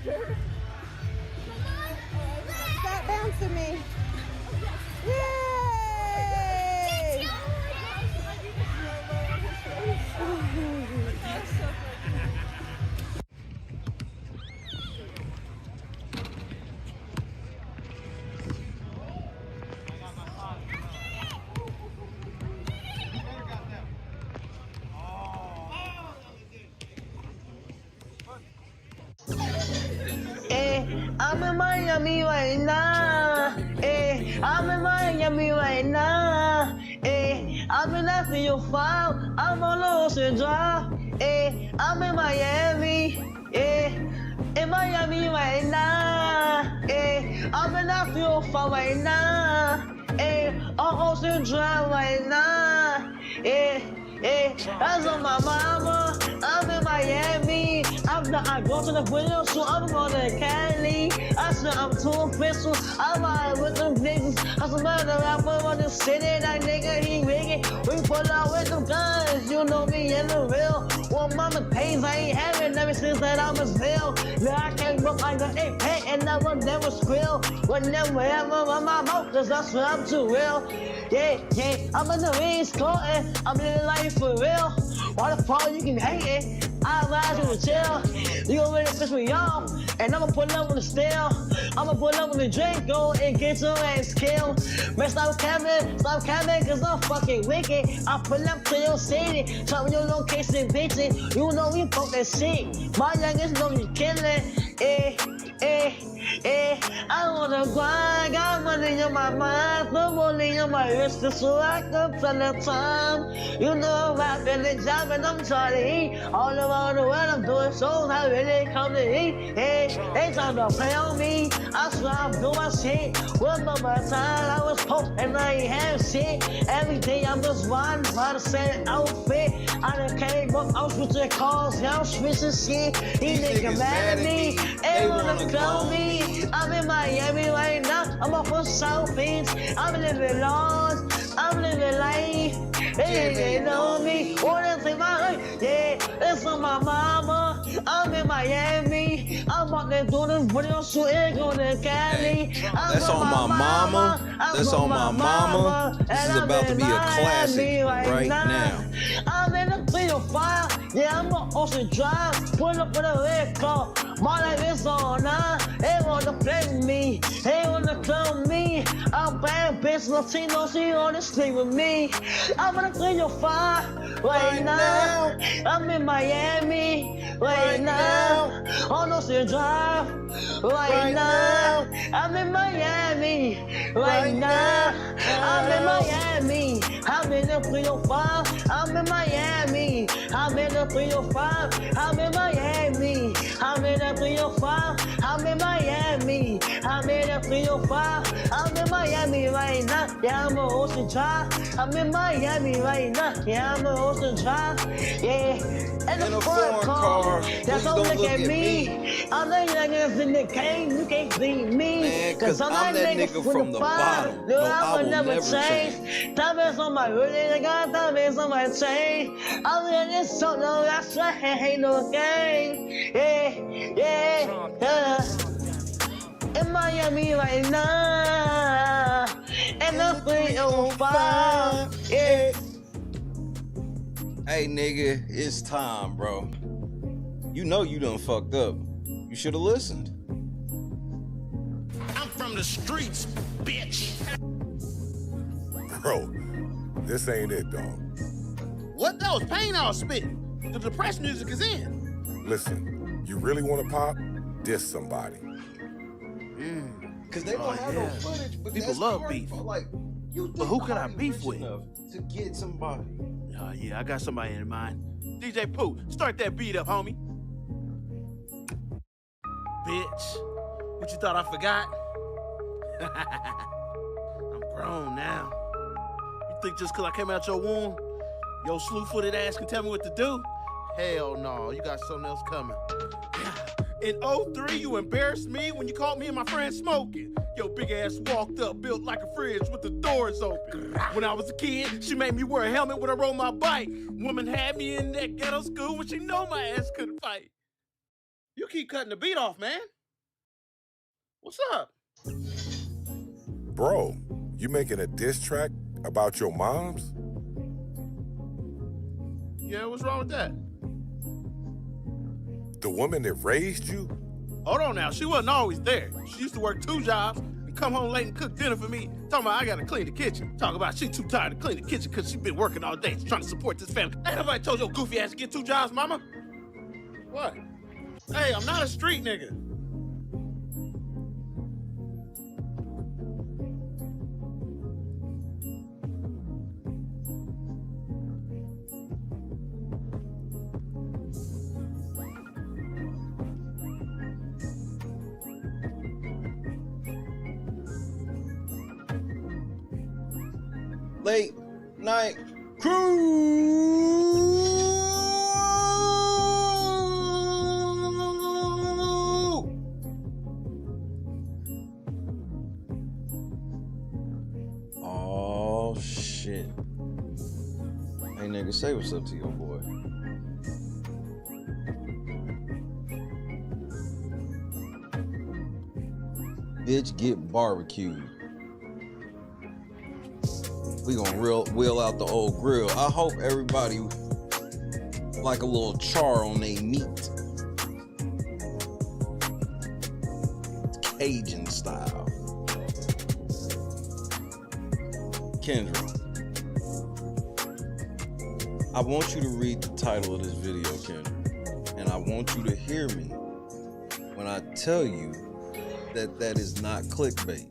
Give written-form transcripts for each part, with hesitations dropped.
Stop bouncing me. Yay! I'm in Miami right now. I'm in Miami right now. I'm in that for your file. I'm on Ocean Drive. I'm in Miami. In Miami right now. I'm in that for your file right now. On Ocean Drive right now. That's on my mama. I'm in Miami. I go to the window, so I'm going to Cali. I said I'm too official. I'm out with them niggas. I said, man, the rapper on the city, that nigga, he wicked. We pull out with them guns, you know me in the real. Well, mama pays, I ain't having ever since that I was real. Now I came up like an AP and I will never squeal. Would never ever on my mouth, cause I swear I'm too real. Yeah, I'm in the East Coast, I'm living life for real. Why the fuck you can hate it? I rise to the chill. You gon' really piss me off, and I'ma pull up on the steel. I'ma pull up on the drink, go and get your ass killed. Man, stop capping, cause I'm fucking wicked. I pull up to your city, tell me your location, bitches. You know we fuck that shit. My youngest know you killin'. I wanna grind, got money on my mind, no money on my wrist, so I can tell the time. You know I'm rapping and jamming, I'm trying to eat. All around the world, I'm doing shows, I really come to eat. They trying to play on me, I swear I'm doing my shit. One of my time, I was poor and I ain't have shit. Every day I'm just riding by the same outfit. I done came up, I'm switching cars, yeah, I'm switching shit. These niggas mad at me, they wanna clone me. I'm in Miami right now, I'm up on South Beach. I'm living large, I'm living life. They know me, wanna take my life. Yeah, it's on my mama. I'm in Miami. I'm out there doing this video shooting, going to Cali. That's on my mama. That's on my mama. This is about to be a classic right now. I'm in the 305. Yeah, I'm on Ocean Drive. Pull up with a red car. My life is on now. They wanna play with me. They wanna clone me. I'm bad bitch Latino. She wanna sleep with me. I'm in the 305 right now. I'm in Miami right now. On Ocean Drive right now. I'm in Miami right now. I'm in Miami. I'm in the 305. I'm in Miami. I'm in the 305. I'm in Miami. I'm in the 305. I'm in Miami. I'm in the 305. I'm in Miami right now. Yeah, I'm on Ocean Drive. I'm in Miami right now. Yeah, I'm on Ocean Drive. Yeah. And a foreign car. That's all look at me. I'm the youngest in the game. You can't beat me. Man, cause I'm that nigga from the bottom. No, I will never change. Diamonds on my really, I got diamonds on my chain. I'm in this song, no, that's right, ain't no game. Yeah. In Miami right now. And the 305. Yeah. Hey nigga, it's time, bro. You know you done fucked up. You should have listened. I'm from the streets, bitch. Bro, this ain't it, dog. What? That was pain I was spitting. The depressed music is in. Listen, you really want to pop? Diss somebody. Cause they don't have no footage, but People that's love great, beef. bro. Like, you But who can I beef rich with? enough to get somebody? Yeah, I got somebody in mind. DJ Pooh, start that beat up, homie. Bitch, what you thought I forgot? I'm grown now. You think just cause I came out your womb, your slew-footed ass can tell me what to do? Hell no, you got something else coming. In 03, you embarrassed me when you caught me and my friend smoking. Your big ass walked up, built like a fridge with the doors open. When I was a kid, she made me wear a helmet when I rode my bike. Woman had me in that ghetto school when she know my ass couldn't fight. You keep cutting the beat off, man. What's up? Bro, you making a diss track about your moms? Yeah, what's wrong with that? The woman that raised you? Hold on now, she wasn't always there. She used to work 2 jobs and come home late and cook dinner for me. Talking about I gotta clean the kitchen. Talking about she too tired to clean the kitchen because she been working all day trying to support this family. Ain't nobody told your goofy ass to get 2 jobs, mama? What? Hey, I'm not a street nigga. Late night crew. Oh shit. Hey nigga, say what's up to your boy. Bitch, get barbecued. We gonna wheel out the old grill. I hope everybody like a little char on their meat. Cajun style. Kendra, I want you to read the title of this video, Kendra. And I want you to hear me when I tell you that that is not clickbait.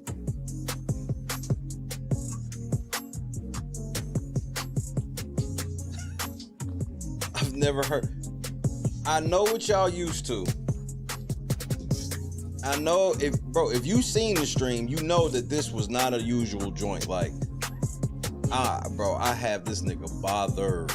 Never heard. I know what y'all used to. I know if you seen the stream, you know that this was not a usual joint. Like, bro, I have this nigga bothered.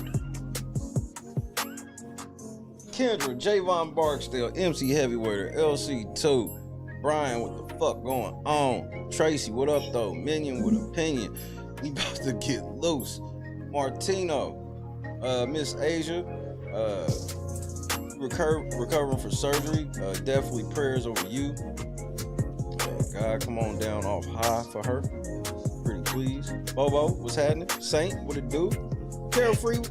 Kendra, Javon Barksdale, MC Heavyweighter, LC2, Brian, what the fuck going on? Tracy, what up though? Minion with opinion. We about to get loose. Martino, Miss Asia. Recovering from surgery. Definitely prayers over you. God, come on down off high for her. Pretty please. Bobo, what's happening? Saint, what it do? Carefree.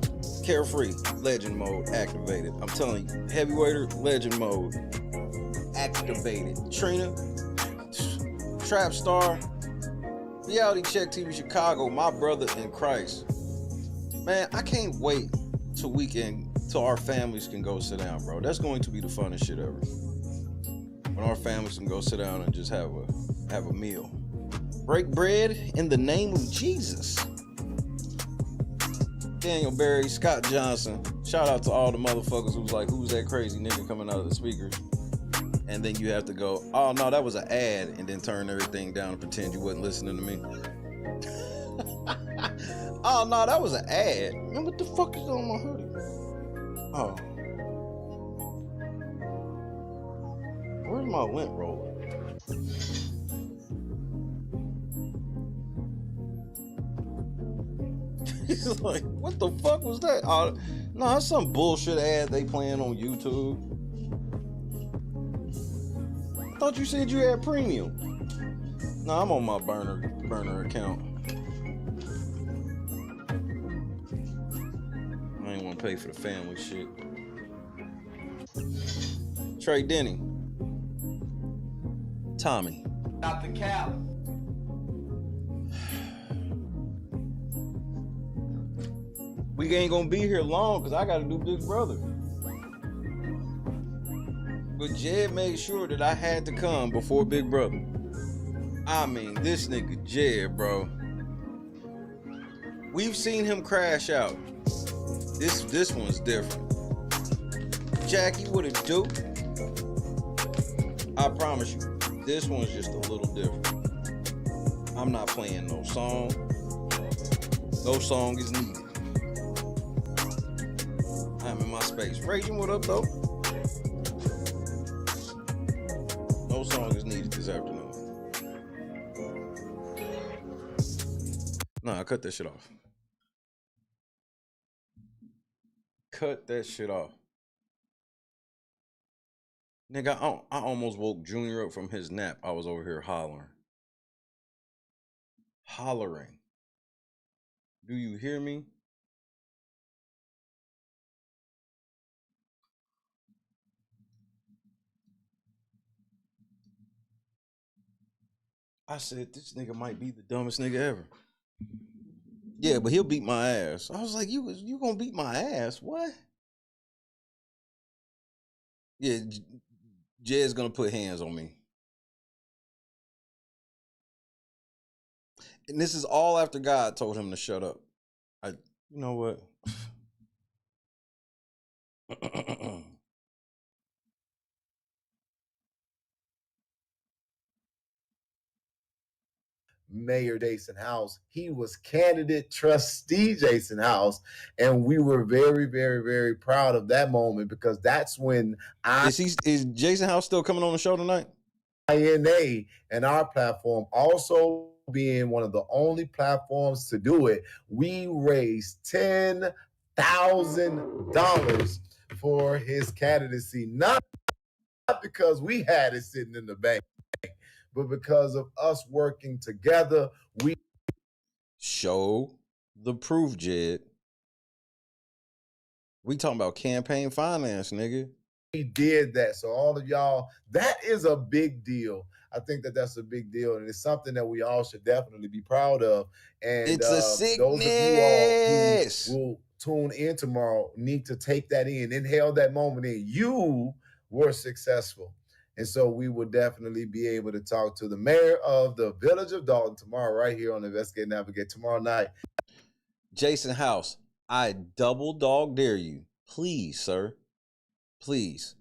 Legend mode activated. I'm telling you, Heavyweighter, legend mode activated. Trina, Trap Star, Reality Check TV Chicago, my brother in Christ. Man, I can't wait till weekend. So our families can go sit down, bro. That's going to be the funnest shit ever. When our families can go sit down and just have a meal. Break bread in the name of Jesus. Daniel Berry, Scott Johnson. Shout out to all the motherfuckers who's like, who's that crazy nigga coming out of the speakers? And then you have to go, oh no, that was an ad, and then turn everything down and pretend you wasn't listening to me. Oh no, that was an ad. Man, what the fuck is on my hoodie? Oh. Where's my lint roller? He's like, what the fuck was that? No, that's some bullshit ad they playing on YouTube. I thought you said you had premium. No, I'm on my burner account. I ain't want to pay for the family shit. Trey Denny. Tommy. Not the cap. We ain't gonna be here long because I gotta do Big Brother. But Jed made sure that I had to come before Big Brother. I mean, this nigga Jed, bro. We've seen him crash out. This one's different. Jackie, what it do? I promise you, this one's just a little different. I'm not playing no song. No song is needed. I'm in my space. Raging, what up, though? No song is needed this afternoon. Nah, cut that shit off. Cut that shit off. Nigga, I almost woke Junior up from his nap. I was over here hollering. Hollering. Do you hear me? I said, this nigga might be the dumbest nigga ever. Yeah, but he'll beat my ass. I was like, you gonna beat my ass? What? Yeah, Jed's gonna put hands on me. And this is all after God told him to shut up. You know what? Mayor Jason House. He was candidate trustee Jason House. And we were very, very, very proud of that moment because that's when Is Jason House still coming on the show tonight? INA and our platform also being one of the only platforms to do it, we raised $10,000 for his candidacy, not because we had it sitting in the bank, but because of us working together. We show the proof, Jed. We talking about campaign finance, nigga. We did that. So all of y'all, that is a big deal. I think that that's a big deal, and it's something that we all should definitely be proud of. And it's a sickness. Those of you all who will tune in tomorrow need to take that in, inhale that moment in. You were successful. And so we will definitely be able to talk to the mayor of the village of Dalton tomorrow, right here on Investigate Navigate tomorrow night. Jason House, I double dog dare you. Please, sir. Please.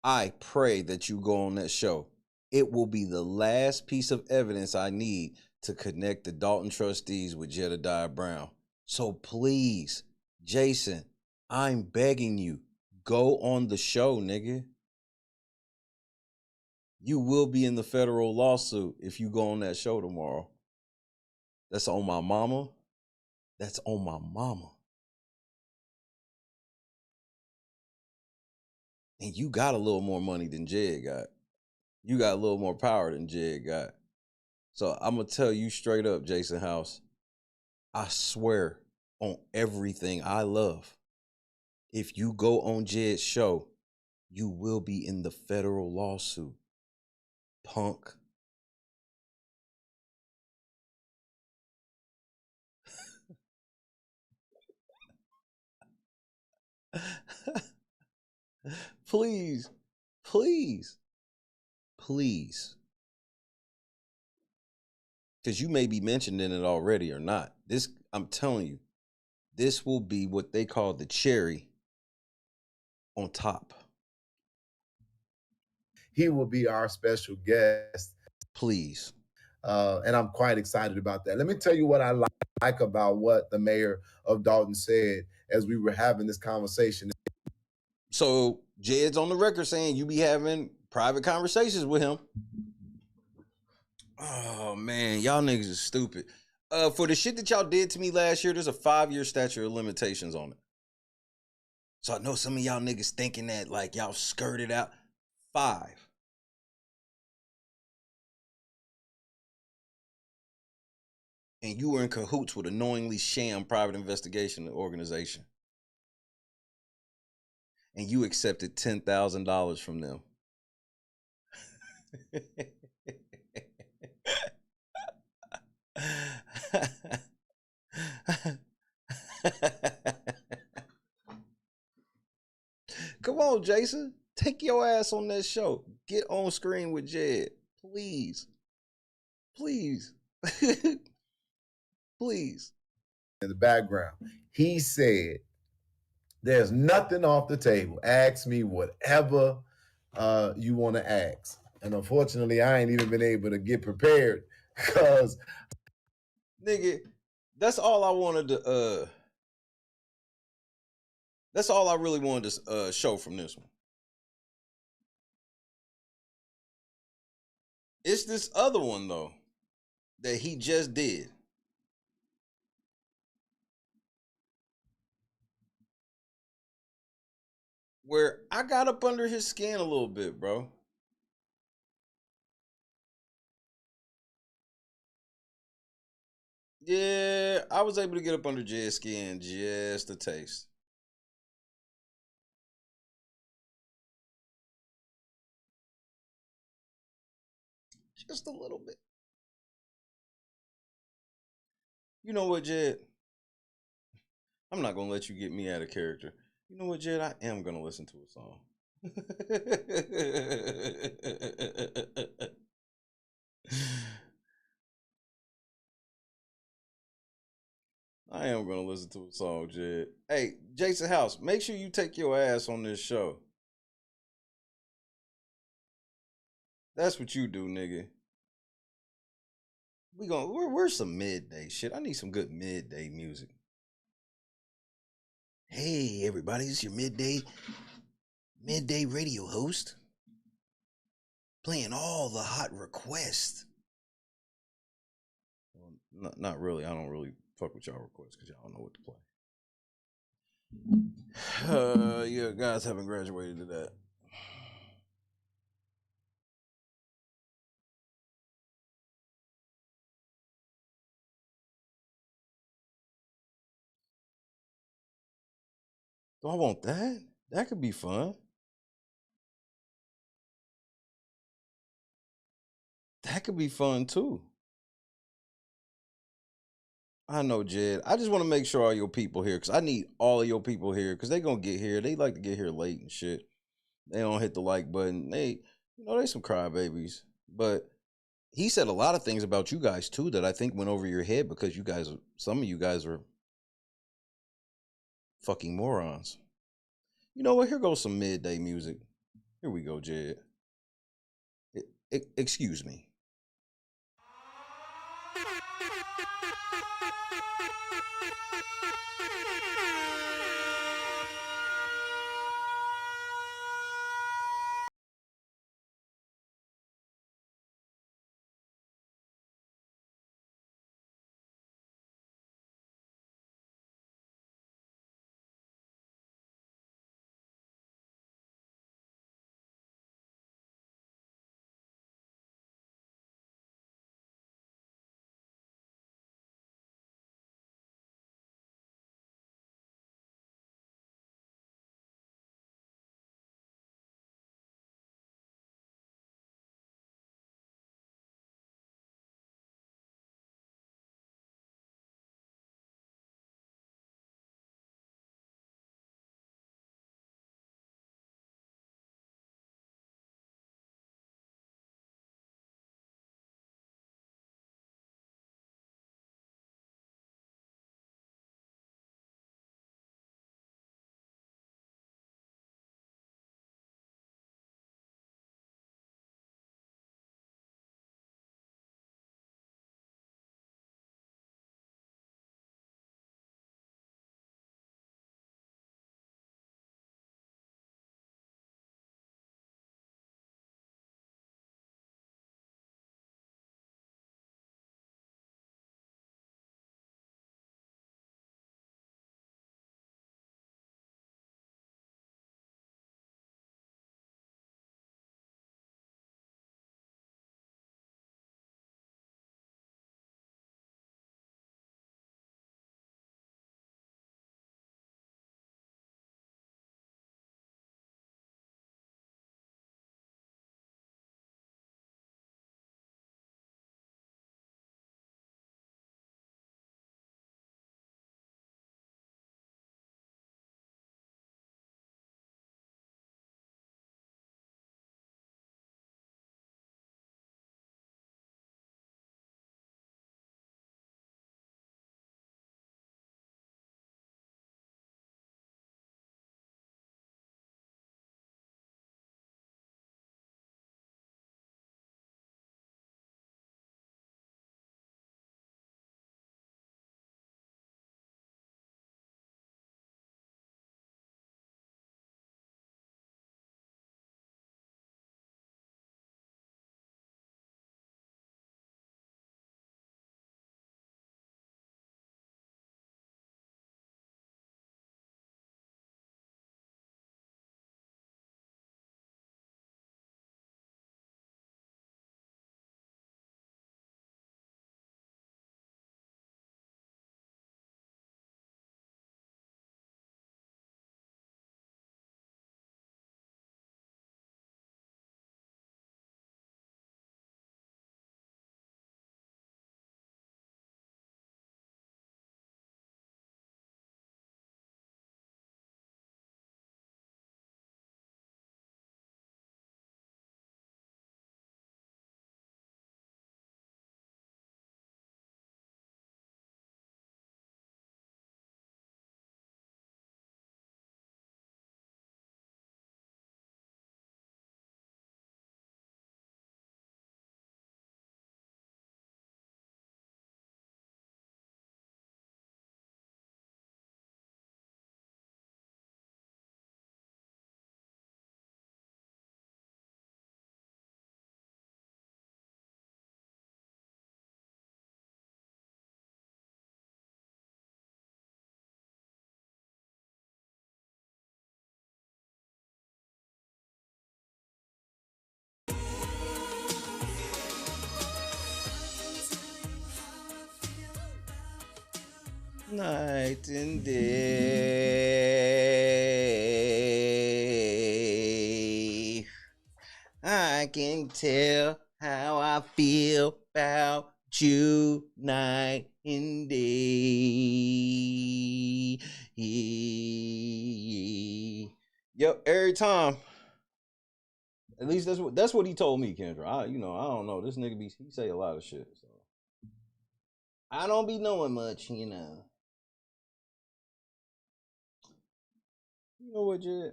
I pray that you go on that show. It will be the last piece of evidence I need to connect the Dalton trustees with Jedidiah Brown. So please, Jason, I'm begging you, go on the show, nigga. You will be in the federal lawsuit if you go on that show tomorrow. That's on my mama. That's on my mama. And you got a little more money than Jed got. You got a little more power than Jed got. So I'm going to tell you straight up, Jason House, I swear on everything I love, if you go on Jed's show, you will be in the federal lawsuit. Punk. Please, please, please. Because you may be mentioned in it already or not. This, I'm telling you, this will be what they call the cherry on top. He will be our special guest. Please. And I'm quite excited about that. Let me tell you what I like about what the mayor of Dalton said as we were having this conversation. So Jed's on the record saying you be having private conversations with him. Oh man, y'all niggas is stupid. For the shit that y'all did to me last year, there's a 5-year statute of limitations on it. So I know some of y'all niggas thinking that like y'all skirted out. 5. And you were in cahoots with a knowingly sham private investigation organization. And you accepted $10,000 from them. Come on, Jason. Take your ass on that show. Get on screen with Jed. Please. Please. Please. In the background, he said, there's nothing off the table. Ask me whatever you want to ask. And unfortunately, I ain't even been able to get prepared because, nigga, that's all I wanted to, that's all I really wanted to show from this one. It's this other one, though, that he just did. Where I got up under his skin a little bit, bro. Yeah, I was able to get up under Jed's skin just a taste. Just a little bit. You know what, Jed? I'm not gonna let you get me out of character. You know what, Jed? I am gonna listen to a song. I am gonna listen to a song, Jed. Hey, Jason House, make sure you take your ass on this show. That's what you do, nigga. Where's some midday shit? I need some good midday music. Hey everybody, it's your midday radio host. Playing all the hot requests. Well, not really. I don't really fuck with y'all requests because y'all don't know what to play. Yeah, guys haven't graduated to that. Do I want that? That could be fun. That could be fun too. I know, Jed. I just want to make sure all your people here, because I need all of your people here, because they gonna get here. They like to get here late and shit. They don't hit the like button. They some crybabies. But he said a lot of things about you guys too that I think went over your head because some of you guys are fucking morons. You know what? Here goes some midday music. Here we go, Jed. Excuse me. night and day. I can tell how I feel about you night and day. Yep, every time. At least that's what he told me, Kendra. I don't know. This nigga he say a lot of shit. So I don't be knowing much, You know what, Jed?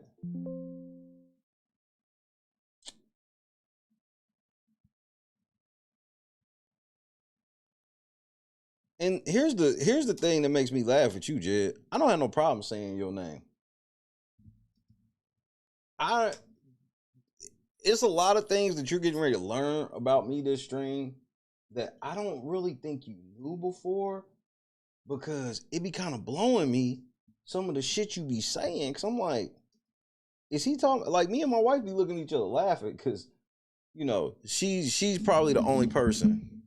And here's the thing that makes me laugh at you, Jed. I don't have no problem saying your name. It's a lot of things that you're getting ready to learn about me this stream that I don't really think you knew before, because it be kind of blowing me some of the shit you be saying. Cause I'm like, is he talking? Like, me and my wife be looking at each other laughing, cause she's probably the only person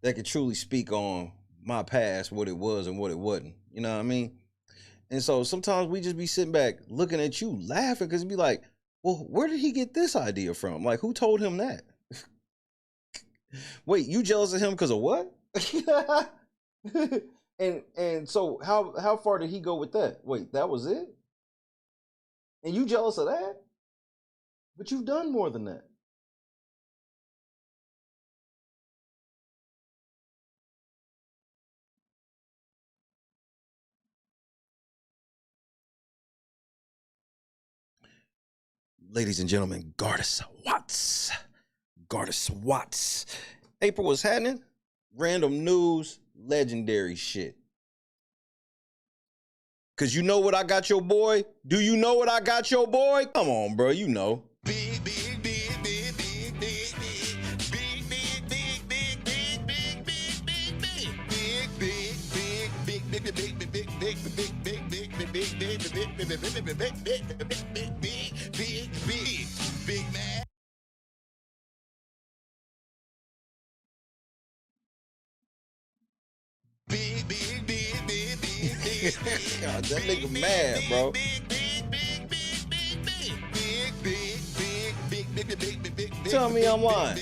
that could truly speak on my past, what it was and what it wasn't. You know what I mean? And so sometimes we just be sitting back looking at you laughing, because it be like, well, where did he get this idea from? Like, who told him that? Wait, you jealous of him because of what? and so how far did he go with that? Wait, that was it? And you jealous of that? But you've done more than that. Ladies and gentlemen, Goddess Watts. April, what's happening? Random news, legendary shit. Cause you know what I got your boy? Do you know what I got your boy? Come on, bro, you know. God, that nigga mad, bro. Tell me I'm lying.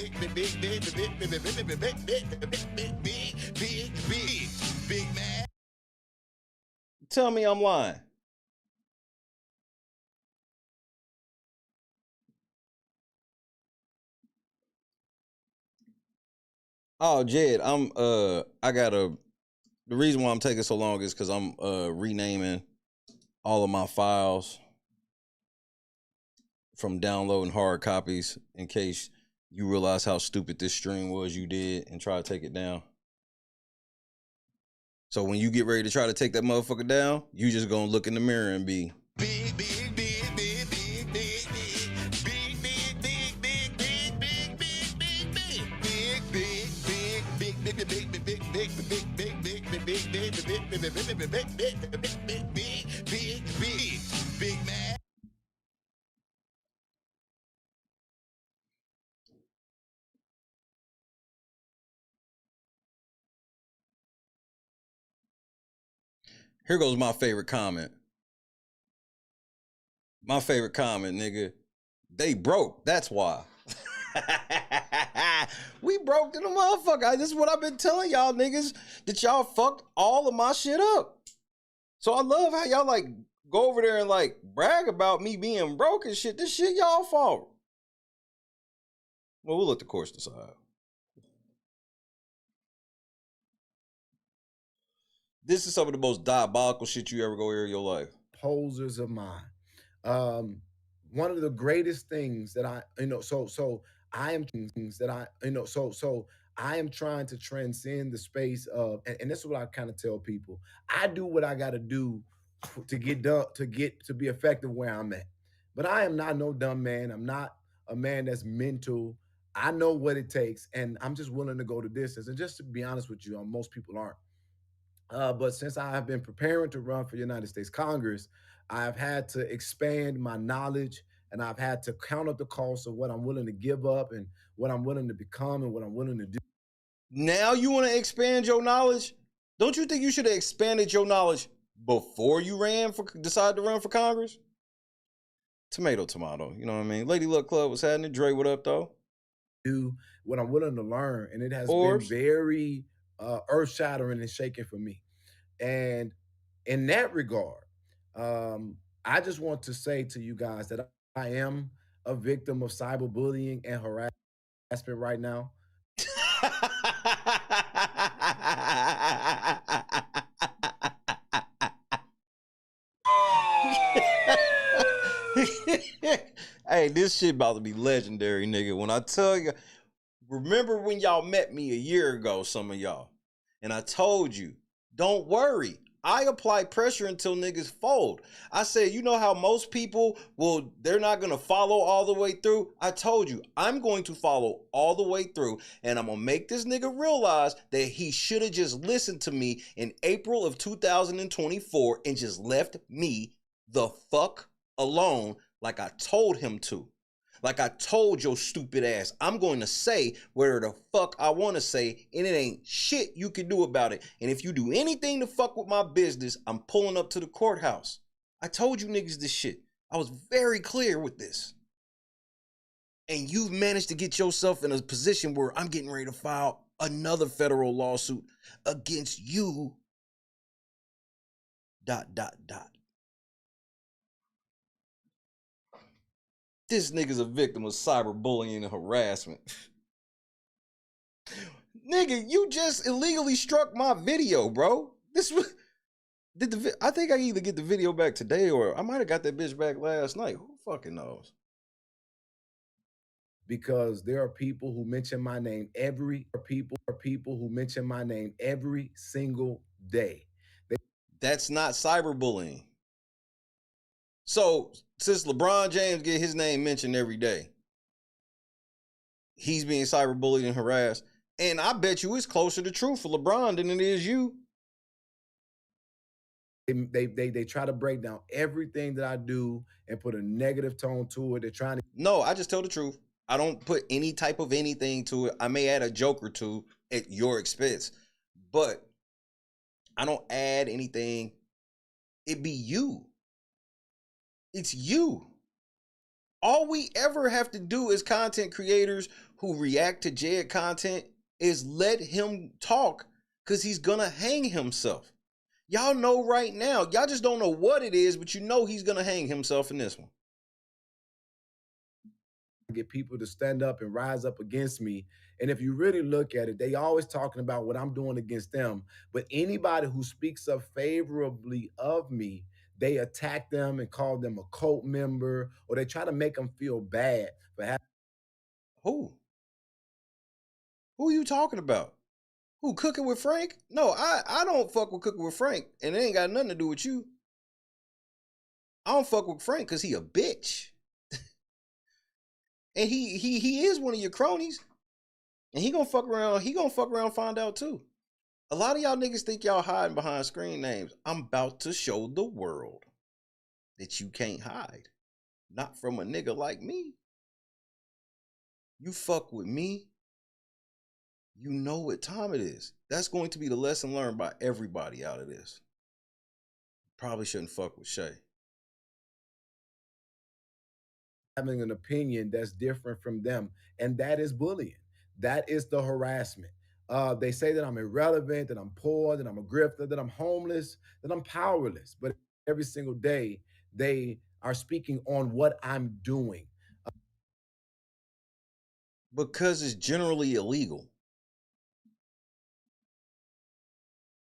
Tell me I'm lying. Oh, Jed, the reason why I'm taking so long is because I'm renaming all of my files from downloading hard copies, in case you realize how stupid this stream was you did and try to take it down. So when you get ready to try to take that motherfucker down, you just gonna look in the mirror and be Here goes my favorite comment. My favorite comment, nigga. They broke. That's why. We broke to the motherfucker. This is what I've been telling y'all niggas, that y'all fucked all of my shit up. So I love how y'all like go over there and like brag about me being broke and shit. This shit y'all fault. Well, we'll let the courts decide. This is some of the most diabolical shit you ever go hear in your life. Posers of mine. One of the greatest things that I am trying to transcend the space of, and this is what I kind of tell people. I do what I got to do to get done, to be effective where I'm at. But I am not no dumb man. I'm not a man that's mental. I know what it takes, and I'm just willing to go the distance. And just to be honest with you, most people aren't. But since I have been preparing to run for United States Congress, I've had to expand my knowledge, and I've had to count up the cost of what I'm willing to give up and what I'm willing to become and what I'm willing to do. Now you want to expand your knowledge? Don't you think you should have expanded your knowledge before you decided to run for Congress? Tomato, you know what I mean? Lady Luck Club was happening. Dre, what up, though? Do what I'm willing to learn, and it has Orbs. been very earth-shattering and shaking for me. And in that regard, I just want to say to you guys that I am a victim of cyberbullying and harassment right now. Hey, this shit about to be legendary, nigga. When I tell you, remember when y'all met me a year ago, some of y'all, and I told you, don't worry. I apply pressure until niggas fold. I said, you know how most people they're not going to follow all the way through? I told you, I'm going to follow all the way through, and I'm going to make this nigga realize that he should have just listened to me in April of 2024 and just left me the fuck alone like I told him to. Like I told your stupid ass, I'm going to say whatever the fuck I want to say, and it ain't shit you can do about it. And if you do anything to fuck with my business, I'm pulling up to the courthouse. I told you niggas this shit. I was very clear with this. And you've managed to get yourself in a position where I'm getting ready to file another federal lawsuit against you. ... This nigga's a victim of cyberbullying and harassment. Nigga, you just illegally struck my video, bro. I think I either get the video back today or I might have got that bitch back last night. Who fucking knows? Because there are people who mention my name every single day. That's not cyberbullying. So, since LeBron James get his name mentioned every day, he's being cyberbullied and harassed. And I bet you it's closer to truth for LeBron than it is you. They try to break down everything that I do and put a negative tone to it. They're trying to... No, I just tell the truth. I don't put any type of anything to it. I may add a joke or two at your expense, but I don't add anything. It be you. It's you. All we ever have to do as content creators who react to Jed content is let him talk, because he's gonna hang himself. Y'all know right now. Y'all just don't know what it is, but you know he's gonna hang himself in this one. Get people to stand up and rise up against me. And if you really look at it, they always talking about what I'm doing against them. But anybody who speaks up favorably of me, they attack them and call them a cult member, or they try to make them feel bad for having... Who? Who are you talking about? Who, Cooking with Frank? No, I don't fuck with Cooking with Frank, and it ain't got nothing to do with you. I don't fuck with Frank because he a bitch. And he is one of your cronies. And he gonna fuck around and find out too. A lot of y'all niggas think y'all hiding behind screen names. I'm about to show the world that you can't hide. Not from a nigga like me. You fuck with me, you know what time it is. That's going to be the lesson learned by everybody out of this. Probably shouldn't fuck with Shay. Having an opinion that's different from them. And that is bullying. That is the harassment. They say that I'm irrelevant, that I'm poor, that I'm a grifter, that I'm homeless, that I'm powerless. But every single day, they are speaking on what I'm doing. Because it's generally illegal.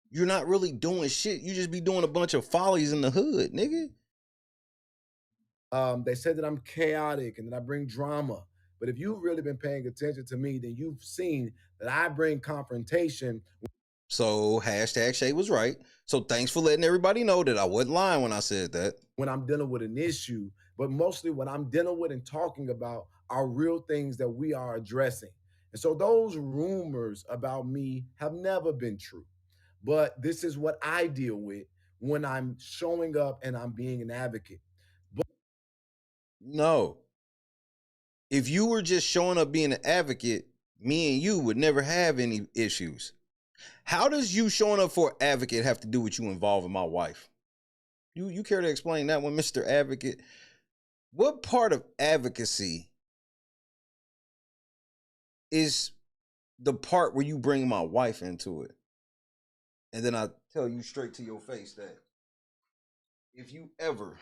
You're not really doing shit. You just be doing a bunch of follies in the hood, nigga. They said that I'm chaotic and that I bring drama. But if you've really been paying attention to me, then you've seen that I bring confrontation. So hashtag Shay was right. So thanks for letting everybody know that I wasn't lying when I said that. When I'm dealing with an issue, but mostly what I'm dealing with and talking about are real things that we are addressing. And so those rumors about me have never been true. But this is what I deal with when I'm showing up and I'm being an advocate. But no. If you were just showing up being an advocate, me and you would never have any issues. How does you showing up for advocate have to do with you involving my wife? You care to explain that one, Mr. Advocate? What part of advocacy is the part where you bring my wife into it? And then I tell you straight to your face that if you ever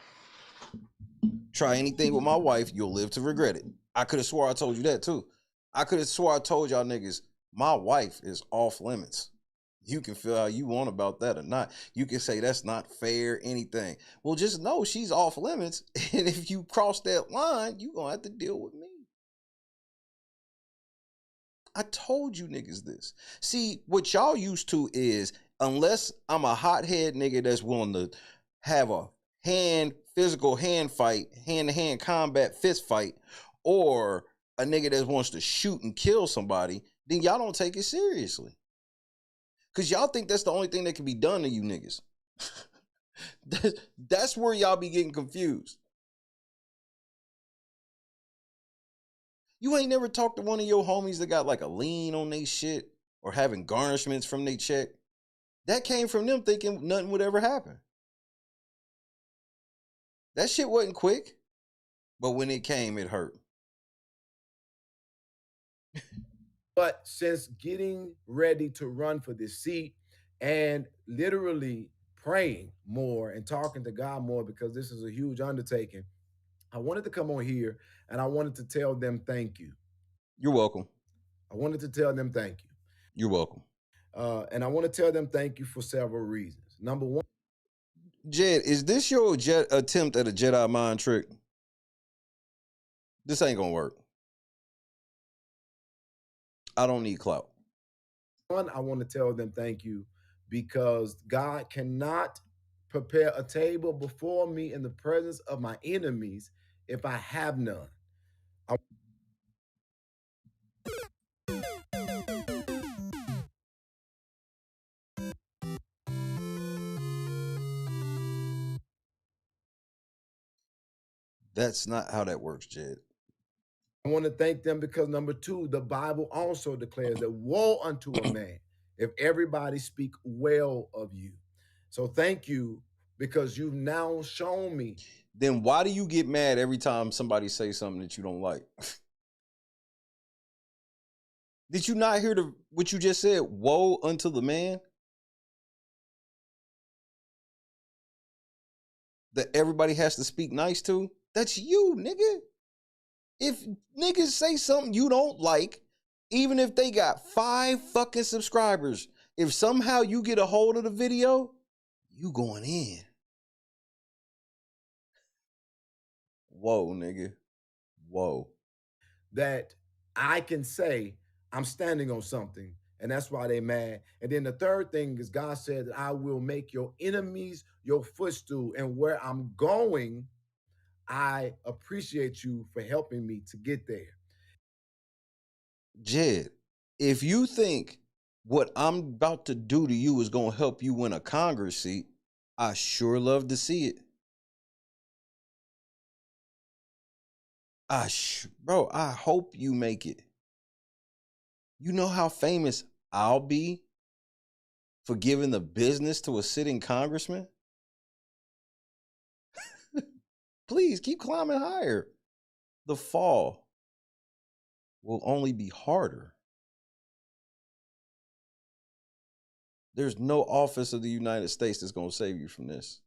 try anything with my wife, you'll live to regret it. I could have swore I told you that too. I could have swore I told y'all niggas my wife is off limits. You can feel how you want about that or not. You can say that's not fair, anything. Well, just know she's off limits. And if you cross that line, you're going to have to deal with me. I told you niggas this. See, what y'all used to is, unless I'm a hothead nigga that's willing to have a physical hand fight, hand-to-hand combat fist fight, or a nigga that wants to shoot and kill somebody, then y'all don't take it seriously. Because y'all think that's the only thing that can be done to you niggas. That's where y'all be getting confused. You ain't never talked to one of your homies that got like a lien on they shit or having garnishments from they check. That came from them thinking nothing would ever happen. That shit wasn't quick, but when it came, it hurt. But since getting ready to run for this seat and literally praying more and talking to God more, because this is a huge undertaking, I wanted to come on here and I wanted to tell them thank you. You're welcome. I wanted to tell them thank you. You're welcome. And I want to tell them thank you for several reasons. Number one. Jed, is this your attempt at a Jedi mind trick? This ain't gonna work. I don't need clout. One, I want to tell them thank you because God cannot prepare a table before me in the presence of my enemies if I have none. That's not how that works, Jed. I want to thank them because number two, the Bible also declares that woe unto a man if everybody speak well of you. So thank you because you've now shown me. Then why do you get mad every time somebody says something that you don't like? Did you not hear what you just said? Woe unto the man that everybody has to speak nice to? That's you, nigga. If niggas say something you don't like, even if they got 5 fucking subscribers, if somehow you get a hold of the video, you going in. Whoa, nigga. Whoa. That I can say I'm standing on something, and that's why they mad. And then the third thing is God said that I will make your enemies your footstool, and where I'm going, I appreciate you for helping me to get there. Jed, if you think what I'm about to do to you is going to help you win a Congress seat, I sure love to see it. Bro, I hope you make it. You know how famous I'll be for giving the business to a sitting congressman? Please keep climbing higher. The fall will only be harder. There's no office of the United States that's going to save you from this.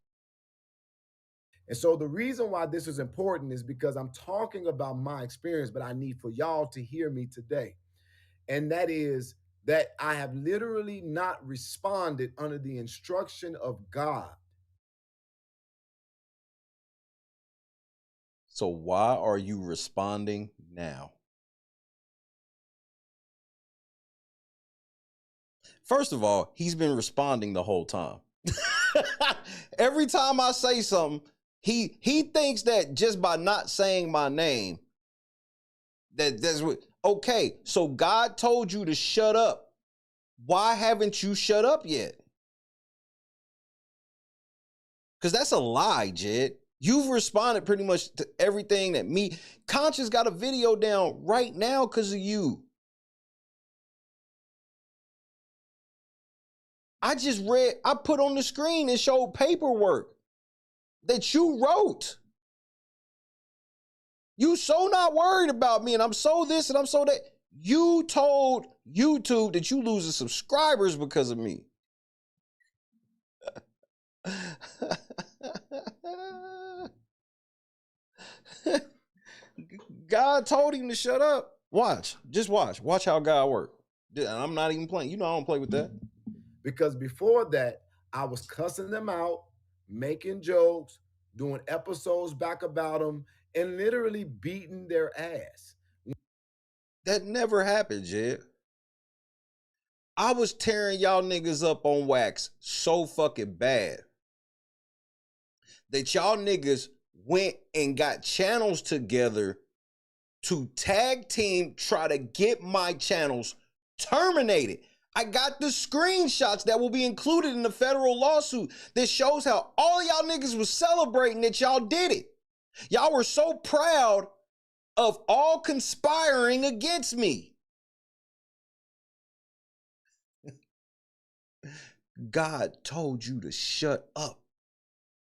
And so the reason why this is important is because I'm talking about my experience, but I need for y'all to hear me today. And that is that I have literally not responded under the instruction of God. So why are you responding now? First of all, he's been responding the whole time. Every time I say something, he thinks that just by not saying my name, that's what. Okay, so God told you to shut up. Why haven't you shut up yet? Because that's a lie, Jed. You've responded pretty much to everything that me. Conscious got a video down right now because of you. I just read, I put on the screen and showed paperwork that you wrote. You so not worried about me and I'm so this and I'm so that. You told YouTube that you losing subscribers because of me. God told him to shut up. Watch, just watch. Watch how God works. I'm not even playing. You know I don't play with that. Because before that, I was cussing them out, making jokes, doing episodes back about them, and literally beating their ass. That never happened, Jed. I was tearing y'all niggas up on wax so fucking bad that y'all niggas went and got channels together to tag team, try to get my channels terminated. I got the screenshots that will be included in the federal lawsuit that shows how all y'all niggas was celebrating that y'all did it. Y'all were so proud of all conspiring against me. God told you to shut up.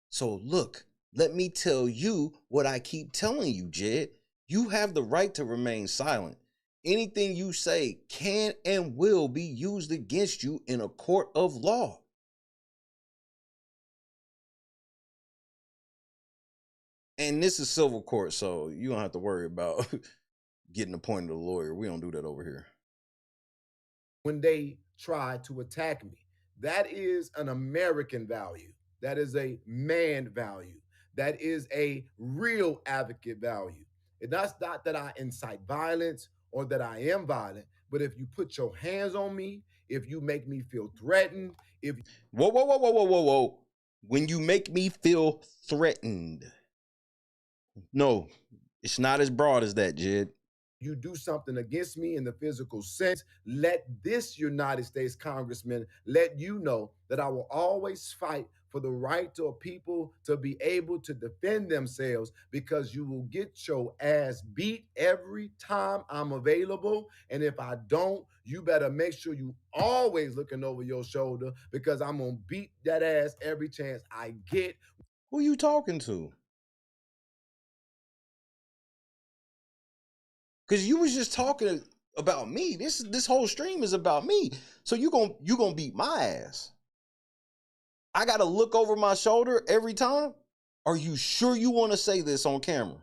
So look, let me tell you what I keep telling you, Jed. You have the right to remain silent. Anything you say can and will be used against you in a court of law. And this is civil court, so you don't have to worry about getting appointed a lawyer. We don't do that over here. When they try to attack me, that is an American value. That is a man value. That is a real advocate value. And that's not that I incite violence or that I am violent, but if you put your hands on me, if you make me feel threatened, if Whoa. When you make me feel threatened. No, it's not as broad as that, Jed. You do something against me in the physical sense, let this United States Congressman let you know that I will always fight for the right of people to be able to defend themselves, because you will get your ass beat every time I'm available. And if I don't, you better make sure you always looking over your shoulder, because I'm going to beat that ass every chance I get. Who you talking to? Because you was just talking about me. This whole stream is about me. So you gonna beat my ass. I gotta look over my shoulder every time? Are you sure you want to say this on camera?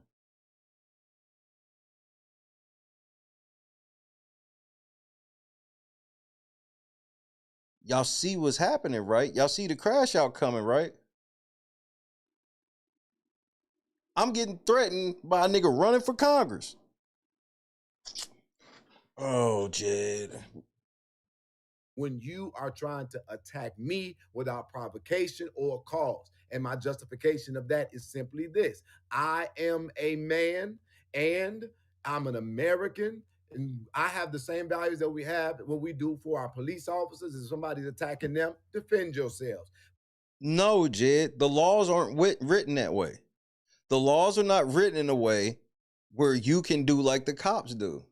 Y'all see what's happening, right? Y'all see the crash out coming, right? I'm getting threatened by a nigga running for Congress. Oh, Jed. When you are trying to attack me without provocation or cause. And my justification of that is simply this. I am a man and I'm an American, and I have the same values that we have when we do for our police officers. If somebody's attacking them, defend yourselves. No, Jed, the laws aren't written that way. The laws are not written in a way where you can do like the cops do.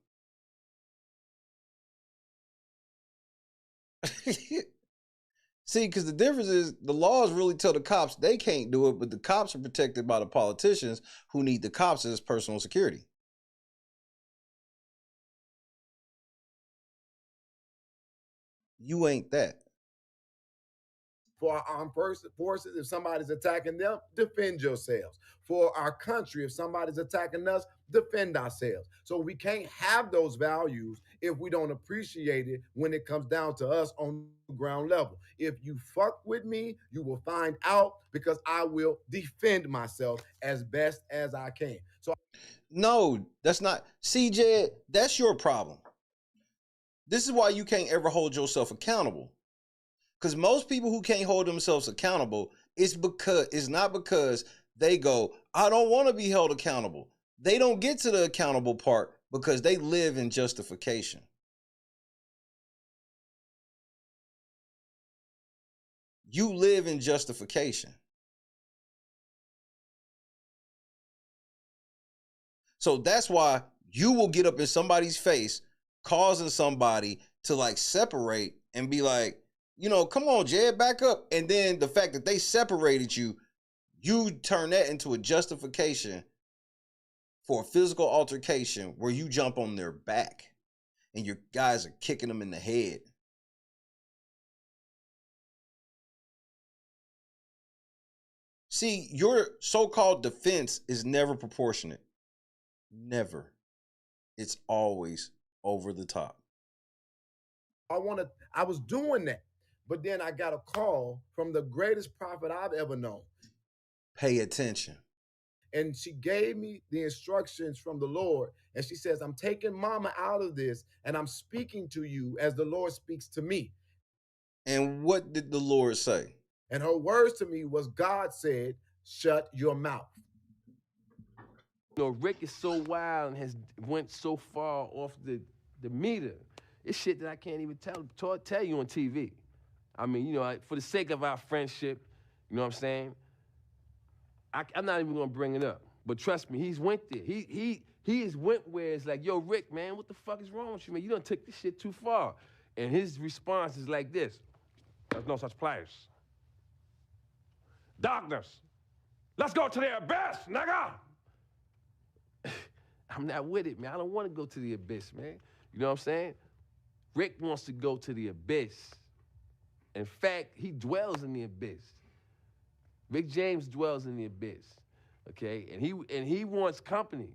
See, because the difference is the laws really tell the cops they can't do it, but the cops are protected by the politicians who need the cops as personal security. You ain't that. For our armed forces, if somebody's attacking them, defend yourselves. For our country, if somebody's attacking us, defend ourselves. So we can't have those values if we don't appreciate it when it comes down to us on the ground level. If you fuck with me, you will find out, because I will defend myself as best as I can. So no, that's not. CJ, that's your problem. This is why you can't ever hold yourself accountable. Because most people who can't hold themselves accountable, it's not because they go, I don't want to be held accountable. They don't get to the accountable part because they live in justification. You live in justification. So that's why you will get up in somebody's face, causing somebody to like separate and be like, You know, come on, Jed, back up. And then the fact that they separated you, you turn that into a justification for a physical altercation where you jump on their back and your guys are kicking them in the head. See, your so-called defense is never proportionate. Never. It's always over the top. I was doing that, but then I got a call from the greatest prophet I've ever known. Pay attention. And she gave me the instructions from the Lord. And she says, I'm taking mama out of this and I'm speaking to you as the Lord speaks to me. And what did the Lord say? And her words to me was, God said, shut your mouth. You know, Rick is so wild and has went so far off the meter. It's shit that I can't even tell you on TV. I mean, you know, for the sake of our friendship, you know what I'm saying? I'm not even gonna bring it up. But trust me, he's went there. He has went where it's like, yo, Rick, man, what the fuck is wrong with you, man? You done took this shit too far. And his response is like this: there's no such place. Darkness, let's go to the abyss, nigga! I'm not with it, man. I don't want to go to the abyss, man. You know what I'm saying? Rick wants to go to the abyss. In fact, he dwells in the abyss. Rick James dwells in the abyss, okay? And he wants company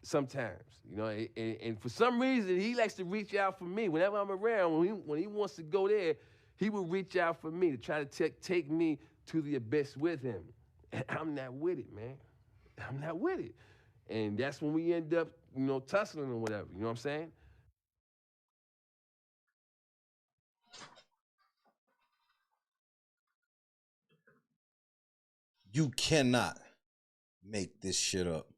sometimes, you know? And for some reason, he likes to reach out for me. Whenever I'm around, when he wants to go there, he will reach out for me to try to take me to the abyss with him. And I'm not with it, man. I'm not with it. And that's when we end up, you know, tussling or whatever, you know what I'm saying? You cannot make this shit up.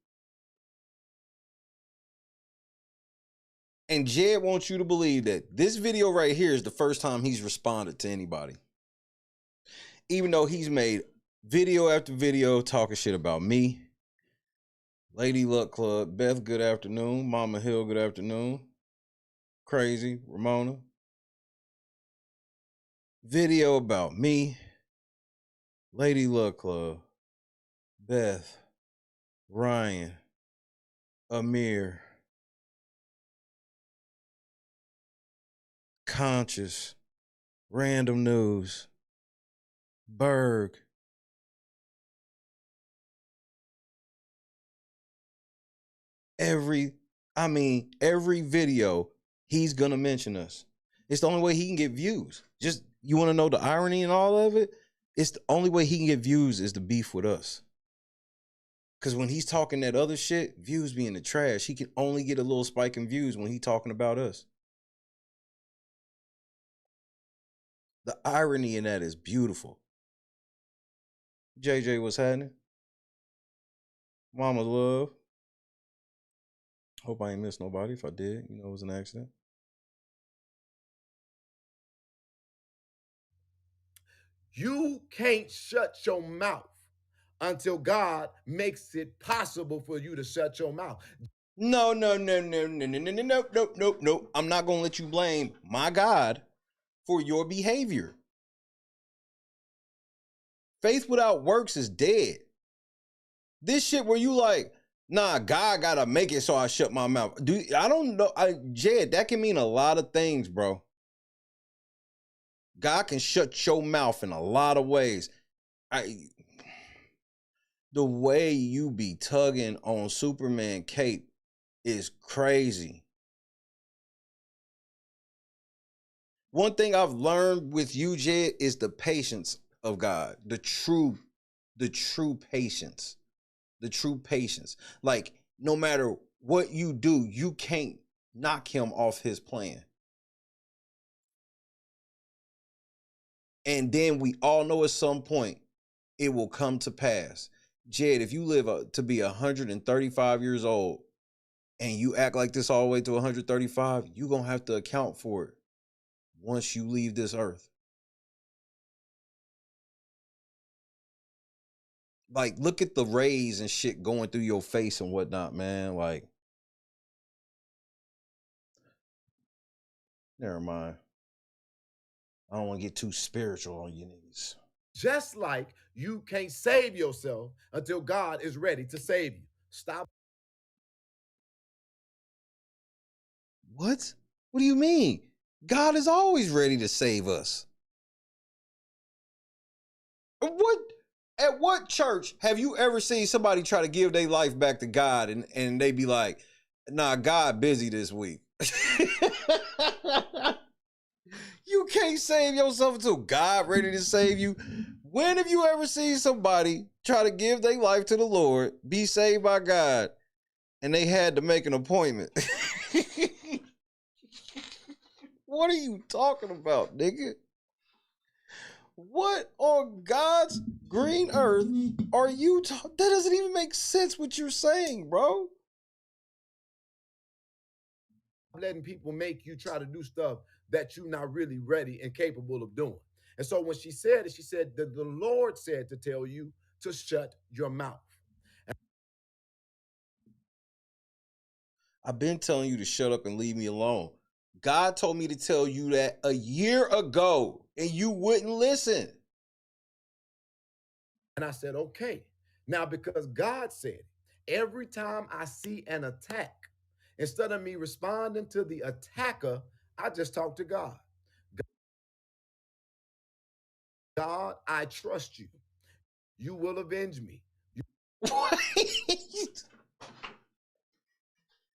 And Jed wants you to believe that this video right here is the first time he's responded to anybody. Even though he's made video after video talking shit about me, Lady Luck Club, Beth, good afternoon, Mama Hill, good afternoon, Crazy, Ramona. Video about me, Lady Luck Club, Beth, Ryan, Amir, Conscious, Random News, Berg, every video he's gonna mention us. It's the only way he can get views. Just, you want to know the irony in all of it? It's the only way he can get views is the beef with us. Because when he's talking that other shit, views be in the trash. He can only get a little spike in views when he's talking about us. The irony in that is beautiful. JJ, what's happening? Mama love. Hope I ain't missed nobody. If I did, you know, it was an accident. You can't shut your mouth until God makes it possible for you to shut your mouth. No. I'm not going to let you blame my God for your behavior. Faith without works is dead. This shit where you like, nah, God got to make it so I shut my mouth. I don't know. Jed, that can mean a lot of things, bro. God can shut your mouth in a lot of ways. The way you be tugging on Superman cape is crazy. One thing I've learned with you, Jed, is the patience of God. The true patience. The true patience. Like, no matter what you do, you can't knock him off his plan. And then we all know at some point it will come to pass. Jed, if you live to be 135 years old and you act like this all the way to 135, you're going to have to account for it once you leave this earth. Like, look at the rays and shit going through your face and whatnot, man. Like, never mind. I don't want to get too spiritual on you niggas. Just like you can't save yourself until God is ready to save you. Stop. What? What do you mean? God is always ready to save us. At what church have you ever seen somebody try to give their life back to God and they be like, nah, God busy this week? You can't save yourself until God ready to save you. When have you ever seen somebody try to give their life to the Lord, be saved by God, and they had to make an appointment? What are you talking about, nigga? What on God's green earth are you talking? That doesn't even make sense what you're saying, bro. Letting people make you try to do stuff that you're not really ready and capable of doing. And so when she said it, she said that the Lord said to tell you to shut your mouth. I've been telling you to shut up and leave me alone. God told me to tell you that a year ago, and you wouldn't listen. And I said, okay. Now, because God said, every time I see an attack, instead of me responding to the attacker, I just talk to God. God, I trust you. You will avenge me.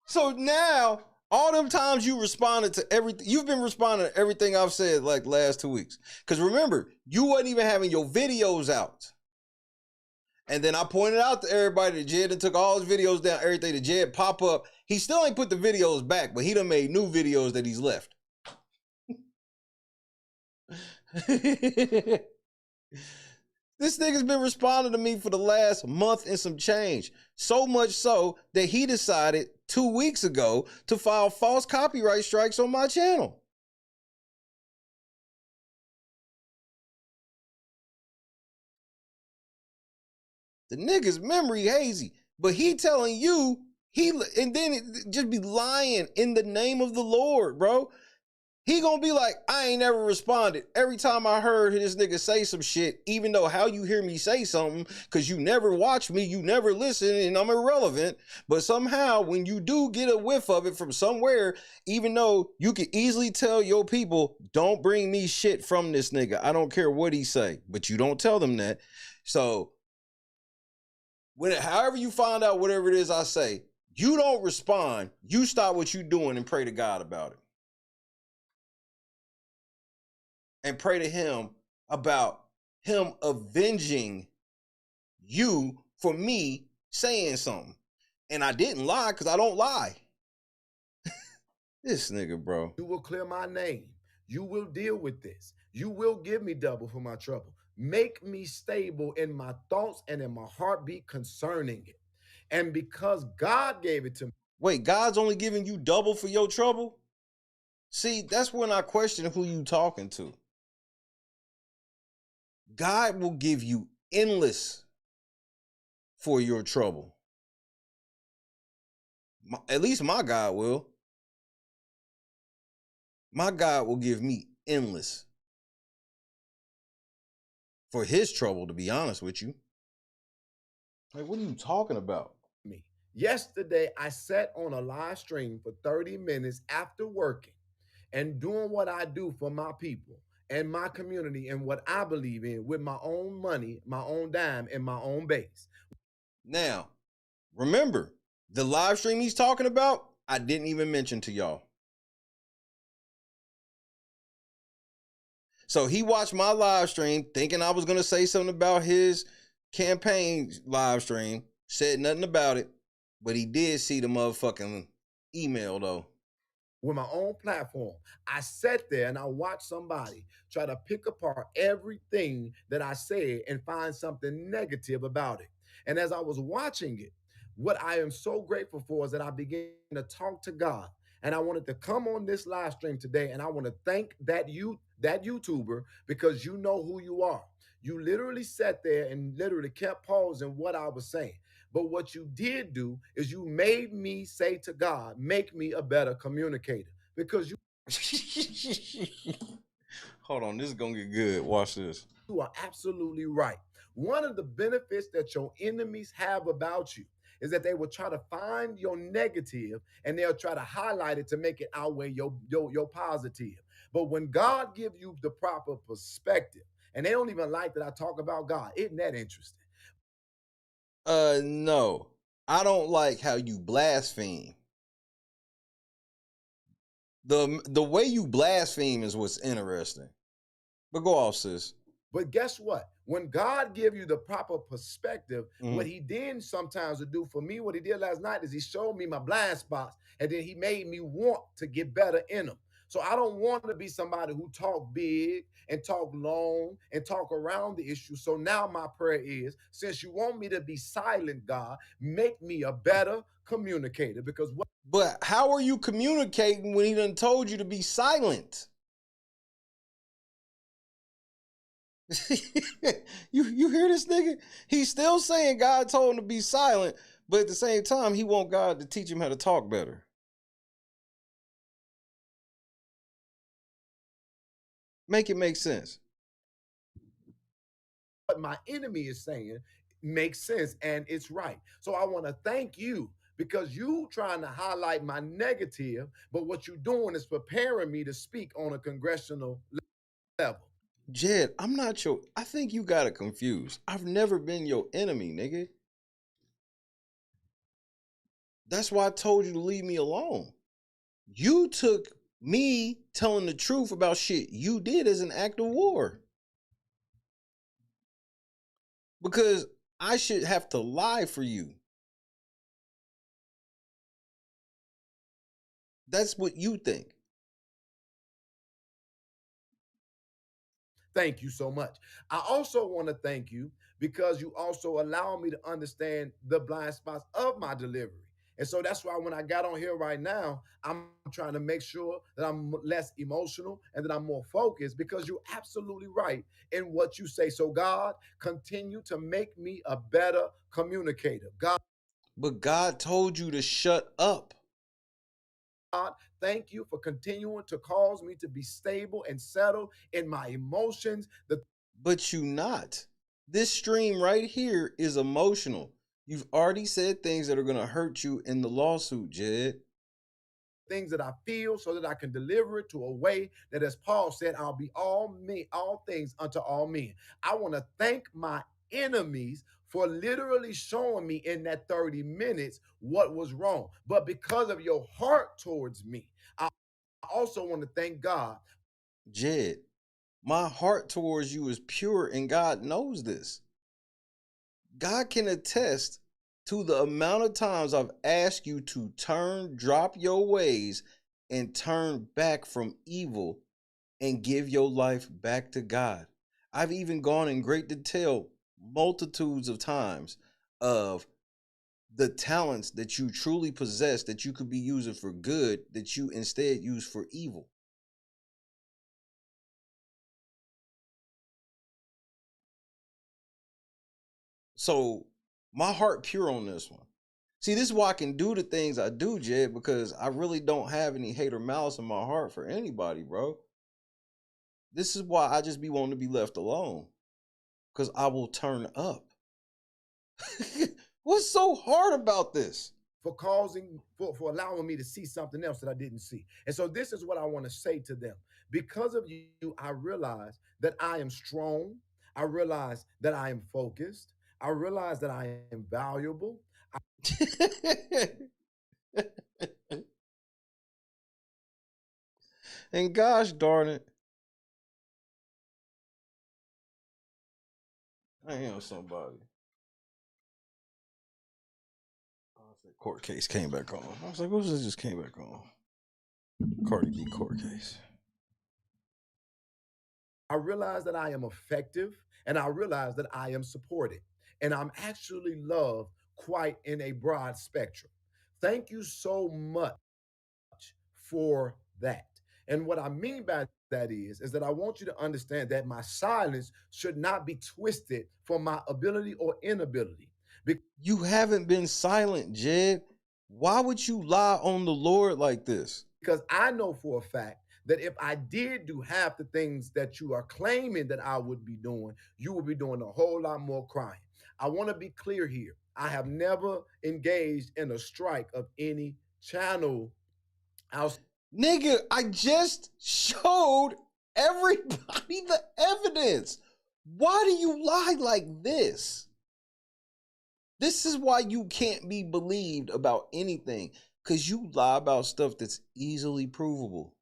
So now, all them times you responded to everything, you've been responding to everything I've said like last 2 weeks. Because remember, you wasn't even having your videos out. And then I pointed out to everybody that Jed took all his videos down, everything that Jed pop up. He still ain't put the videos back, but he done made new videos that he's left. This nigga's been responding to me for the last month and some change. So much so that he decided 2 weeks ago to file false copyright strikes on my channel. The nigga's memory hazy, but he telling you, and then it just be lying in the name of the Lord, bro. He gonna be like, I ain't never responded. Every time I heard this nigga say some shit, even though how you hear me say something, because you never watch me, you never listen, and I'm irrelevant. But somehow, when you do get a whiff of it from somewhere, even though you can easily tell your people, don't bring me shit from this nigga. I don't care what he say, but you don't tell them that. So, however you find out whatever it is I say, you don't respond. You stop what you doing and pray to God about it. And pray to him about him avenging you for me saying something. And I didn't lie because I don't lie. This nigga, bro. You will clear my name. You will deal with this. You will give me double for my trouble. Make me stable in my thoughts and in my heartbeat concerning it. And because God gave it to me. Wait, God's only giving you double for your trouble? See, that's when I question who you talking to. God will give you endless for your trouble. At least my God will. My God will give me endless for his trouble, to be honest with you. Like, what are you talking about? Me. Yesterday, I sat on a live stream for 30 minutes after working and doing what I do for my people and my community and what I believe in with my own money, my own dime, and my own base. Now, remember, the live stream he's talking about, I didn't even mention to y'all. So he watched my live stream thinking I was going to say something about his campaign live stream, said nothing about it, but he did see the motherfucking email though. With my own platform, I sat there and I watched somebody try to pick apart everything that I said and find something negative about it. And as I was watching it, what I am so grateful for is that I began to talk to God. And I wanted to come on this live stream today, and I want to thank that YouTuber, because you know who you are. You literally sat there and literally kept pausing what I was saying. But what you did do is you made me say to God, make me a better communicator. Because you Hold on, this is gonna get good. Watch this. You are absolutely right. One of the benefits that your enemies have about you is that they will try to find your negative and they'll try to highlight it to make it outweigh your positive. But when God gives you the proper perspective, and they don't even like that I talk about God, isn't that interesting? No. I don't like how you blaspheme. The way you blaspheme is what's interesting. But go off, sis. But guess what? When God give you the proper perspective, what he then sometimes will do for me, what he did last night is he showed me my blind spots and then he made me want to get better in them. So I don't want to be somebody who talk big and talk long and talk around the issue. So now my prayer is, since you want me to be silent, God, make me a better communicator. Because what? But how are you communicating when he done told you to be silent? you hear this nigga? He's still saying God told him to be silent, but at the same time, he want God to teach him how to talk better. Make it make sense. What my enemy is saying makes sense and it's right. So I want to thank you because you trying to highlight my negative, but what you're doing is preparing me to speak on a congressional level. Jed, I'm not your, I think you got it confused. I've never been your enemy, nigga. That's why I told you to leave me alone. You took me telling the truth about shit you did as an act of war. Because I should have to lie for you. That's what you think. Thank you so much. I also want to thank you because you also allow me to understand the blind spots of my delivery. And so that's why when I got on here right now, I'm trying to make sure that I'm less emotional and that I'm more focused because you're absolutely right in what you say. So God, continue to make me a better communicator. God. But God told you to shut up. God, thank you for continuing to cause me to be stable and settled in my emotions. But you not. This stream right here is emotional. You've already said things that are going to hurt you in the lawsuit, Jed. Things that I feel so that I can deliver it to a way that, as Paul said, I'll be all things unto all men. I want to thank my enemies for literally showing me in that 30 minutes what was wrong. But because of your heart towards me, I also want to thank God. Jed, my heart towards you is pure and God knows this. God can attest to the amount of times I've asked you to drop your ways and turn back from evil and give your life back to God. I've even gone in great detail multitudes of times of the talents that you truly possess that you could be using for good that you instead use for evil. So my heart pure on this one. See, this is why I can do the things I do, Jed, because I really don't have any hate or malice in my heart for anybody, bro. This is why I just be wanting to be left alone. Because I will turn up. What's so hard about this? For allowing me to see something else that I didn't see. And so this is what I want to say to them. Because of you, I realize that I am strong. I realize that I am focused. I realize that I am valuable. And gosh darn it. I am somebody. Court case came back on. I was like, what was this just came back on? Cardi B court case. I realize that I am effective and I realize that I am supported. And I'm actually loved quite in a broad spectrum. Thank you so much for that. And what I mean by that is that I want you to understand that my silence should not be twisted for my ability or inability. You haven't been silent, Jed. Why would you lie on the Lord like this? Because I know for a fact that if I did do half the things that you are claiming that I would be doing, you would be doing a whole lot more crying. I want to be clear here. I have never engaged in a strike of any channel outside. Nigga, I just showed everybody the evidence. Why do you lie like this? This is why you can't be believed about anything, because you lie about stuff that's easily provable.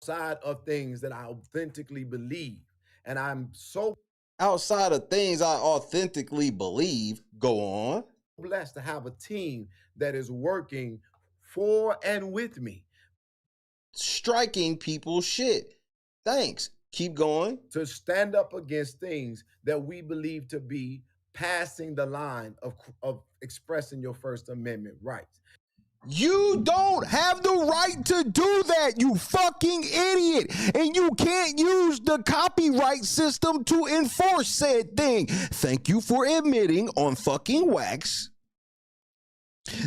Outside of things that I authentically believe. And I'm so Outside of things I authentically believe, go on. blessed to have a team that is working for and with me. Striking people's shit. Thanks. Keep going. To stand up against things that we believe to be passing the line of expressing your First Amendment rights. You don't have the right to do that, you fucking idiot. And you can't use the copyright system to enforce said thing. Thank you for admitting on fucking wax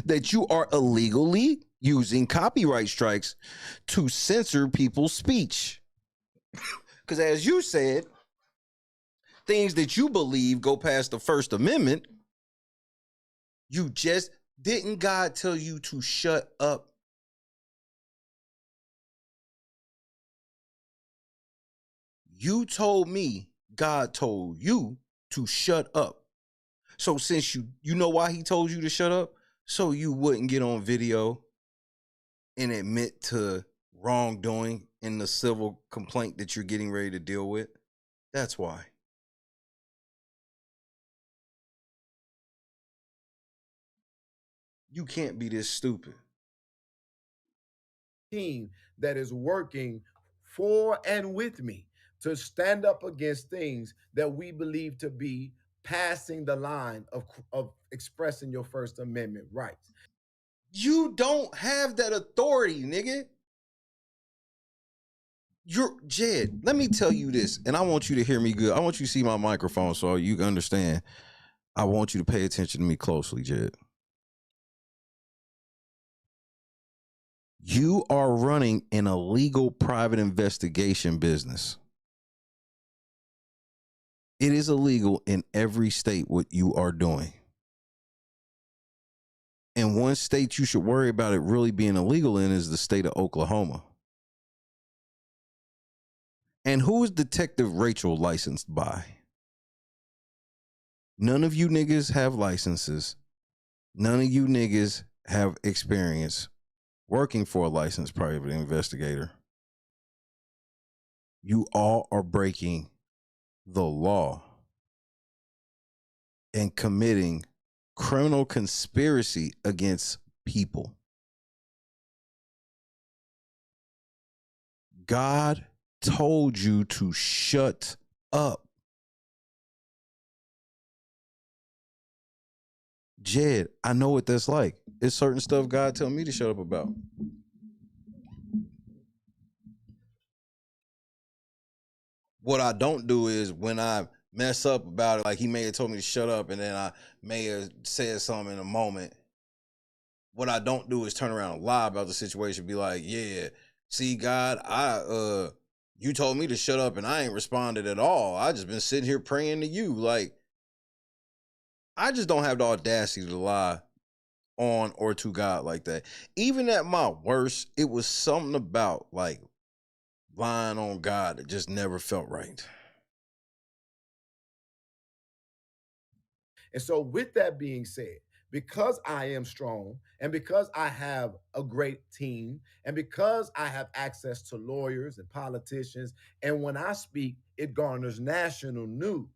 that you are illegally using copyright strikes to censor people's speech. Because as you said, things that you believe go past the First Amendment, you just didn't God tell you to shut up? You told me God told you to shut up. So since you know why he told you to shut up? So you wouldn't get on video and admit to wrongdoing in the civil complaint that you're getting ready to deal with. That's why. You can't be this stupid. Team that is working for and with me to stand up against things that we believe to be passing the line of expressing your First Amendment rights. You don't have that authority, nigga. Jed, let me tell you this, and I want you to hear me good. I want you to see my microphone so you can understand. I want you to pay attention to me closely, Jed. You are running an illegal private investigation business. It is illegal in every state what you are doing. And one state you should worry about it really being illegal in is the state of Oklahoma. And who is Detective Rachel licensed by? None of you niggas have licenses. None of you niggas have experience working for a licensed private investigator. You all are breaking the law and committing criminal conspiracy against people. God told you to shut up. Jed, I know what that's like. It's certain stuff God tell me to shut up about. What I don't do is when I mess up about it, like he may have told me to shut up and then I may have said something in a moment. What I don't do is turn around and lie about the situation, be like, yeah, see, God, you told me to shut up and I ain't responded at all. I just been sitting here praying to you. Like, I just don't have the audacity to lie on or to God like that. Even at my worst, it was something about like lying on God that just never felt right. And so with that being said, because I am strong and because I have a great team and because I have access to lawyers and politicians, and when I speak, it garners national news.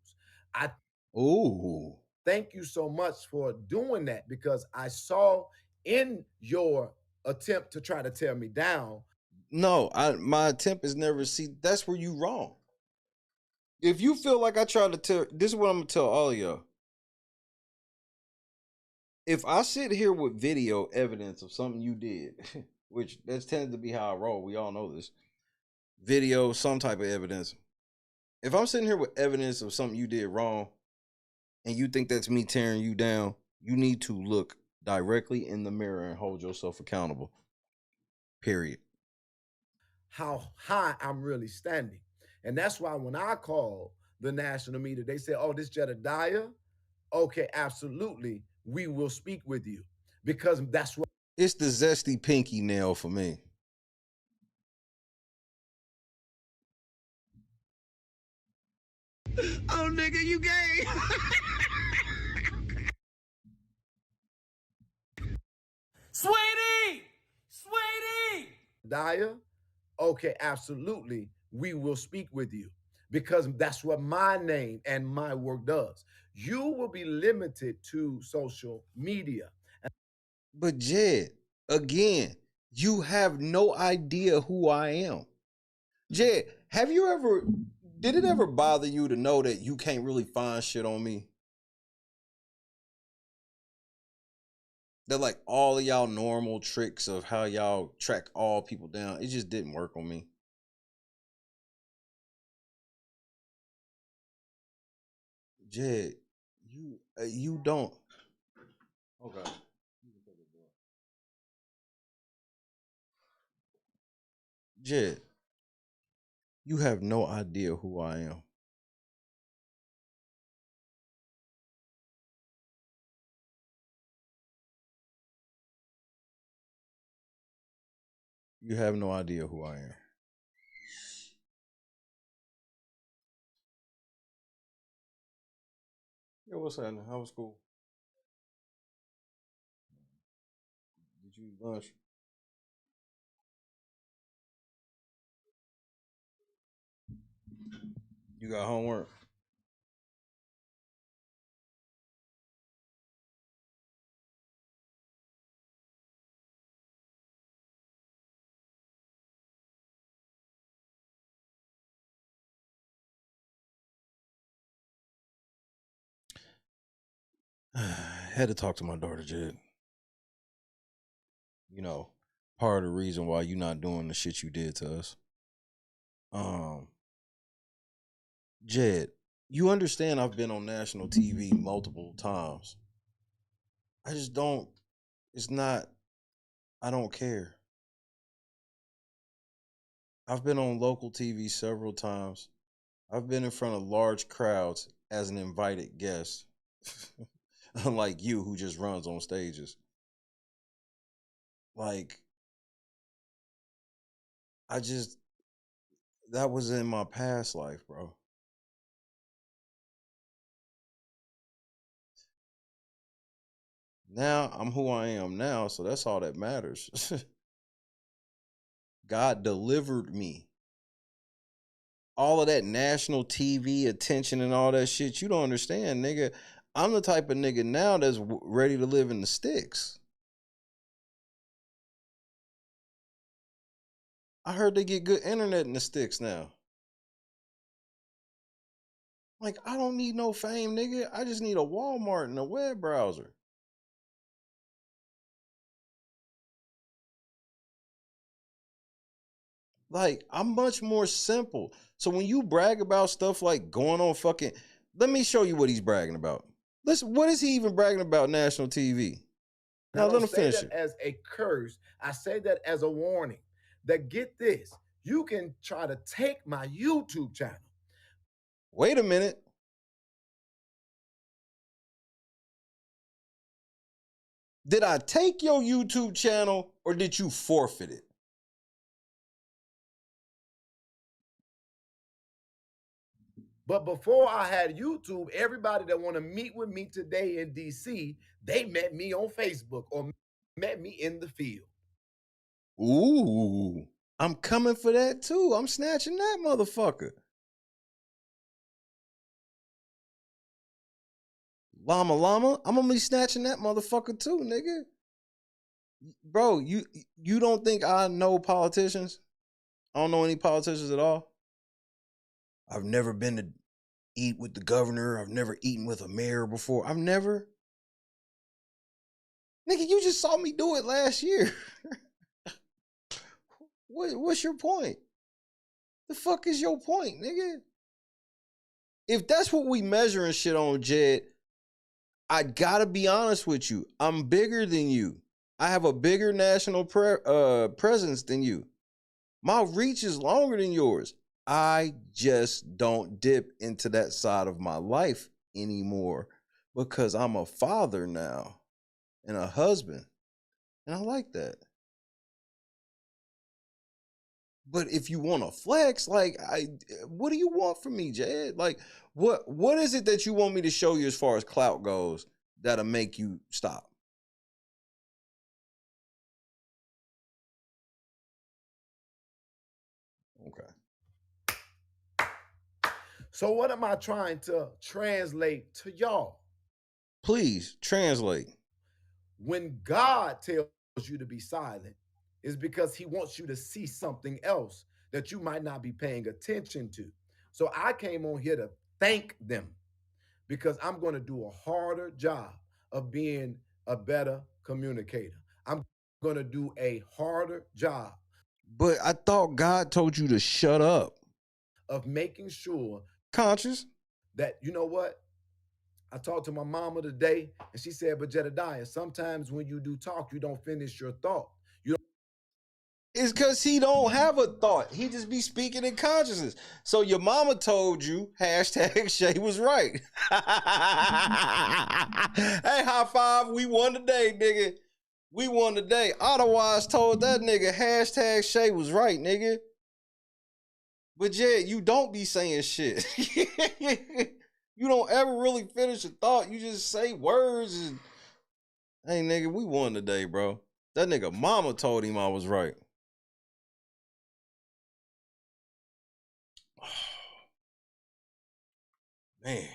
Ooh. Thank you so much for doing that, because I saw in your attempt to try to tear me down. No, my attempt is never, see, that's where you wrong. If you feel like I tried to tell, this is what I'm gonna tell all of y'all. If I sit here with video evidence of something you did, which that tends to be how I roll, we all know this, video, some type of evidence. If I'm sitting here with evidence of something you did wrong and you think that's me tearing you down, you need to look directly in the mirror and hold yourself accountable. Period. How high I'm really standing. And that's why when I call the national media, they say, oh, this Jedidiah? Okay, absolutely. We will speak with you. Because that's what It's the zesty pinky nail for me. Oh, nigga, you gay. Sweetie! Sweetie! Jedidiah? Okay, absolutely. We will speak with you. Because that's what my name and my work does. You will be limited to social media. But Jed, again, you have no idea who I am. Jed, did it ever bother you to know that you can't really find shit on me? That like all of y'all normal tricks of how y'all track all people down, it just didn't work on me. Jed, you don't. Okay. Jed, you have no idea who I am. You have no idea who I am. Yeah, what's happening? How was school? Did you eat lunch? You got homework? Had to talk to my daughter, Jed. You know, part of the reason why you not doing the shit you did to us. Jed, you understand I've been on national TV multiple times. I just don't, I don't care. I've been on local TV several times. I've been in front of large crowds as an invited guest. Unlike you, who just runs on stages. Like, that was in my past life, bro. Now I'm who I am now, so that's all that matters. God delivered me. All of that national TV attention and all that shit, you don't understand, nigga. I'm the type of nigga now that's ready to live in the sticks. I heard they get good internet in the sticks now. Like, I don't need no fame, nigga. I just need a Walmart and a web browser. Like, I'm much more simple. So when you brag about stuff like going on fucking, let me show you what he's bragging about. Listen, what is he even bragging about national TV? Now let him finish it. As a curse, I say that as a warning. That get this, you can try to take my YouTube channel. Wait a minute. Did I take your YouTube channel or did you forfeit it? But before I had YouTube, everybody that want to meet with me today in DC, they met me on Facebook or met me in the field. Ooh, I'm coming for that too. I'm snatching that motherfucker. Llama, I'm gonna be snatching that motherfucker too, nigga. Bro, you don't think I know politicians? I don't know any politicians at all. I've never been to eat with the governor. I've never eaten with a mayor before. I've never. Nigga, you just saw me do it last year. What's your point? The fuck is your point, nigga? If that's what we measuring shit on, Jed, I gotta be honest with you. I'm bigger than you. I have a bigger national presence than you. My reach is longer than yours. I just don't dip into that side of my life anymore because I'm a father now and a husband. And I like that. But if you want to flex, like, what do you want from me, Jed? Like, what is it that you want me to show you as far as clout goes that'll make you stop? Okay. So what am I trying to translate to y'all? Please translate. When God tells you to be silent, it's because he wants you to see something else that you might not be paying attention to. So I came on here to thank them because I'm going to do a harder job of being a better communicator. I'm going to do a harder job. But I thought God told you to shut up. Of making sure, Conscious, that, you know what? I talked to my mama today, and she said, but Jedidiah, sometimes when you do talk, you don't finish your thought. it's because he don't have a thought. He just be speaking in consciousness. So your mama told you, hashtag Shay was right. Hey, high five. We won today, nigga. We won today. Otherwise told that nigga, hashtag Shay was right, nigga. But Jed, you don't be saying shit. You don't ever really finish a thought. You just say words and, hey, nigga, we won today, bro. That nigga mama told him I was right. Man.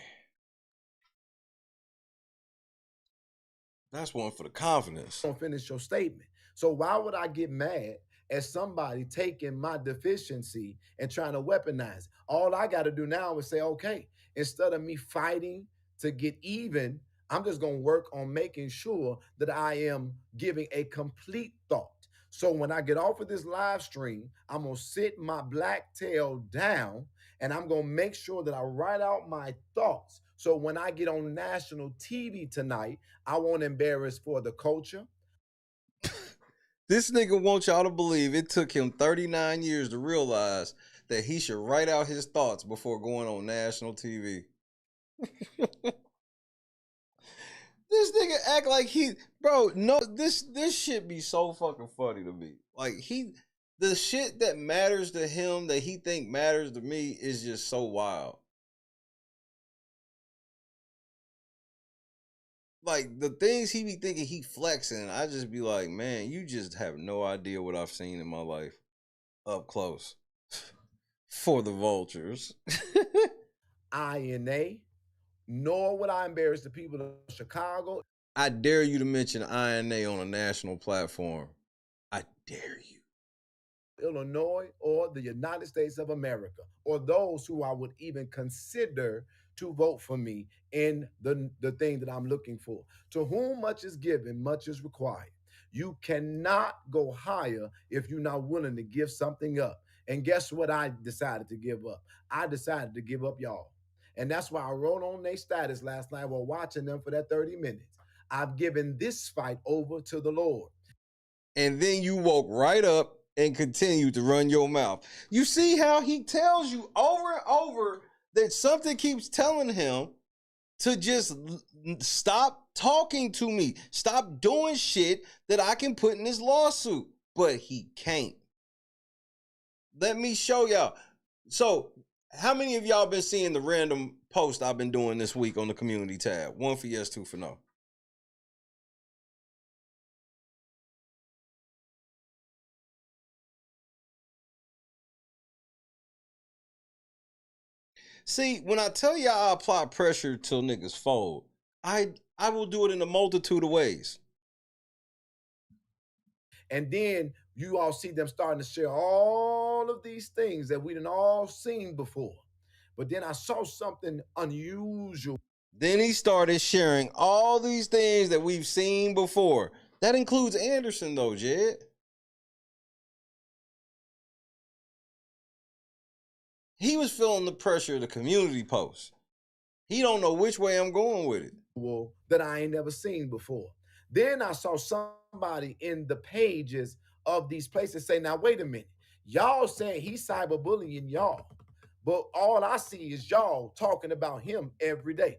That's one for the confidence. Don't finish your statement. So why would I get mad at somebody taking my deficiency and trying to weaponize it? All I got to do now is say, okay, instead of me fighting to get even, I'm just going to work on making sure that I am giving a complete thought. So when I get off of this live stream, I'm going to sit my black tail down and I'm going to make sure that I write out my thoughts. So when I get on national TV tonight, I won't embarrass for the culture. This nigga wants y'all to believe it took him 39 years to realize that he should write out his thoughts before going on national TV. This nigga act like bro, no, this shit be so fucking funny to me. Like, the shit that matters to him that he think matters to me is just so wild. Like, the things he be thinking he flexing, I just be like, man, you just have no idea what I've seen in my life up close for the vultures. INA, nor would I embarrass the people of Chicago. I dare you to mention INA on a national platform. I dare you. Illinois, or the United States of America, or those who I would even consider to vote for me in the thing that I'm looking for. To whom much is given, much is required. You cannot go higher if you're not willing to give something up. And guess what I decided to give up? I decided to give up y'all. And that's why I wrote on their status last night while watching them for that 30 minutes. I've given this fight over to the Lord. And then you woke right up and continued to run your mouth. You see how he tells you over and over that something keeps telling him to just stop talking to me. Stop doing shit that I can put in this lawsuit. But he can't. Let me show y'all. So, how many of y'all been seeing the random post I've been doing this week on the community tab? 1 for yes, 2 for no. See, when I tell y'all I apply pressure till niggas fold, I will do it in a multitude of ways. And then you all see them starting to share all of these things that we done all seen before. But then I saw something unusual. Then he started sharing all these things that we've seen before. That includes Anderson though, Jed. He was feeling the pressure of the community post. He don't know which way I'm going with it. That I ain't never seen before. Then I saw something somebody in the pages of these places say, now wait a minute, y'all saying he's cyberbullying y'all, but all I see is y'all talking about him every day.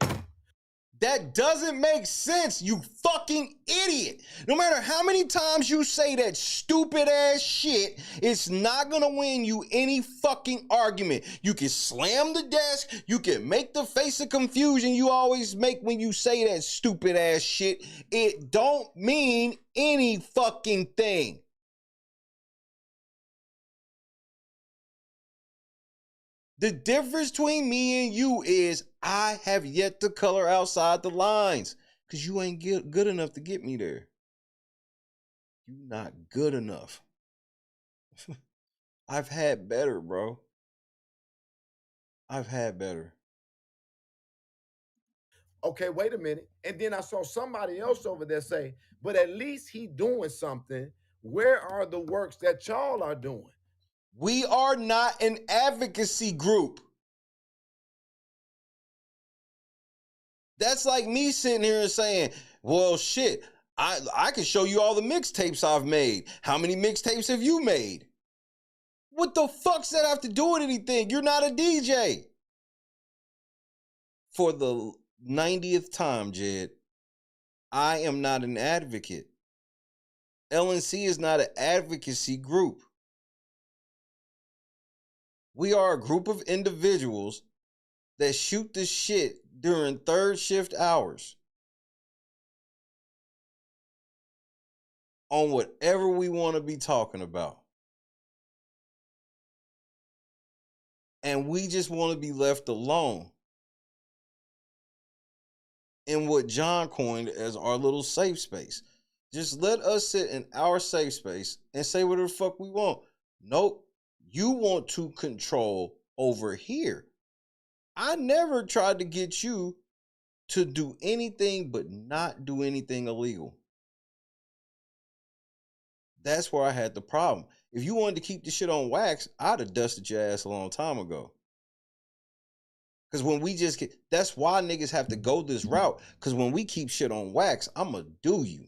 That doesn't make sense, you fucking idiot. No matter how many times you say that stupid ass shit, it's not gonna win you any fucking argument. You can slam the desk, you can make the face of confusion you always make when you say that stupid ass shit. It don't mean any fucking thing. The difference between me and you is I have yet to color outside the lines because you ain't good enough to get me there. You not good enough. I've had better, bro. I've had better. Okay, wait a minute. And then I saw somebody else over there say, but at least he doing something. Where are the works that y'all are doing? We are not an advocacy group. That's like me sitting here and saying, well, shit, I can show you all the mixtapes I've made. How many mixtapes have you made? What the fuck's that have to do with anything? You're not a DJ. For the 90th time, Jed, I am not an advocate. LNC is not an advocacy group. We are a group of individuals that shoot the shit during third shift hours on whatever we want to be talking about. And we just want to be left alone in what John coined as our little safe space. Just let us sit in our safe space and say whatever the fuck we want. Nope. You want to control over here. I never tried to get you to do anything but not do anything illegal. That's where I had the problem. If you wanted to keep the shit on wax, I'd have dusted your ass a long time ago. Because when we just get, that's why niggas have to go this route. Because when we keep shit on wax, I'ma do you.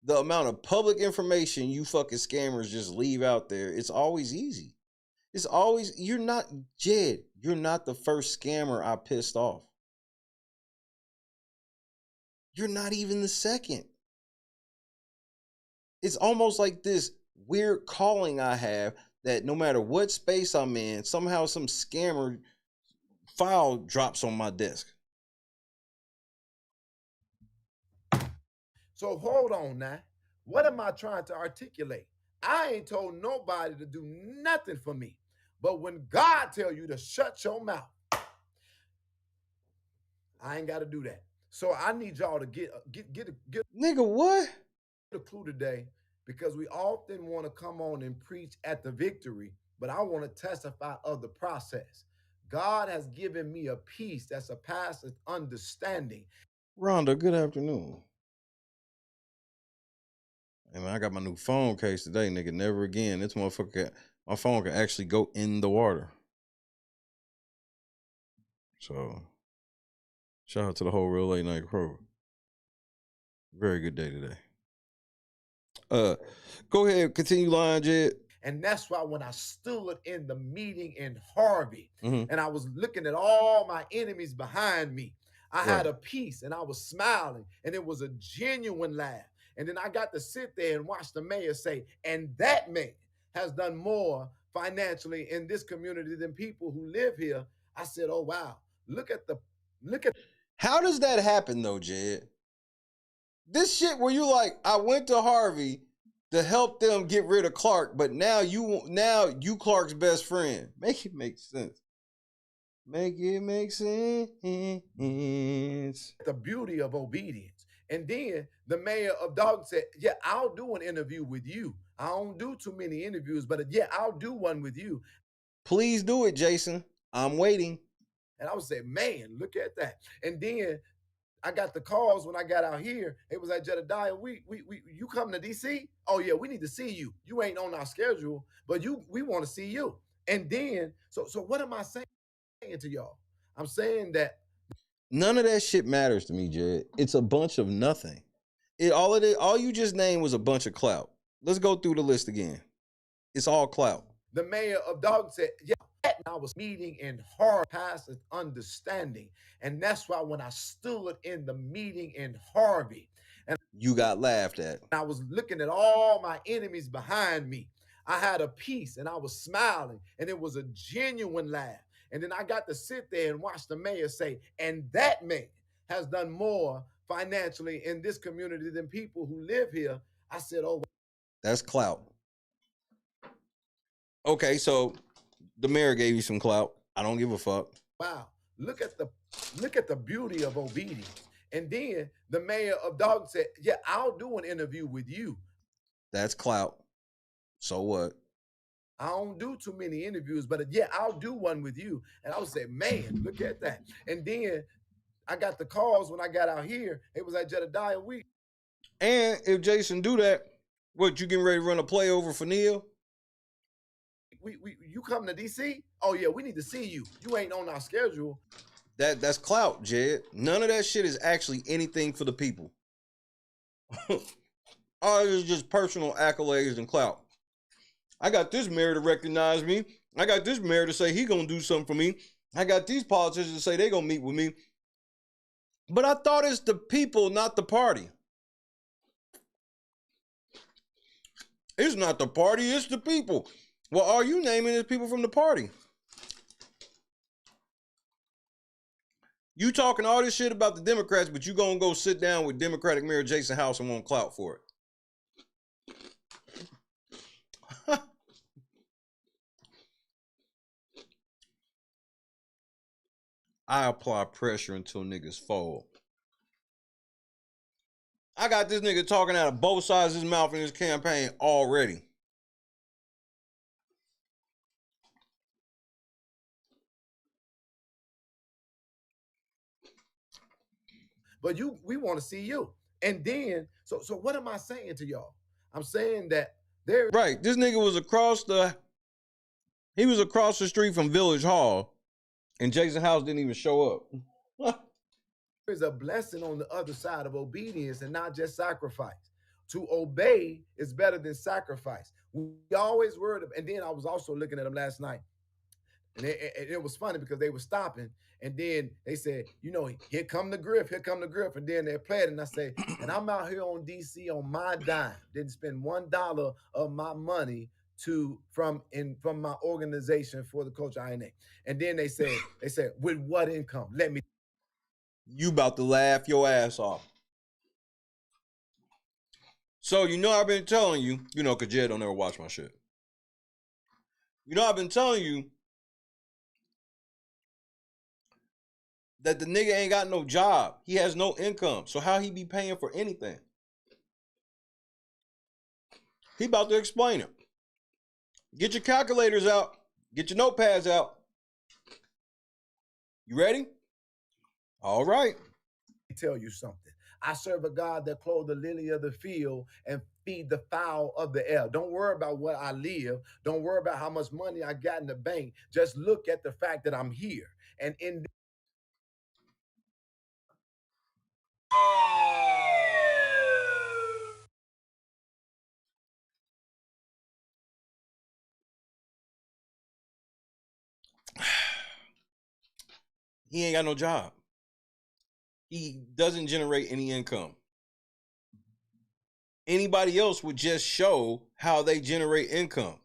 The amount of public information you fucking scammers just leave out there, it's always easy. It's always, you're not, Jed, you're not the first scammer I pissed off. You're not even the second. It's almost like this weird calling I have that no matter what space I'm in, somehow some scammer file drops on my desk. So hold on now. What am I trying to articulate? I ain't told nobody to do nothing for me. But when God tell you to shut your mouth, I ain't got to do that. So I need y'all to get Nigga, what? a clue today, because we often want to come on and preach at the victory, but I want to testify of the process. God has given me a peace that surpasses understanding. Rhonda, good afternoon. Hey man, I got my new phone case today, nigga. Never again. This motherfucker, my phone can actually go in the water. So, shout out to the whole Real Late Night crew. Very good day today. Go ahead, continue lying, Jed. And that's why when I stood in the meeting in Harvey, and I was looking at all my enemies behind me, I had a peace and I was smiling, and it was a genuine laugh. And then I got to sit there and watch the mayor say, and that man has done more financially in this community than people who live here. I said, oh, wow, look at. How does that happen though, Jed? This shit where you like, I went to Harvey to help them get rid of Clark, but now you Clark's best friend. Make it make sense. Make it make sense. The beauty of obedience. And then the mayor of Dog said, yeah, I'll do an interview with you. I don't do too many interviews, but yeah, I'll do one with you. Please do it, Jason. I'm waiting. And I would say, man, look at that. And then I got the calls when I got out here. It was like, Jedidiah, you coming to DC? Oh yeah, we need to see you. You ain't on our schedule, but we want to see you. And then, so what am I saying to y'all? I'm saying that None of that shit matters to me, Jed. It's a bunch of nothing. All you just named was a bunch of clout. Let's go through the list again. It's all clout. The mayor of Dog said, yeah, I was meeting in Harvey, past understanding. And that's why when I stood in the meeting in Harvey, and you got laughed at. I was looking at all my enemies behind me, I had a peace and I was smiling, and it was a genuine laugh. And then I got to sit there and watch the mayor say, and that man has done more financially in this community than people who live here. I said, oh, that's clout. Okay, so the mayor gave you some clout. I don't give a fuck. Wow, look at the beauty of obedience. And then the mayor of Dog said, yeah, I'll do an interview with you. That's clout. So what? I don't do too many interviews, but yeah, I'll do one with you. And I would say, man, look at that. And then I got the calls when I got out here. It was at Jedidiah week. And if Jason do that, what, you getting ready to run a play over for Neil? You come to DC? Oh yeah, we need to see you. You ain't on our schedule. That's clout, Jed. None of that shit is actually anything for the people. All it is just personal accolades and clout. I got this mayor to recognize me. I got this mayor to say he gonna do something for me. I got these politicians to say they gonna meet with me. But I thought it's the people, not the party. It's not the party, it's the people. Well, all you naming is people from the party. You talking all this shit about the Democrats, but you gonna go sit down with Democratic Mayor Jason House and want clout for it. I apply pressure until niggas fall. I got this nigga talking out of both sides of his mouth in his campaign already. But we want to see you. And then, so what am I saying to y'all? I'm saying that there. Right, this nigga was across the street from Village Hall, and Jason House didn't even show up. There's a blessing on the other side of obedience and not just sacrifice. To obey is better than sacrifice. We always worried, and then I was also looking at them last night, and it was funny because they were stopping, and then they said, you know, here come the griff, and then they played, and I say, and I'm out here on DC on my dime, didn't spend $1 of my money from my organization for the culture INA. And then they said, with what income? Let me. You about to laugh your ass off. So, you know, I've been telling you, you know, because Jed don't ever watch my shit. You know, I've been telling you that the nigga ain't got no job. He has no income. So how he be paying for anything? He about to explain it. Get your calculators out. Get your notepads out. You ready? All right. Let me tell you something. I serve a God that clothes the lily of the field and feed the fowl of the air. Don't worry about what I live. Don't worry about how much money I got in the bank. Just look at the fact that I'm here. And in he ain't got no job. He doesn't generate any income. Anybody else would just show how they generate income.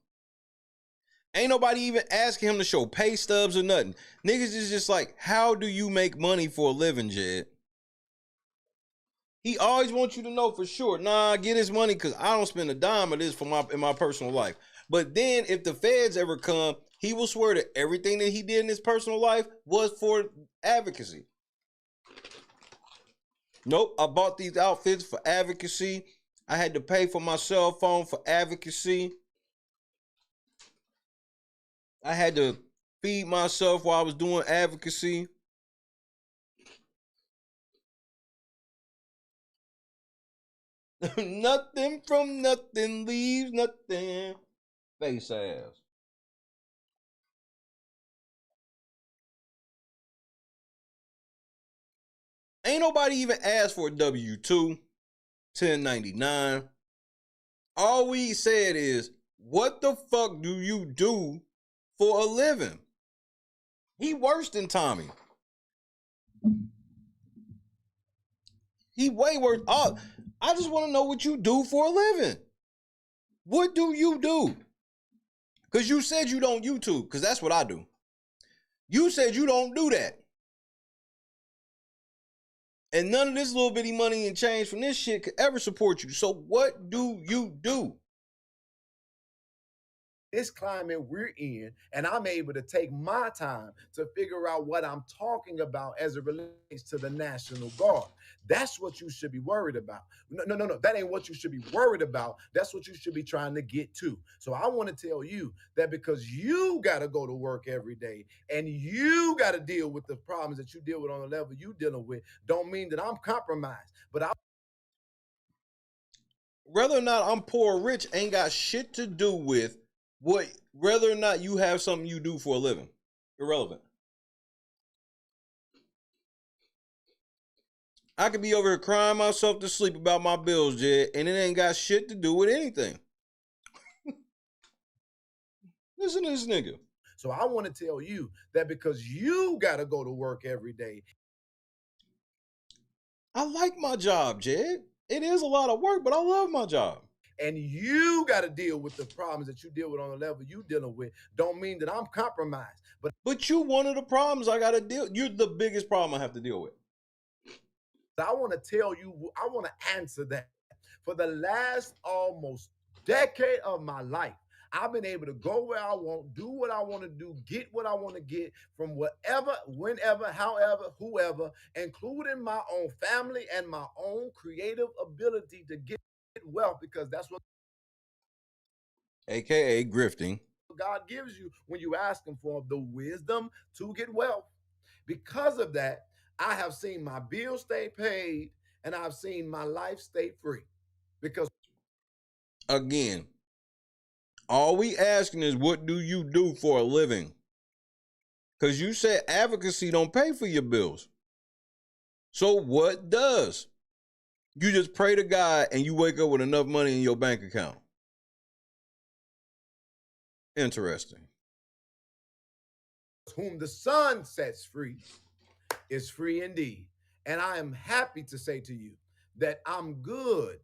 Ain't nobody even asking him to show pay stubs or nothing. Niggas is just like, how do you make money for a living, Jed? He always wants you to know for sure, nah, get his money because I don't spend a dime of this in my personal life. But then if the feds ever come, he will swear that everything that he did in his personal life was for advocacy. Nope, I bought these outfits for advocacy. I had to pay for my cell phone for advocacy. I had to feed myself while I was doing advocacy. Nothing from nothing leaves nothing. Face ass. Ain't nobody even asked for a W-2, 1099. All we said is, what the fuck do you do for a living? He worse than Tommy. He way worse. Oh, I just want to know what you do for a living. What do you do? Because you said you don't YouTube, because that's what I do. You said you don't do that. And none of this little bitty money and change from this shit could ever support you. So what do you do? This climate we're in, and I'm able to take my time to figure out what I'm talking about as it relates to the National Guard. That's what you should be worried about. No. That ain't what you should be worried about. That's what you should be trying to get to. So I want to tell you that because you got to go to work every day and you got to deal with the problems that you deal with on the level you dealing with, don't mean that I'm compromised. But whether or not I'm poor or rich ain't got shit to do with whether or not you have something you do for a living. Irrelevant. I could be over here crying myself to sleep about my bills, Jed, and it ain't got shit to do with anything. Listen to this nigga. So I want to tell you that because you got to go to work every day. I like my job, Jed. It is a lot of work, but I love my job. And you got to deal with the problems that you deal with on the level you dealing with, don't mean that I'm compromised. But you one of the problems I got to deal. You're the biggest problem I have to deal with. I want to tell you, I want to answer that. For the last almost decade of my life, I've been able to go where I want, do what I want to do, get what I want to get from whatever, whenever, however, whoever, including my own family and my own creative ability to get wealth, because that's what AKA grifting. God gives you when you ask him for the wisdom to get wealth. Because of that, I have seen my bills stay paid and I've seen my life stay free. Because again, all we asking is, what do you do for a living? Because you said advocacy don't pay for your bills. So what does? You just pray to God and you wake up with enough money in your bank account. Interesting. Whom the Son sets free is free indeed. And I am happy to say to you that I'm good.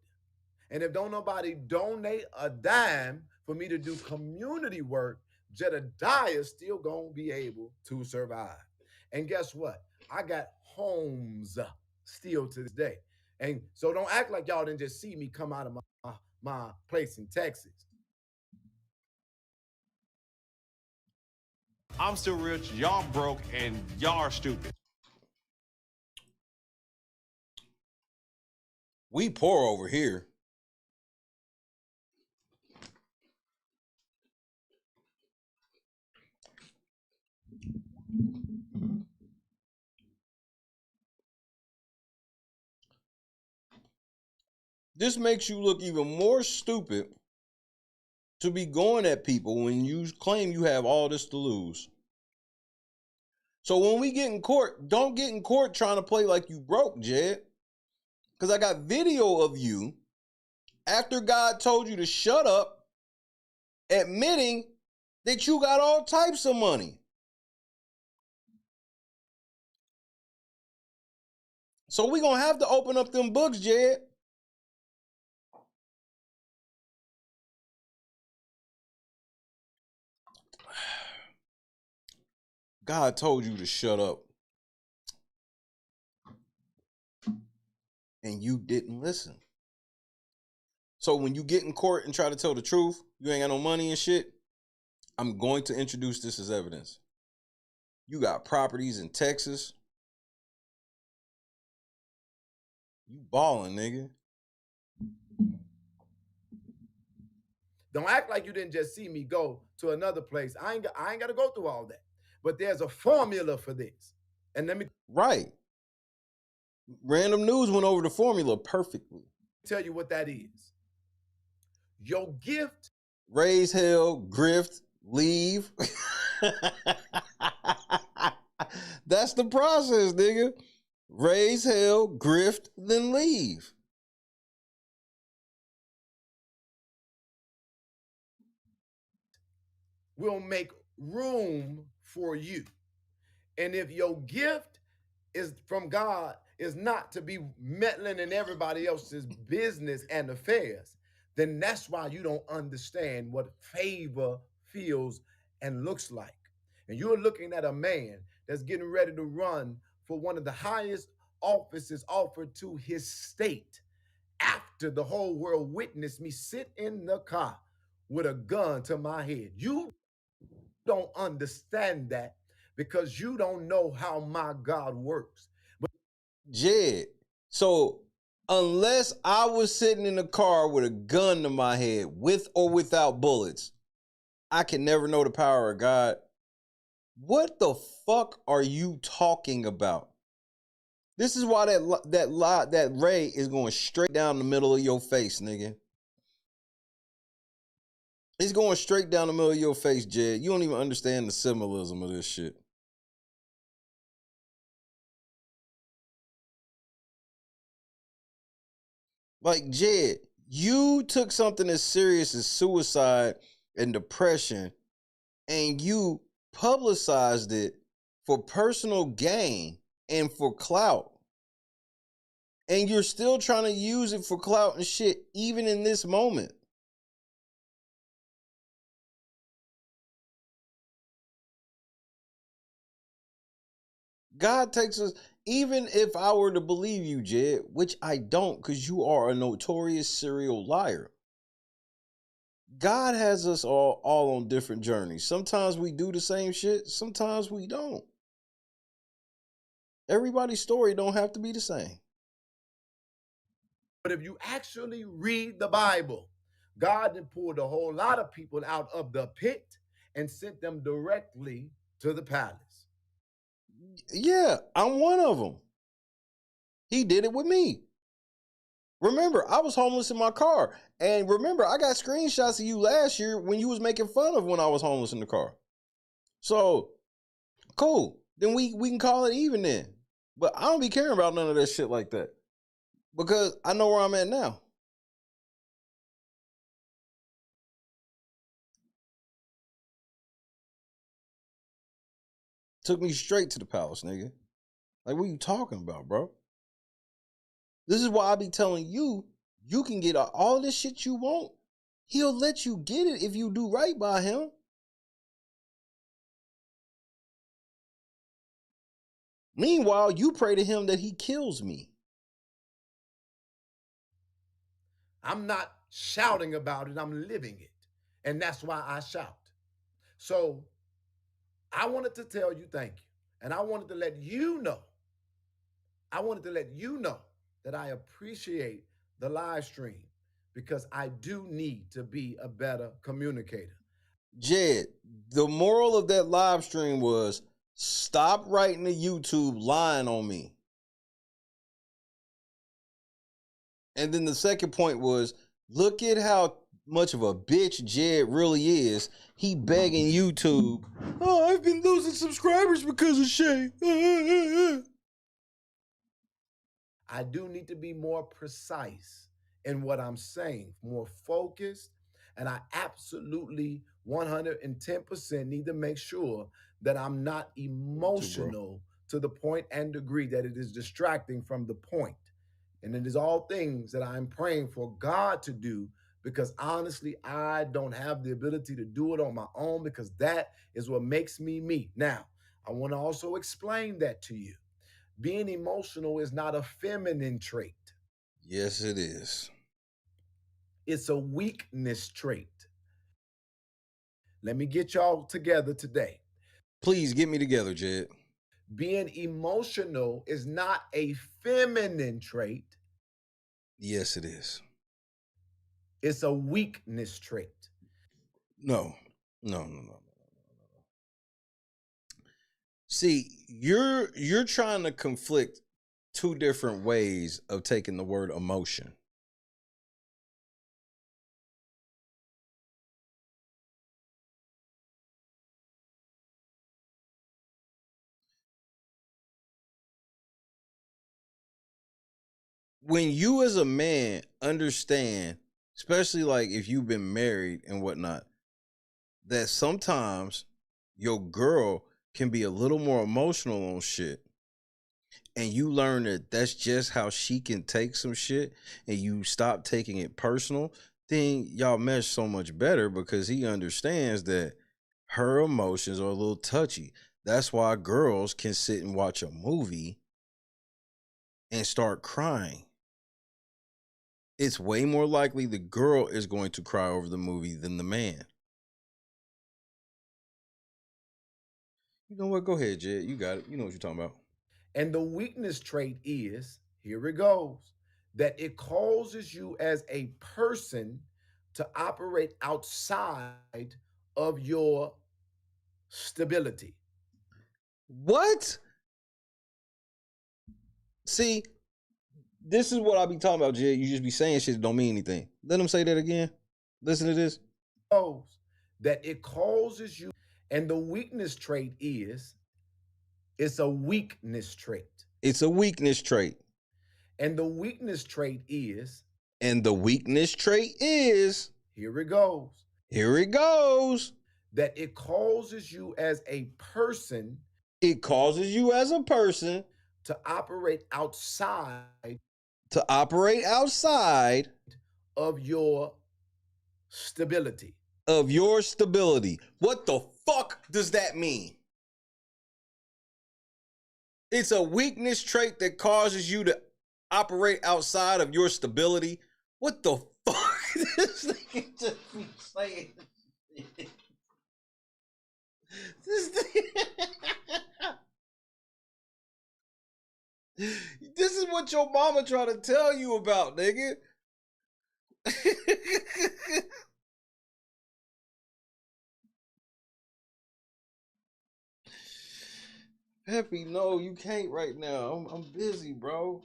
And if don't nobody donate a dime for me to do community work, Jedidiah still gonna be able to survive. And guess what? I got homes still to this day. And so don't act like y'all didn't just see me come out of my place in Texas. I'm still rich, y'all broke, and y'all are stupid. We poor over here. This makes you look even more stupid to be going at people when you claim you have all this to lose. So when we get in court, don't get in court trying to play like you broke, Jed. Because I got video of you after God told you to shut up, admitting that you got all types of money. So we're going to have to open up them books, Jed. God told you to shut up. And you didn't listen. So when you get in court and try to tell the truth, you ain't got no money and shit, I'm going to introduce this as evidence. You got properties in Texas. You balling, nigga. Don't act like you didn't just see me go to another place. I ain't got to go through all that. But there's a formula for this. And let me right. Random News went over the formula perfectly. Tell you what that is. Your gift. Raise hell, grift, leave. That's the process, nigga. Raise hell, grift, then leave. Will make room for you. And if your gift is from God, is not to be meddling in everybody else's business and affairs, then that's why you don't understand what favor feels and looks like. And you're looking at a man that's getting ready to run for one of the highest offices offered to his state after the whole world witnessed me sit in the car with a gun to my head. You don't understand that because you don't know how my God works. Jed, so unless I was sitting in a car with a gun to my head, with or without bullets, I can never know the power of God. What the fuck are you talking about? This is why that ray is going straight down the middle of your face, nigga. It's going straight down the middle of your face, Jed. You don't even understand the symbolism of this shit. Like, Jed, you took something as serious as suicide and depression and you publicized it for personal gain and for clout. And you're still trying to use it for clout and shit, even in this moment. God takes us, even if I were to believe you, Jed, which I don't because you are a notorious serial liar. God has us all on different journeys. Sometimes we do the same shit. Sometimes we don't. Everybody's story don't have to be the same. But if you actually read the Bible, God had pulled a whole lot of people out of the pit and sent them directly to the palace. Yeah, I'm one of them. He did it with me. Remember, I was homeless in my car. And remember, I got screenshots of you last year when you was making fun of when I was homeless in the car. So, cool. Then we can call it even then. But I don't be caring about none of that shit like that. Because I know where I'm at now. Took me straight to the palace, nigga. Like, what are you talking about, bro? This is why I be telling you, you can get all this shit you want. He'll let you get it if you do right by him. Meanwhile, you pray to him that he kills me. I'm not shouting about it, I'm living it. And that's why I shout. So I wanted to tell you thank you. And I wanted to let you know. That I appreciate the live stream because I do need to be a better communicator. Jed, the moral of that live stream was stop writing to YouTube lying on me. And then the second point was, look at how much of a bitch Jed really is. He begging YouTube, oh, I've been losing subscribers because of Shay. I do need to be more precise in what I'm saying, more focused, and I absolutely 110% need to make sure that I'm not emotional to the point and degree that it is distracting from the point. And it is all things that I'm praying for God to do because honestly, I don't have the ability to do it on my own because that is what makes me me. Now, I want to also explain that to you. Being emotional is not a feminine trait. Yes, it is. It's a weakness trait. Let me get y'all together today. Please get me together, Jed. Being emotional is not a feminine trait. Yes, it is. It's a weakness trait. No. See, you're trying to conflict two different ways of taking the word emotion. when you as a man understand, especially like if you've been married and whatnot, that sometimes your girl can be a little more emotional on shit, and you learn that that's just how she can take some shit, and you stop taking it personal, then y'all mesh so much better because he understands that her emotions are a little touchy. That's why girls can sit and watch a movie and start crying. It's way more likely the girl is going to cry over the movie than the man. You know what? Go ahead, Jed. You got it. You know what you're talking about. And the weakness trait is, here it goes, that it causes you as a person to operate outside of your stability. What? See, this is what I be talking about, Jed. You just be saying shit that don't mean anything. Let him say that again. Listen to this. That it causes you, and the weakness trait is, it's a weakness trait. It's a weakness trait. And the weakness trait is, and the weakness trait is, here it goes. Here it goes. That it causes you as a person. It causes you as a person to operate outside. To operate outside of your stability. Of your stability. What the fuck does that mean? It's a weakness trait that causes you to operate outside of your stability. What the fuck? This nigga just be saying shit. This is what your mama trying to tell you about, nigga. Peppy, no, you can't right now. I'm busy, bro.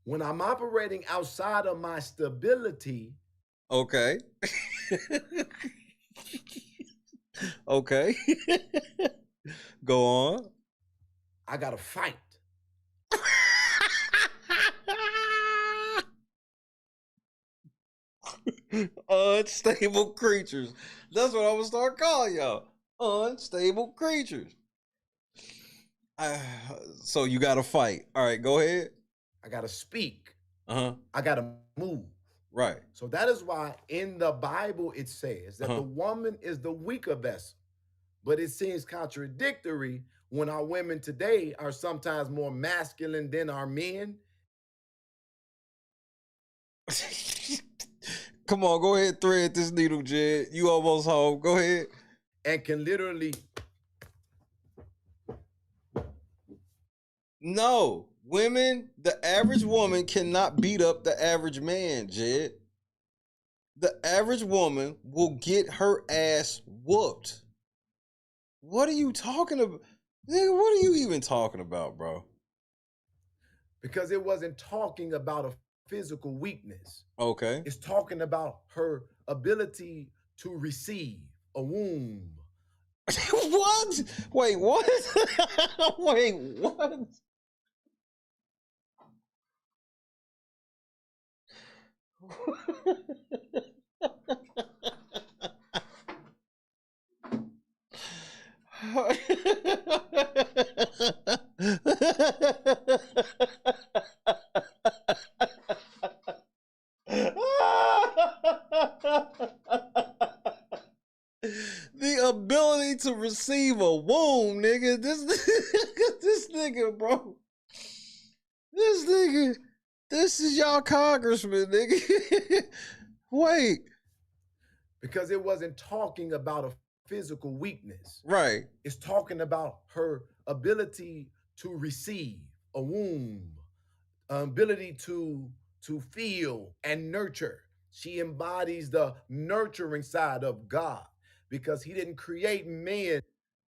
When I'm operating outside of my stability. Okay. Okay. Go on. I gotta fight. Unstable creatures. That's what I'm gonna start calling y'all. Unstable creatures. So you gotta fight. All right, go ahead. I gotta speak. Uh-huh. I gotta move. Right. So that is why in the Bible it says that the woman is the weaker vessel. But it seems contradictory when our women today are sometimes more masculine than our men. Come on, go ahead, thread this needle, Jed. You almost home. Go ahead. And can literally. No, women, the average woman cannot beat up the average man, Jed. The average woman will get her ass whooped. What are you talking about? Nigga, what are you even talking about, bro? Because it wasn't talking about a physical weakness. Okay. It's talking about her ability to receive a womb. What? Wait, what? Wait, what? The ability to receive a womb, nigga. This nigga, bro. This nigga. This is y'all congressman, nigga. Wait. Because it wasn't talking about a physical weakness. Right. It's talking about her ability to receive a womb, ability to feel and nurture. She embodies the nurturing side of God because he didn't create men.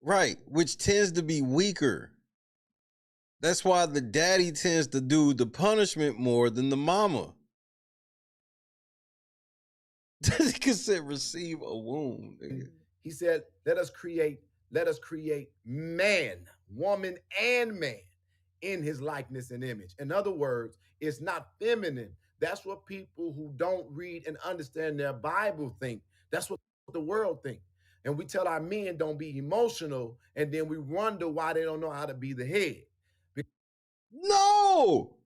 Right, which tends to be weaker. That's why the daddy tends to do the punishment more than the mama. He said receive a wound. Nigga. He said, let us create man, woman, and man in his likeness and image. In other words, it's not feminine. That's what people who don't read and understand their Bible think. That's what the world think. And we tell our men don't be emotional, and then we wonder why they don't know how to be the head. No!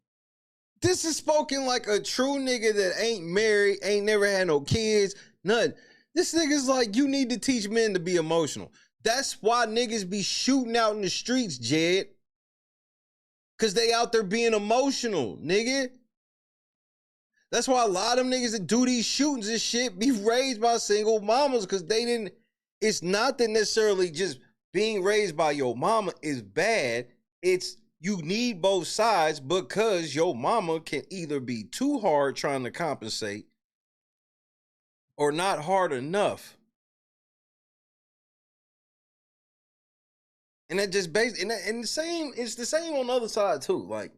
This is spoken like a true nigga that ain't married, ain't never had no kids, nothing. This nigga's like, you need to teach men to be emotional. That's why niggas be shooting out in the streets, Jed. Cause they out there being emotional, nigga. That's why a lot of them niggas that do these shootings and shit be raised by single mamas, cause they didn't, it's not that necessarily just being raised by your mama is bad. It's you need both sides because your mama can either be too hard trying to compensate or not hard enough. And that just based and the same, it's the same on the other side too. Like,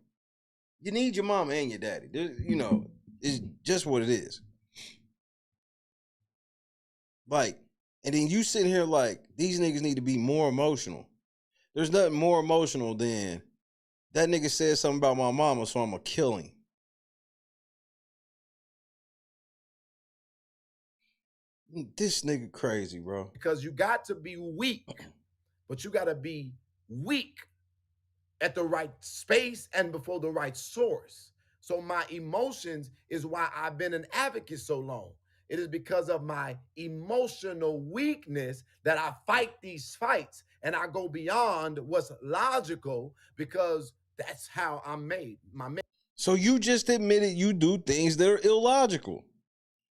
you need your mama and your daddy. You know, it's just what it is. Like, and then you sit here like, these niggas need to be more emotional. There's nothing more emotional than that nigga said something about my mama, so I'm gonna kill him. This nigga crazy, bro. Because you got to be weak, but you got to be weak at the right space and before the right source. So my emotions is why I've been an advocate so long. It is because of my emotional weakness that I fight these fights and I go beyond what's logical because that's how I'm made. So you just admitted you do things that are illogical.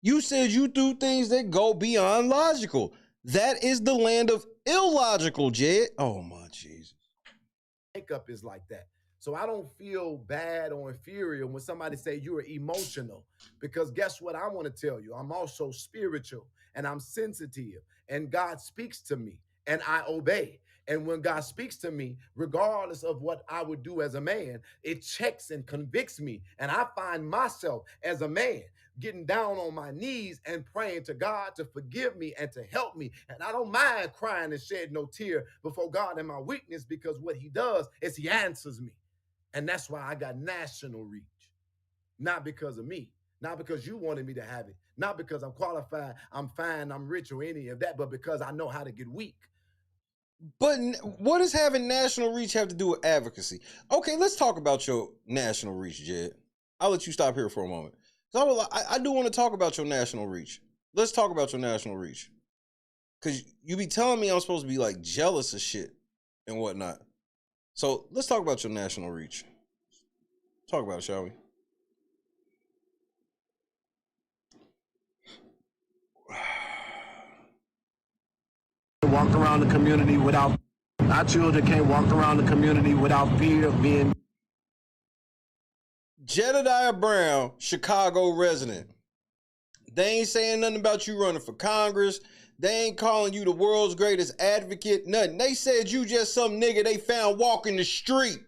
You said you do things that go beyond logical. That is the land of illogical, Jed. Oh my Jesus. Makeup is like that. So I don't feel bad or inferior when somebody say you're emotional, because guess what I want to tell you? I'm also spiritual and I'm sensitive and God speaks to me and I obey. And when God speaks to me, regardless of what I would do as a man, it checks and convicts me. And I find myself as a man getting down on my knees and praying to God to forgive me and to help me. And I don't mind crying and shed no tear before God in my weakness, because what he does is he answers me. And that's why I got national reach. Not because of me, not because you wanted me to have it, not because I'm qualified, I'm fine, I'm rich, or any of that, but because I know how to get weak. But what does having national reach have to do with advocacy? Okay, let's talk about your national reach, Jed. I'll let you stop here for a moment. So I do want to talk about your national reach. Let's talk about your national reach. Because you be telling me I'm supposed to be like jealous of shit and whatnot. So let's talk about your national reach. Talk about it, shall we? Walk around the community without, our children can't walk around the community without fear of being. Jedidiah Brown, Chicago resident. They ain't saying nothing about you running for Congress. They ain't calling you the world's greatest advocate, nothing. They said you just some nigga they found walking the street.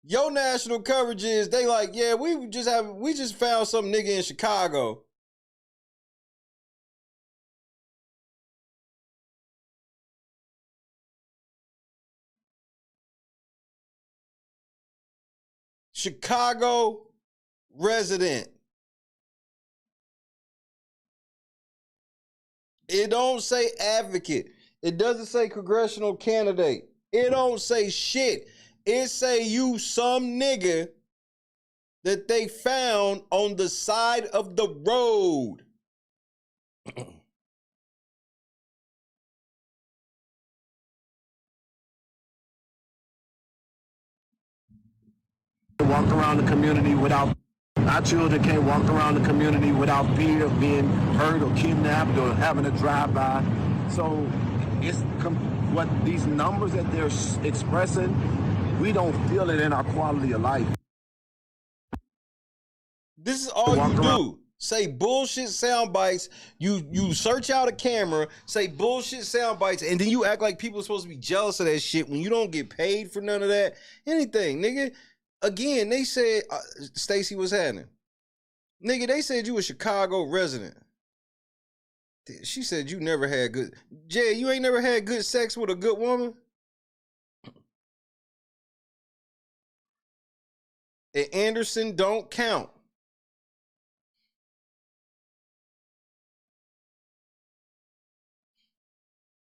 Your national coverage is they like, yeah, we just found some nigga in Chicago. Chicago resident. It don't say advocate. It doesn't say congressional candidate. It don't say shit. It say you some nigga that they found on the side of the road. Walk around the community without, our children can't walk around the community without fear of being hurt or kidnapped or having a drive-by. So it's what these numbers that they're expressing, we don't feel it in our quality of life. This is all you do. Say bullshit sound bites. You search out a camera, say bullshit sound bites, and then you act like people are supposed to be jealous of that shit when you don't get paid for none of that. Anything, nigga. Again, they said, Stacey, what's happening? Nigga, they said you a Chicago resident. She said you never had good... Jay, you ain't never had good sex with a good woman? And Anderson don't count.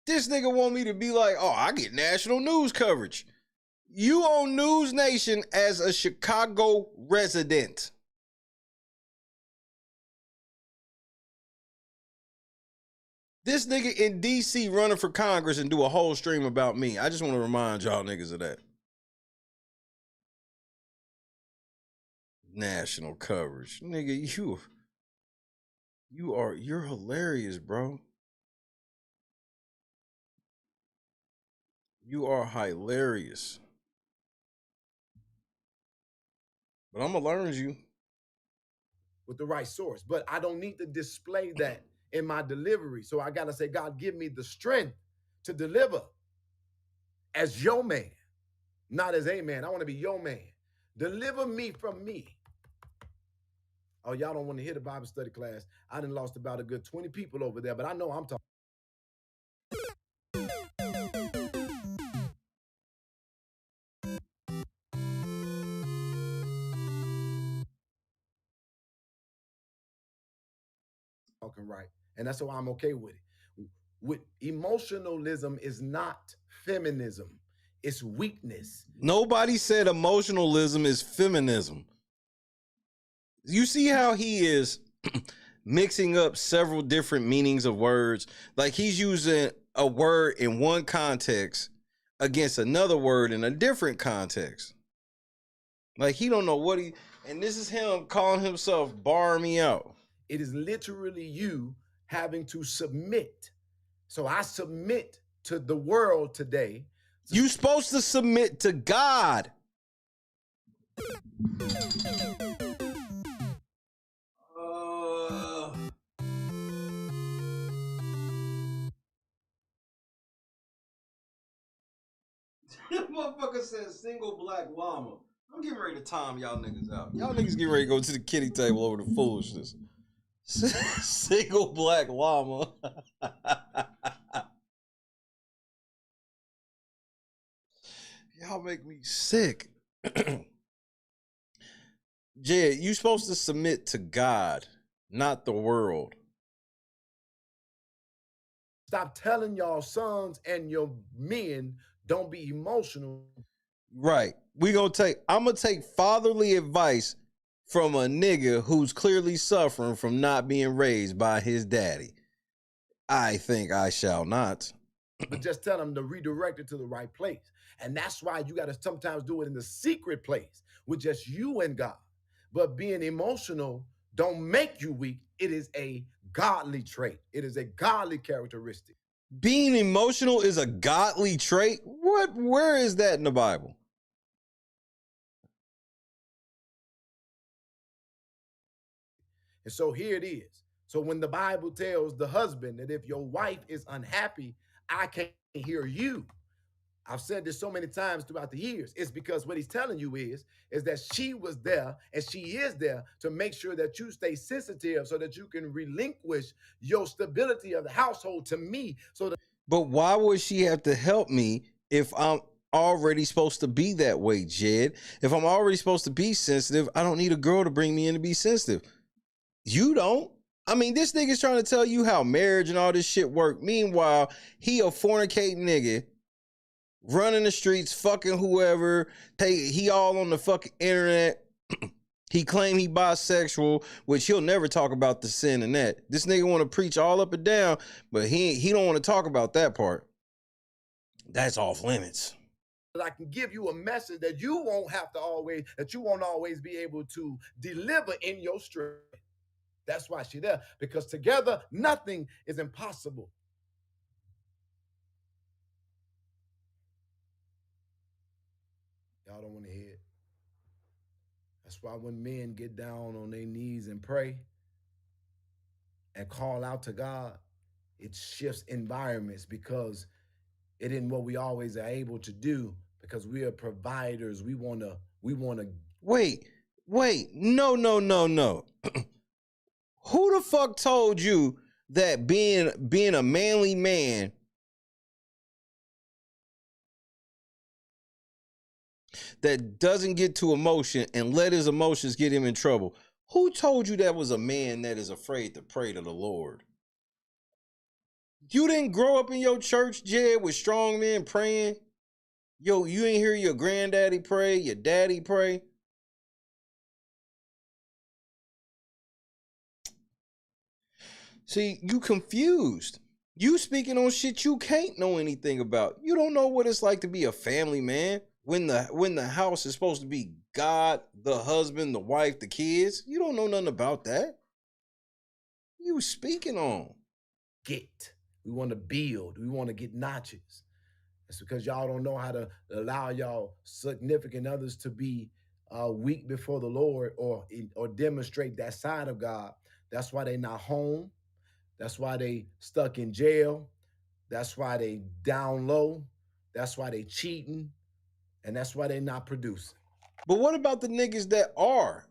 This nigga want me to be like, oh, I get national news coverage. You on News Nation as a Chicago resident. This nigga in DC running for Congress and do a whole stream about me. I just want to remind y'all niggas of that. National coverage. Nigga, you're hilarious, bro. You are hilarious. But I'm gonna learn you. With the right source. But I don't need to display that in my delivery. So I gotta say, God, give me the strength to deliver as your man, not as a man. I want to be your man. Deliver me from me. Oh, y'all don't want to hear the Bible study class. I done lost about a good 20 people over there, but I know I'm talking. Talking right. And that's why I'm okay with it. With emotionalism is not feminism. It's weakness. Nobody said emotionalism is feminism. You see how he is mixing up several different meanings of words? Like he's using a word in one context against another word in a different context. Like he don't know what he... And this is him calling himself bar me out. It is literally you having to submit. So I submit to the world today. You supposed to submit to God. Motherfucker said single black llama. I'm getting ready to time y'all niggas out. Y'all niggas getting ready to go to the kitty table over the foolishness. Single black llama. Y'all make me sick. Jed, you supposed to submit to God, not the world. Stop telling y'all sons and your men don't be emotional. Right. I'm gonna take fatherly advice from a nigga who's clearly suffering from not being raised by his daddy. I think I shall not. But just tell them to redirect it to the right place. And that's why you got to sometimes do it in the secret place with just you and God. But being emotional don't make you weak. It is a godly trait. It is a godly characteristic. Being emotional is a godly trait? Where is that in the Bible? And so here it is. So when the Bible tells the husband that if your wife is unhappy, I can't hear you. I've said this so many times throughout the years. It's because what he's telling you is that she was there and she is there to make sure that you stay sensitive so that you can relinquish your stability of the household to me. But why would she have to help me if I'm already supposed to be that way, Jed? If I'm already supposed to be sensitive, I don't need a girl to bring me in to be sensitive. You don't. I mean, this nigga's trying to tell you how marriage and all this shit work. Meanwhile, he a fornicating nigga, running the streets, fucking whoever. He all on the fucking internet. He claim he bisexual, which he'll never talk about the sin in that. This nigga want to preach all up and down, but he don't want to talk about that part. That's off limits. That I can give you a message that you won't always be able to deliver in your strength. That's why she's there, because together nothing is impossible. Y'all don't want to hear it. That's why when men get down on their knees and pray and call out to God, it shifts environments, because it isn't what we always are able to do, because we are providers. We want to Wait, no. Who the fuck told you that being a manly man that doesn't get to emotion and let his emotions get him in trouble? Who told you that was a man that is afraid to pray to the Lord? You didn't grow up in your church, Jed, with strong men praying? Yo, you ain't hear your granddaddy pray, your daddy pray? See, you confused. You speaking on shit you can't know anything about. You don't know what it's like to be a family man when the house is supposed to be God, the husband, the wife, the kids. You don't know nothing about that. You speaking on. We want to build. We want to get notches. It's because y'all don't know how to allow y'all significant others to be weak before the Lord or demonstrate that side of God. That's why they not home. That's why they stuck in jail. That's why they down low. That's why they cheating. And that's why they not producing. But what about the niggas that are?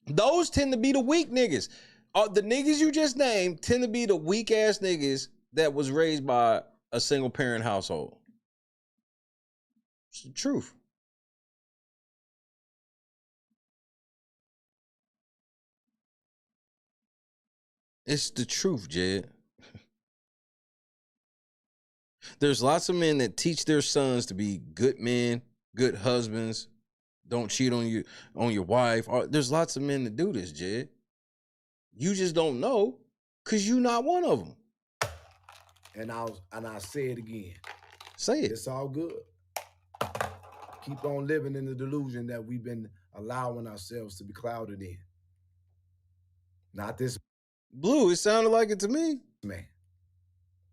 Those tend to be the weak niggas. The niggas you just named tend to be the weak ass niggas that was raised by a single parent household. It's the truth. It's the truth, Jed. There's lots of men that teach their sons to be good men, good husbands, don't cheat on your wife. There's lots of men that do this, Jed. You just don't know because you're not one of them. And I'll say it again. Say it. It's all good. Keep on living in the delusion that we've been allowing ourselves to be clouded in. Not this. Blue, it sounded like it to me. Man.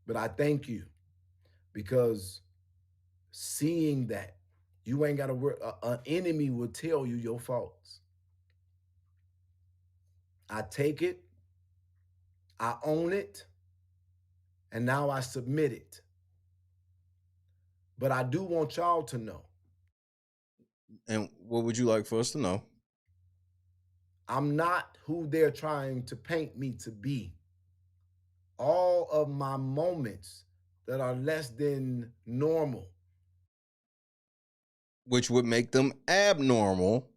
But I thank you because seeing that you ain't got to work, an enemy will tell you your faults. I take it, I own it, and now I submit it. But I do want y'all to know. And what would you like for us to know? I'm not who they're trying to paint me to be. All of my moments that are less than normal, which would make them abnormal,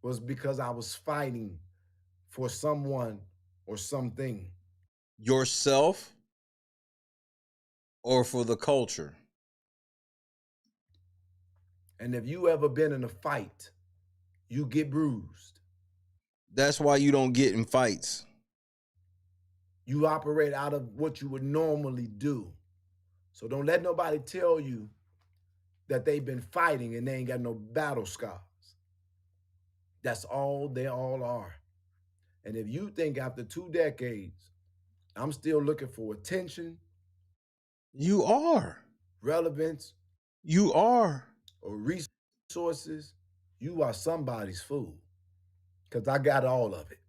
was because I was fighting for someone or something. Yourself or for the culture? And if you ever been in a fight, you get bruised. That's why you don't get in fights. You operate out of what you would normally do. So don't let nobody tell you that they've been fighting and they ain't got no battle scars. That's all they all are. And if you think after 2 decades, I'm still looking for attention. You are. Relevance. You are. Or resources, you are somebody's fool. Because I got all of it.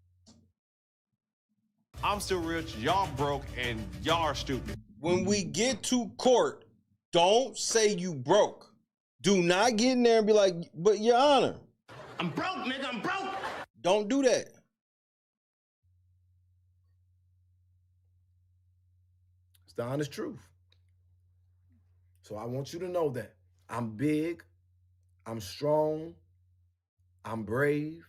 I'm still rich, y'all broke, and y'all are stupid. When we get to court, don't say you broke. Do not get in there and be like, but Your Honor, I'm broke, nigga, I'm broke. Don't do that. It's the honest truth. So I want you to know that I'm big, I'm strong, I'm brave,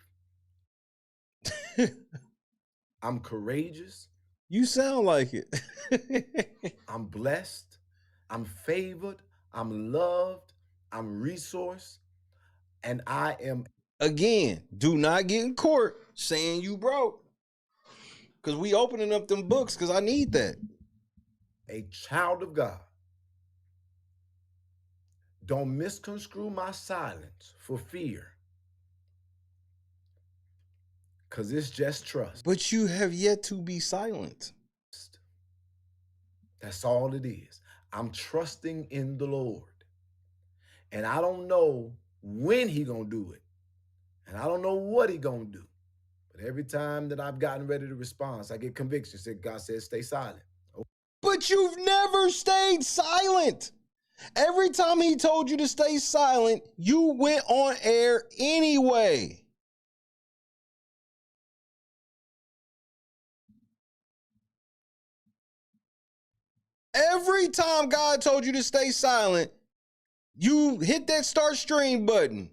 I'm courageous. You sound like it. I'm blessed, I'm favored, I'm loved, I'm resourced, and I am. Again, do not get in court saying you broke. Because we opening up them books because I need that. A child of God. Don't misconstrue my silence for fear. Because it's just trust. But you have yet to be silent. That's all it is. I'm trusting in the Lord. And I don't know when He gonna do it. And I don't know what He gonna do. But every time that I've gotten ready to respond, I get conviction. God says, stay silent. But you've never stayed silent. Every time he told you to stay silent, you went on air anyway. Every time God told you to stay silent, you hit that start stream button.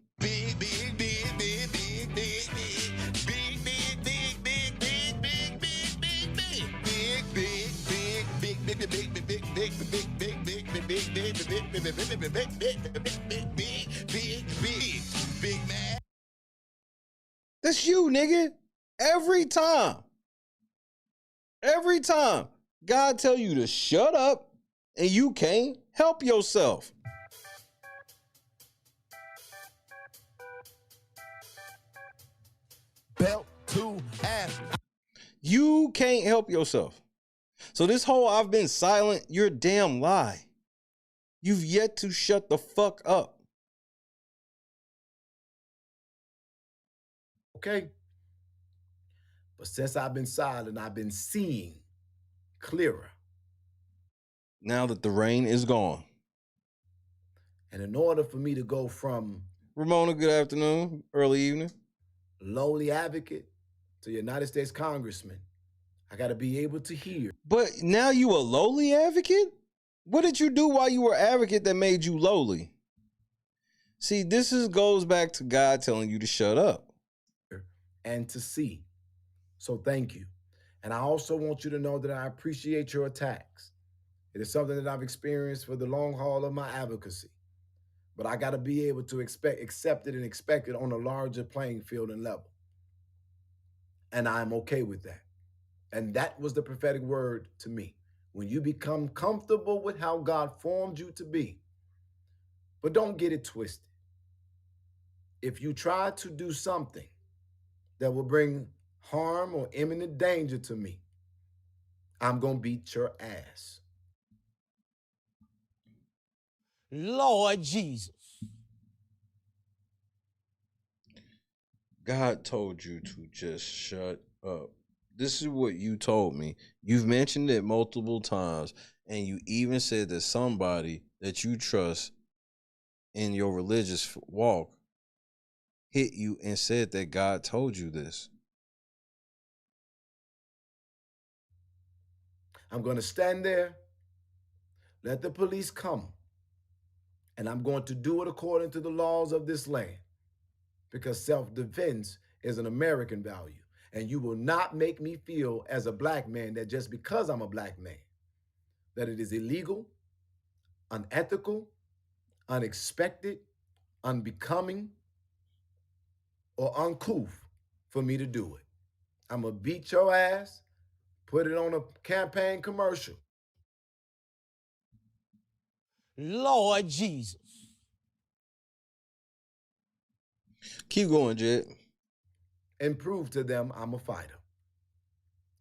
That's you, nigga. Every time. Every time. God tell you to shut up and you can't help yourself. Belt to ass. You can't help yourself. So this whole I've been silent, you're a damn lie. You've yet to shut the fuck up. Okay? But since I've been silent, I've been seeing clearer. Now that the rain is gone. And in order for me to go from Ramona, good afternoon, early evening, lowly advocate to United States Congressman, I got to be able to hear. But now you a lowly advocate? What did you do while you were advocate that made you lowly? See, this goes back to God telling you to shut up. And to see. So thank you. And I also want you to know that I appreciate your attacks. It is something that I've experienced for the long haul of my advocacy. But I got to be able to accept it and expect it on a larger playing field and level. And I'm okay with that. And that was the prophetic word to me. When you become comfortable with how God formed you to be, but don't get it twisted. If you try to do something that will bring harm or imminent danger to me, I'm going to beat your ass. Lord Jesus. God told you to just shut up. This is what you told me. You've mentioned it multiple times, and you even said that somebody that you trust in your religious walk hit you and said that God told you this. I'm going to stand there, let the police come, and I'm going to do it according to the laws of this land, because self-defense is an American value. And you will not make me feel as a black man that just because I'm a black man, that it is illegal, unethical, unexpected, unbecoming, or uncouth for me to do it. I'm going to beat your ass, put it on a campaign commercial. Lord Jesus. Keep going, Jed. And prove to them I'm a fighter.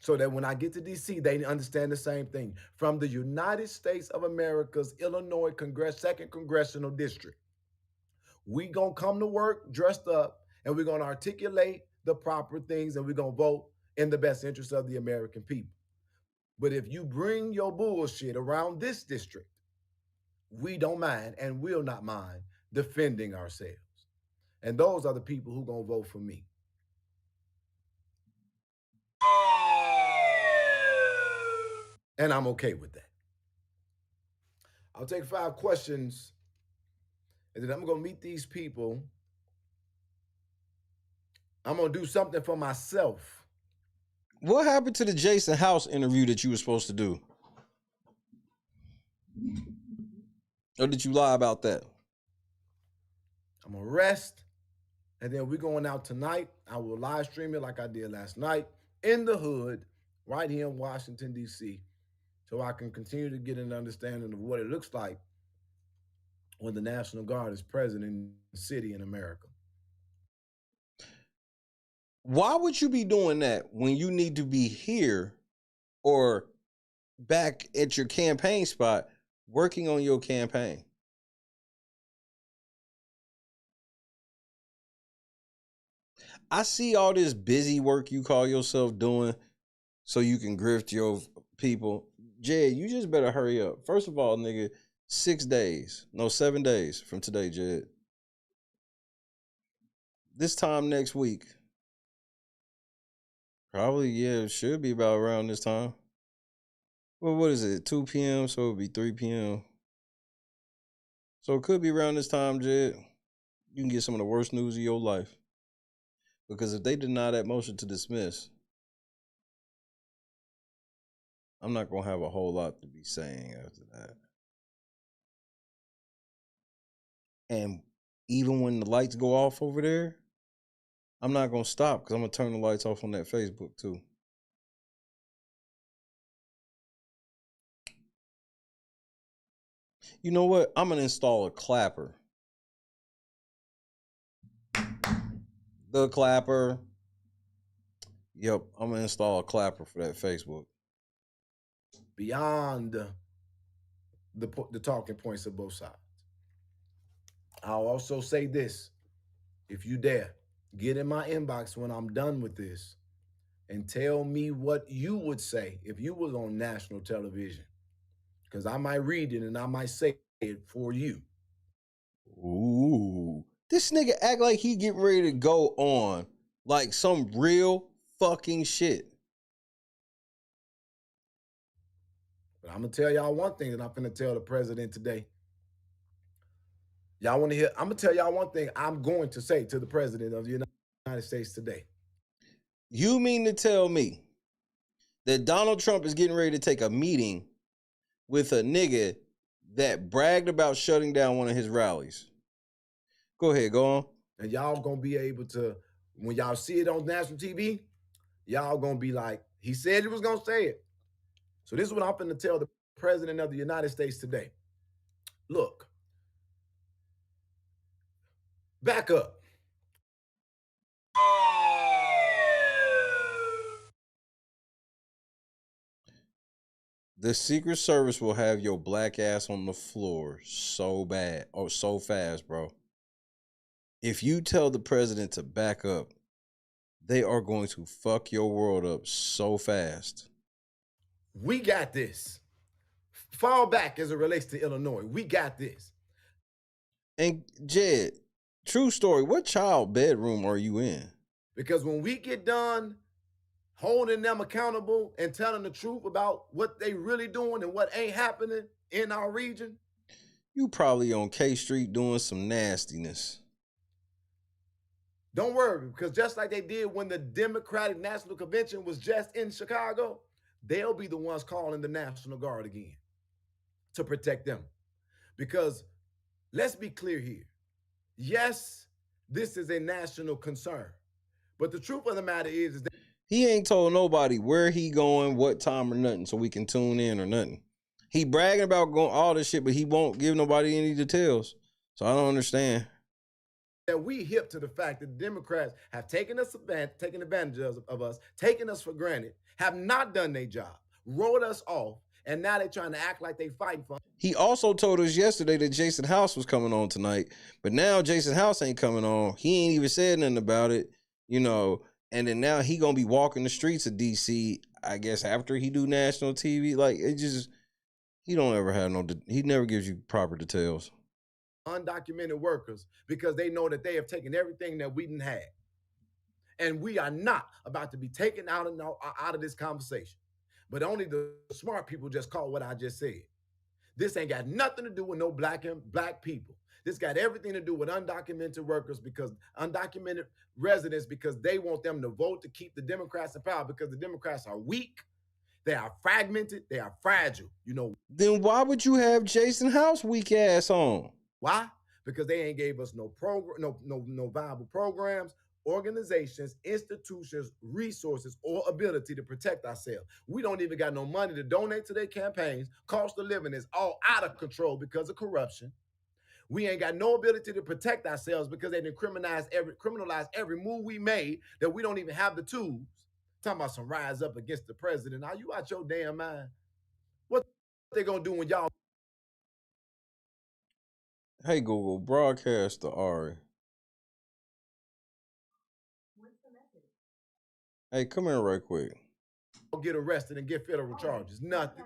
So that when I get to D.C., they understand the same thing. From the United States of America's Illinois 2nd Congressional District, we gonna come to work dressed up, and we're gonna articulate the proper things, and we're gonna vote in the best interest of the American people. But if you bring your bullshit around this district, we don't mind and will not mind defending ourselves. And those are the people who gonna vote for me. And I'm okay with that. I'll take 5 questions, and then I'm going to meet these people. I'm going to do something for myself. What happened to the Jason House interview that you were supposed to do? Or did you lie about that? I'm going to rest, and then we're going out tonight. I will live stream it like I did last night in the hood, right here in Washington, D.C., so I can continue to get an understanding of what it looks like when the National Guard is present in the city in America. Why would you be doing that when you need to be here or back at your campaign spot working on your campaign? I see all this busy work you call yourself doing so you can grift your people. Jed, you just better hurry up. First of all, nigga, 6 days. No, 7 days from today, Jed. This time next week. Probably, yeah, it should be about around this time. Well, what is it? 2 p.m., so it'll be 3 p.m. So it could be around this time, Jed. You can get some of the worst news of your life. Because if they deny that motion to dismiss, I'm not going to have a whole lot to be saying after that. And even when the lights go off over there, I'm not going to stop because I'm going to turn the lights off on that Facebook too. You know what? I'm going to install a clapper. The clapper. Yep, I'm going to install a clapper for that Facebook. Beyond the talking points of both sides. I'll also say this. If you dare, get in my inbox when I'm done with this and tell me what you would say if you was on national television. Because I might read it and I might say it for you. Ooh. This nigga act like he getting ready to go on like some real fucking shit. But I'm going to tell y'all one thing that I'm going to tell the president today. Y'all want to hear? I'm going to tell y'all one thing I'm going to say to the president of the United States today. You mean to tell me that Donald Trump is getting ready to take a meeting with a nigga that bragged about shutting down one of his rallies? Go ahead, go on. And y'all going to be able to, when y'all see it on national TV, y'all going to be like, he said he was going to say it. So this is what I'm going to tell the president of the United States today. Look, back up. The Secret Service will have your black ass on the floor so bad, or so fast, bro. If you tell the president to back up, they are going to fuck your world up so fast. We got this. Fall back as it relates to Illinois. We got this. And Jed, true story, what child bedroom are you in? Because when we get done holding them accountable and telling the truth about what they really doing and what ain't happening in our region, you probably on K Street doing some nastiness. Don't worry, because just like they did when the Democratic National Convention was just in Chicago, they'll be the ones calling the National Guard again to protect them. Because let's be clear here. Yes, this is a national concern. But the truth of the matter is that he ain't told nobody where he going, what time or nothing, so we can tune in or nothing. He bragging about going all this shit, but he won't give nobody any details. So I don't understand. That we hip to the fact that the Democrats have taken advantage of us, taken us for granted, have not done their job, wrote us off, and now they're trying to act like they fighting for. He also told us yesterday that Jason House was coming on tonight, but now Jason House ain't coming on. He ain't even said nothing about it, you know. And then now he gonna be walking the streets of DC, I guess, after he do national TV. Like, it just, he don't ever have he never gives you proper details. Undocumented workers, because they know that they have taken everything that we didn't have. And we are not about to be taken out of this conversation. But only the smart people just call what I just said. This ain't got nothing to do with no black people. This got everything to do with undocumented workers, because undocumented residents, because they want them to vote to keep the Democrats in power, because the Democrats are weak, they are fragmented, they are fragile. You know. Then why would you have Jason House weak ass on? Why? Because they ain't gave us no viable programs, organizations, institutions, resources, or ability to protect ourselves. We don't even got no money to donate to their campaigns. Cost of living is all out of control because of corruption. We ain't got no ability to protect ourselves because they didn't criminalize every move we made, that we don't even have the tools. Talking about some rise up against the president. Are you out your damn mind? What they gonna do when y'all? Hey Google, broadcast to Ari. What's the message? Hey, come here right quick. Get arrested and get federal charges. Nothing.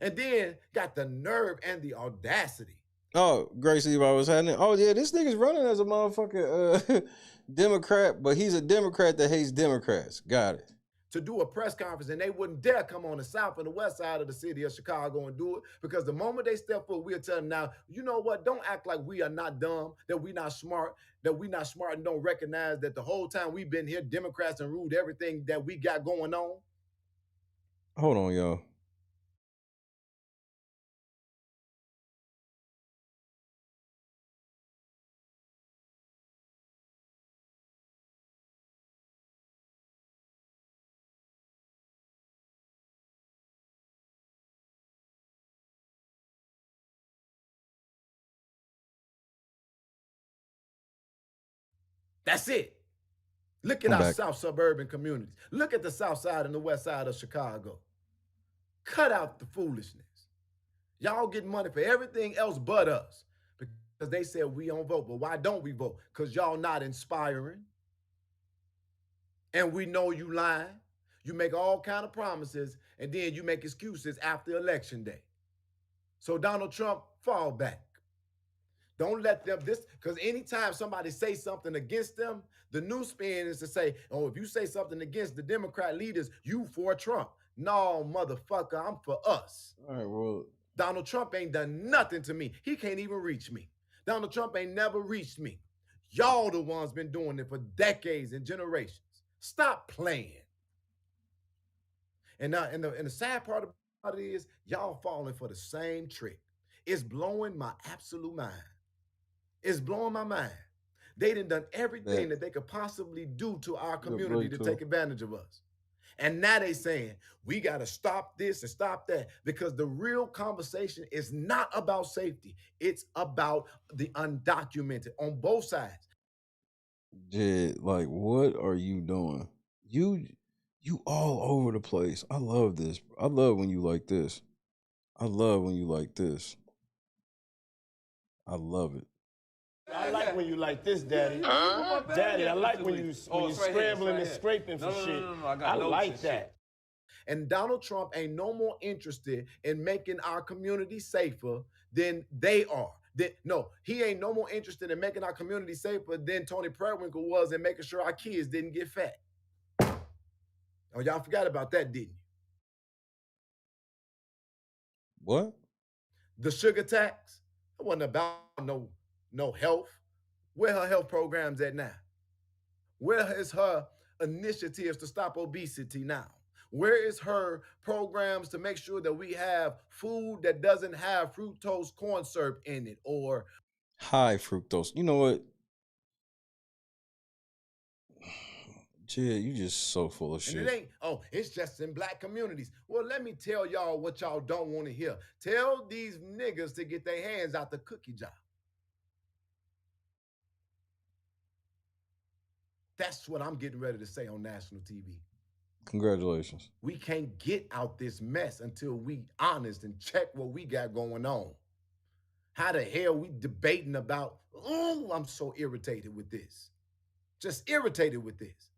And then got the nerve and the audacity. Oh, Gracie, what was happening? Oh yeah, this nigga's running as a motherfucking Democrat, but he's a Democrat that hates Democrats. Got it. To do a press conference, and they wouldn't dare come on the south and the west side of the city of Chicago and do it, because the moment they step foot, we'll tell them, now, you know what, don't act like we are not dumb, that we not smart, and don't recognize that the whole time we've been here, Democrats and ruled everything that we got going on. Hold on, y'all. That's it. Look at I'm our back. south suburban communities. Look at the south side and the west side of Chicago. Cut out the foolishness. Y'all get money for everything else but us, because they said we don't vote. But why don't we vote? Because y'all not inspiring. And we know you lying. You make all kind of promises, and then you make excuses after Election Day. So Donald Trump, fall back. Don't let them because anytime somebody says something against them, the new spin is to say, oh, if you say something against the Democrat leaders, you for Trump. No, motherfucker, I'm for us. All right, well, Donald Trump ain't done nothing to me. He can't even reach me. Donald Trump ain't never reached me. Y'all the ones been doing it for decades and generations. Stop playing. And the sad part about it is y'all falling for the same trick. It's blowing my absolute mind. It's blowing my mind. They done everything that they could possibly do to our community to take advantage of us. And now they saying, we got to stop this and stop that, because the real conversation is not about safety. It's about the undocumented on both sides. Jed, like, what are you doing? You all over the place. I love this. I love when you like this. I love when you like this. I love it. I like when you like this, Daddy. Daddy, I like when you scrambling and scraping for shit. No, I like that. And Donald Trump ain't no more interested in making our community safer than they are. No, he ain't no more interested in making our community safer than Tony Prewinkle was in making sure our kids didn't get fat. Oh, y'all forgot about that, didn't you? What? The sugar tax? It wasn't about no health. Where her health programs at now? Where is her initiatives to stop obesity now? Where is her programs to make sure that we have food that doesn't have fructose corn syrup in it, or high fructose? You know what? Jed, you just so full of shit. And it ain't, it's just in black communities. Well, let me tell y'all what y'all don't want to hear. Tell these niggas to get their hands out the cookie jar. That's what I'm getting ready to say on national TV. Congratulations. We can't get out this mess until we honest and check what we got going on. How the hell we debating about, I'm so irritated with this. Just irritated with this.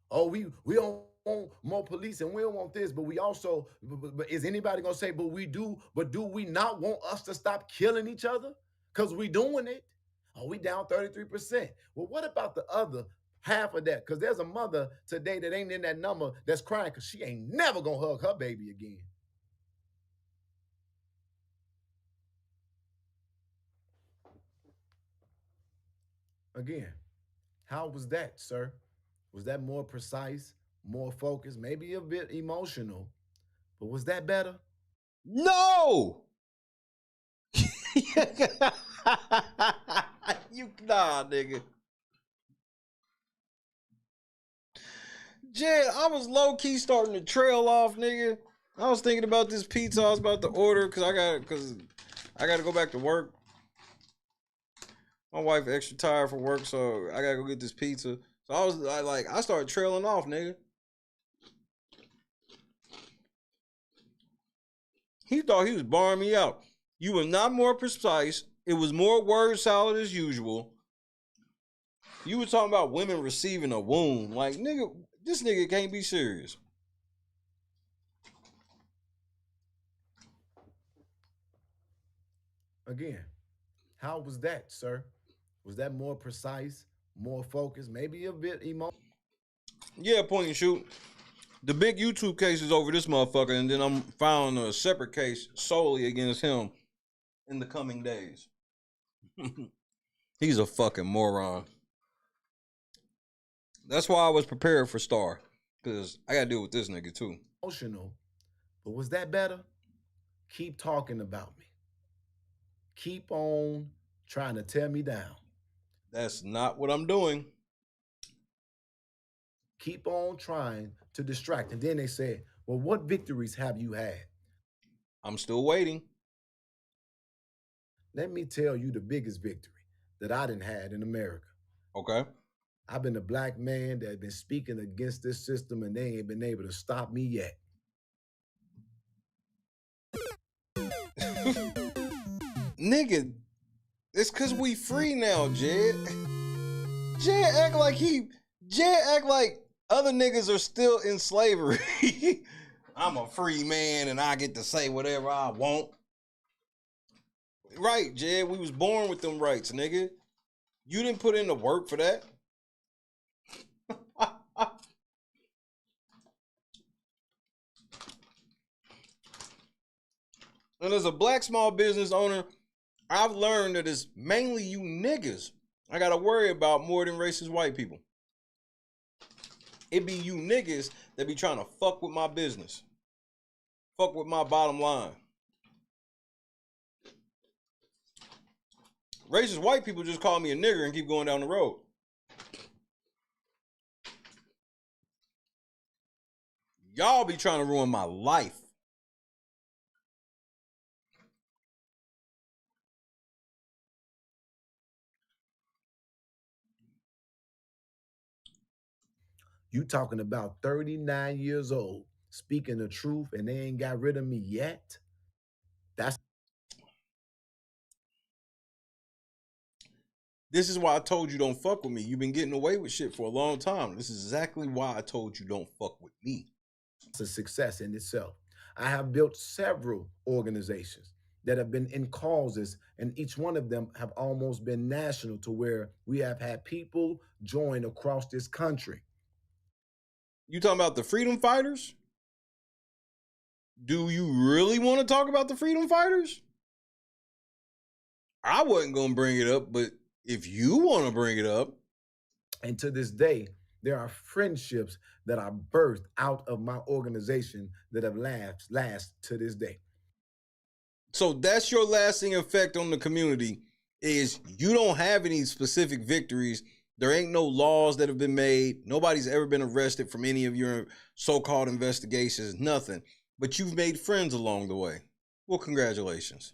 Oh, we don't want more police and we don't want this, but we also, but is anybody gonna say, but do we not want us to stop killing each other? Because we doing it. Oh, we down 33%. Well, what about the other half of that? Because there's a mother today that ain't in that number that's crying because she ain't never gonna hug her baby again. Again, how was that, sir? Was that more precise, more focused, maybe a bit emotional, but was that better? No! Nah, nigga. Jed, I was low-key starting to trail off, nigga. I was thinking about this pizza I was about to order because I gotta go back to work. My wife extra tired from work, so I gotta go get this pizza. So I started trailing off, nigga. He thought he was barring me out. You were not more precise. It was more word salad as usual. You were talking about women receiving a wound. Like, nigga, this nigga can't be serious. Again, how was that, sir? Was that more precise, more focused, maybe a bit emotional? Yeah, point and shoot. The big YouTube case is over this motherfucker, and then I'm filing a separate case solely against him in the coming days. He's a fucking moron. That's why I was prepared for Star, because I gotta deal with this nigga too. Emotional, but was that better? Keep talking about me. Keep on trying to tear me down. That's not what I'm doing. Keep on trying to distract. And then they said, well, what victories have you had? I'm still waiting. Let me tell you the biggest victory that I done had in America. Okay. I've been a black man that has been speaking against this system, and they ain't been able to stop me yet. Nigga, it's cause we free now, Jed. Jed act like other niggas are still in slavery. I'm a free man and I get to say whatever I want. Right, Jed, we was born with them rights, nigga. You didn't put in the work for that. And as a black small business owner, I've learned that it's mainly you niggas I gotta worry about more than racist white people. It be you niggas that be trying to fuck with my business. Fuck with my bottom line. Racist white people just call me a nigger and keep going down the road. Y'all be trying to ruin my life. You talking about 39 years old, speaking the truth, and they ain't got rid of me yet? This is why I told you don't fuck with me. You've been getting away with shit for a long time. This is exactly why I told you don't fuck with me. It's a success in itself. I have built several organizations that have been in causes, and each one of them have almost been national, to where we have had people join across this country. You talking about the freedom fighters? Do you really want to talk about the freedom fighters? I wasn't going to bring it up, but if you want to bring it up. And to this day, there are friendships that are birthed out of my organization that have last to this day. So that's your lasting effect on the community, is you don't have any specific victories. There ain't no laws that have been made. Nobody's ever been arrested from any of your so-called investigations, nothing. But you've made friends along the way. Well, congratulations.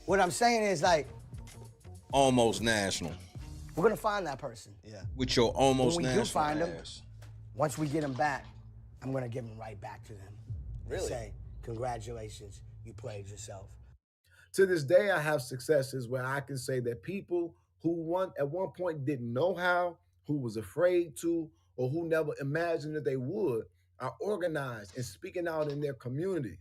What I'm saying is, like, almost national. We're gonna find that person. Yeah. With your almost when we national do find them, ass. once we get them back, I'm gonna give them right back to them. Really? And say, congratulations, you played yourself. To this day, I have successes where I can say that people who at one point didn't know how, who was afraid to, or who never imagined that they would, are organized and speaking out in their communities.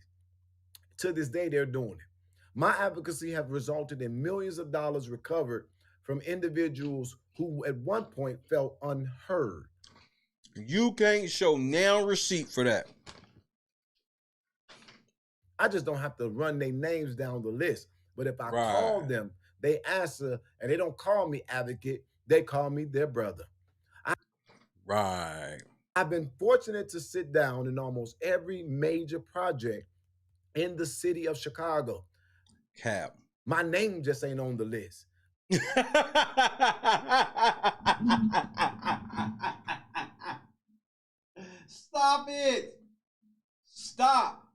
To this day, they're doing it. My advocacy have resulted in millions of dollars recovered from individuals who at one point felt unheard. You can't show now receipt for that. I just don't have to run their names down the list. But if I call them, they answer, and they don't call me advocate, they call me their brother. I've been fortunate to sit down in almost every major project in the city of Chicago. Cap. My name just ain't on the list. Stop it. Stop.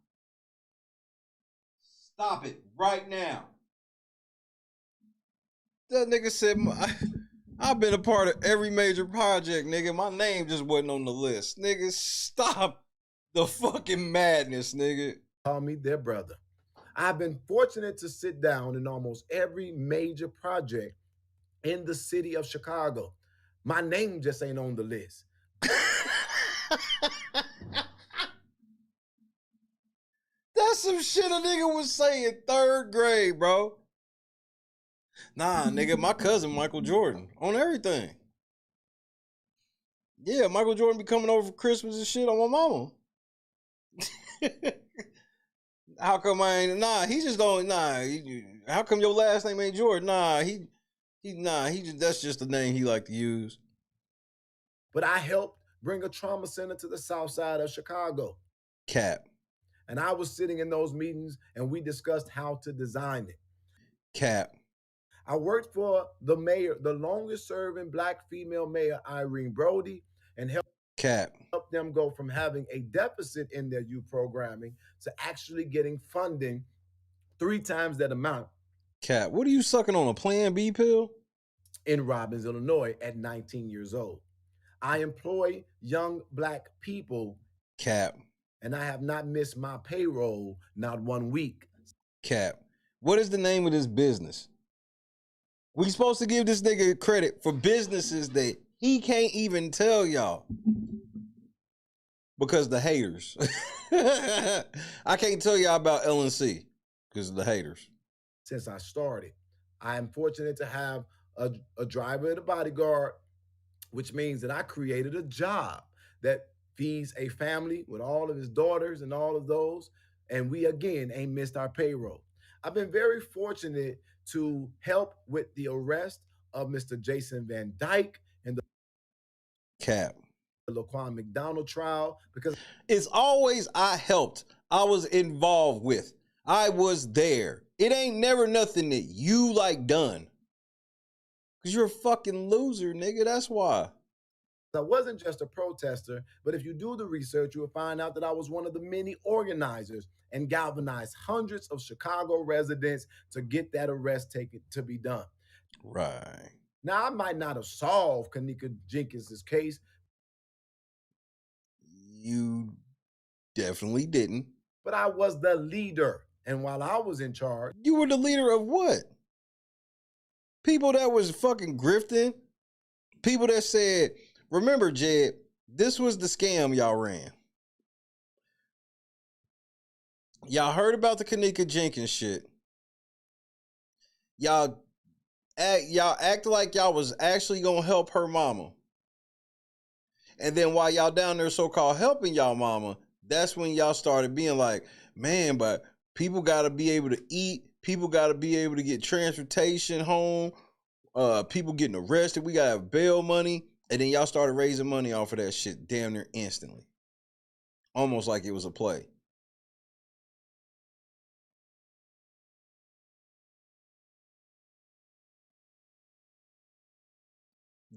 Stop it right now. That nigga said, I've been a part of every major project, nigga. My name just wasn't on the list. Nigga, stop the fucking madness, nigga. Call me their brother. I've been fortunate to sit down in almost every major project in the city of Chicago. My name just ain't on the list. That's some shit a nigga was saying in 3rd grade, bro. Nah, nigga, my cousin Michael Jordan on everything. Yeah, Michael Jordan be coming over for Christmas and shit on my mama. How come I ain't? Nah, he just don't. Nah, how come your last name ain't Jordan? Nah, that's just the name he like to use. But I helped bring a trauma center to the south side of Chicago. Cap. And I was sitting in those meetings and we discussed how to design it. Cap. I worked for the mayor, the longest serving Black female mayor, Irene Brody, and helped them go from having a deficit in their youth programming to actually getting funding 3 times that amount. Cap, what are you sucking on, a Plan B pill? In Robbins, Illinois at 19 years old. I employ young Black people. Cap. And I have not missed my payroll, not 1 week. Cap. What is the name of this business? We supposed to give this nigga credit for businesses that he can't even tell y'all. Because the haters. I can't tell y'all about LNC because of the haters. Since I started, I am fortunate to have a driver and a bodyguard, which means that I created a job that feeds a family with all of his daughters and all of those. And we, again, ain't missed our payroll. I've been very fortunate to help with the arrest of Mr. Jason Van Dyke and the Laquan McDonald trial, because it's always I helped. I was involved with. I was there. It ain't never nothing that you like done. Because you're a fucking loser, nigga. That's why. I wasn't just a protester, but if you do the research, you will find out that I was one of the many organizers and galvanized hundreds of Chicago residents to get that arrest taken to be done. Right. Now, I might not have solved Kenneka Jenkins' case. You definitely didn't. But I was the leader. And while I was in charge. You were the leader of what? People that was fucking grifting? People that said, remember, Jed, this was the scam y'all ran. Y'all heard about the Kenneka Jenkins shit. Y'all act like y'all was actually gonna help her mama. And then while y'all down there so-called helping y'all mama, that's when y'all started being like, man, but people gotta be able to eat. People gotta be able to get transportation home. People getting arrested. We gotta have bail money. And then y'all started raising money off of that shit damn near instantly. Almost like it was a play.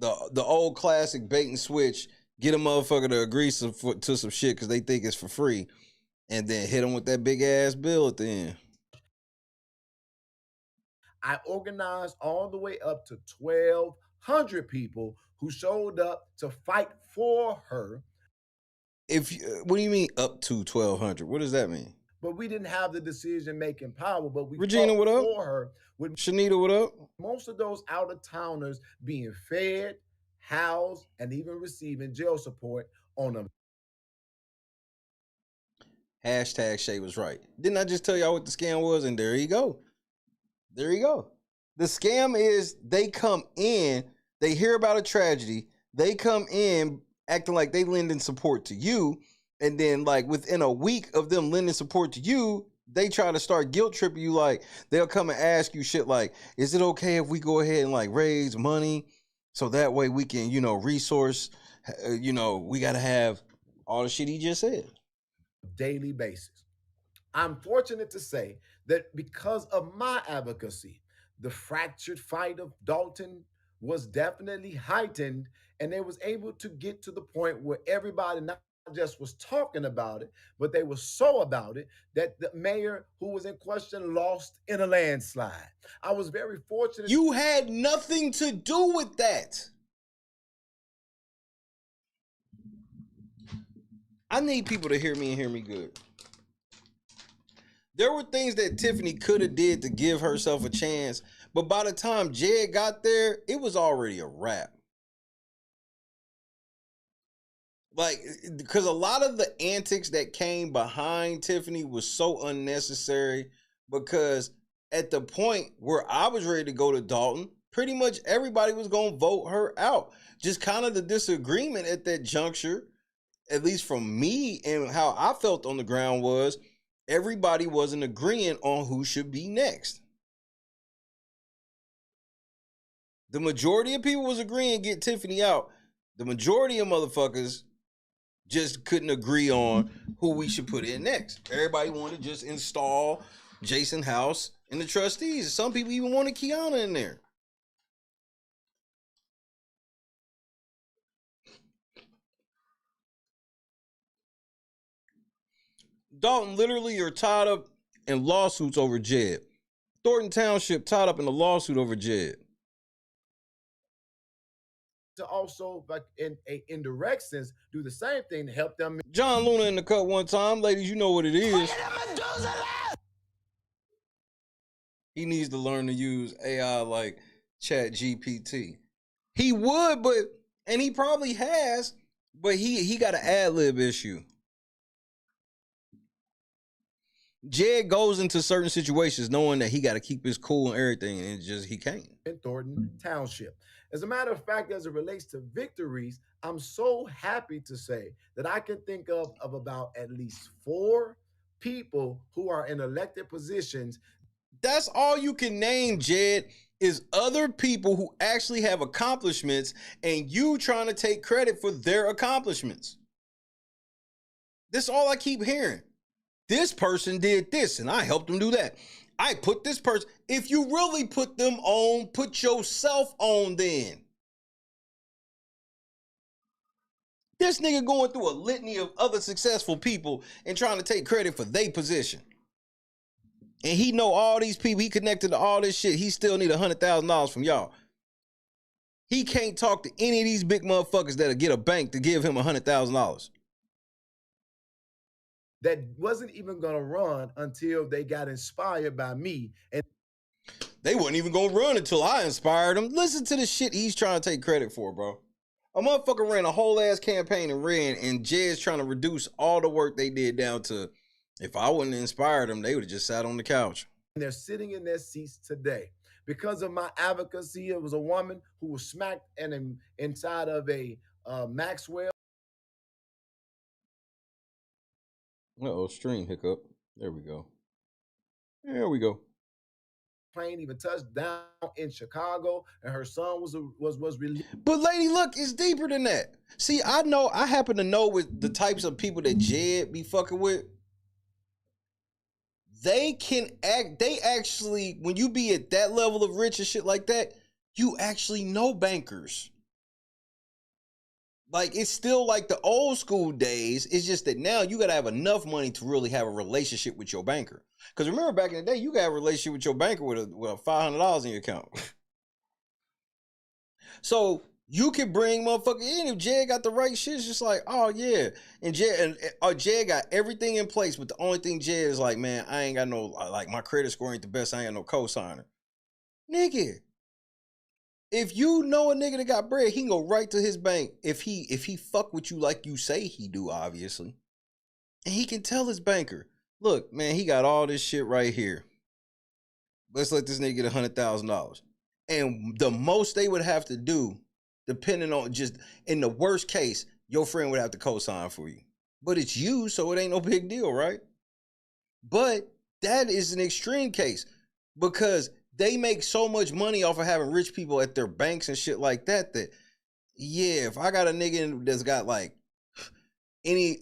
The old classic bait and switch, get a motherfucker to agree to some shit because they think it's for free, and then hit them with that big ass bill at the end. I organized all the way up to 1,200 people who showed up to fight for her. What do you mean up to 1,200? What does that mean? But we didn't have the decision-making power, but we Regina, fought what up? for her. With Shanita, what up? Most of those out-of-towners being fed, housed, and even receiving jail support on them. Hashtag Shay was right. Didn't I just tell y'all what the scam was? And there you go. There you go. The scam is they come in, they hear about a tragedy, they come in acting like they lending support to you, and then like within a week of them lending support to you, they try to start guilt tripping you. Like they'll come and ask you shit like, is it okay if we go ahead and like raise money so that way we can, resource, we got to have all the shit he just said. Daily basis. I'm fortunate to say that because of my advocacy, the fractured fight of Dalton was definitely heightened, and they was able to get to the point where everybody not just was talking about it, but they were so about it that the mayor who was in question lost in a landslide. I was very fortunate. You had nothing to do with that. I need people to hear me and hear me good. There were things that Tiffany could have did to give herself a chance, but by the time Jed got there, it was already a wrap. Like, because a lot of the antics that came behind Tiffany was so unnecessary, because at the point where I was ready to go to Dalton, pretty much everybody was going to vote her out. Just kind of the disagreement at that juncture, at least from me and how I felt on the ground, was everybody wasn't agreeing on who should be next. The majority of people was agreeing to get Tiffany out. The majority of motherfuckers just couldn't agree on who we should put in next. Everybody wanted to just install Jason House and the trustees. Some people even wanted Kiana in there. Dalton literally are tied up in lawsuits over Jed. Thornton Township tied up in a lawsuit over Jed. To also, like in a indirect sense, do the same thing to help them. John Luna in the cut one time. Ladies, you know what it is. He needs to learn to use AI like Chat GPT. He would, and he probably has, but he got an ad-lib issue. Jed goes into certain situations knowing that he got to keep his cool and everything, and he can't. In Thornton Township. As a matter of fact, as it relates to victories, I'm so happy to say that I can think of about at least 4 people who are in elected positions. That's all you can name, Jed, is other people who actually have accomplishments and you trying to take credit for their accomplishments. That's all I keep hearing. This person did this and I helped them do that. I put this person. If you really put them on, put yourself on then. This nigga going through a litany of other successful people and trying to take credit for their position. And he know all these people. He connected to all this shit. He still need $100,000 from y'all. He can't talk to any of these big motherfuckers that'll get a bank to give him $100,000. That wasn't even going to run until they got inspired by me. And they wasn't even going to run until I inspired them. Listen to the shit he's trying to take credit for, bro. A motherfucker ran a whole ass campaign and Jed's trying to reduce all the work they did down to, if I wouldn't have inspired them, they would have just sat on the couch. They're sitting in their seats today. Because of my advocacy, it was a woman who was smacked inside of a Maxwell. Uh-oh, stream hiccup. There we go. There we go. Plane even touched down in Chicago, and her son was released. But lady, look, it's deeper than that. See, I happen to know with the types of people that Jed be fucking with, they actually, when you be at that level of rich and shit like that, you actually know bankers. Like, it's still like the old school days. It's just that now you got to have enough money to really have a relationship with your banker. Because remember back in the day, you got a relationship with your banker with $500 in your account. So you can bring motherfucker in. If Jed got the right shit, it's just like, oh yeah. And Jed got everything in place. But the only thing Jed is like, man, I ain't got no, like, my credit score ain't the best. I ain't got no cosigner. Nigga. If you know a nigga that got bread, he can go right to his bank. If he fuck with you like you say he do, obviously. And he can tell his banker, look, man, he got all this shit right here. Let's let this nigga get $100,000. And the most they would have to do, depending on just, in the worst case, your friend would have to co-sign for you. But it's you, so it ain't no big deal, right? But that is an extreme case because they make so much money off of having rich people at their banks and shit like that, yeah, if I got a nigga that's got like any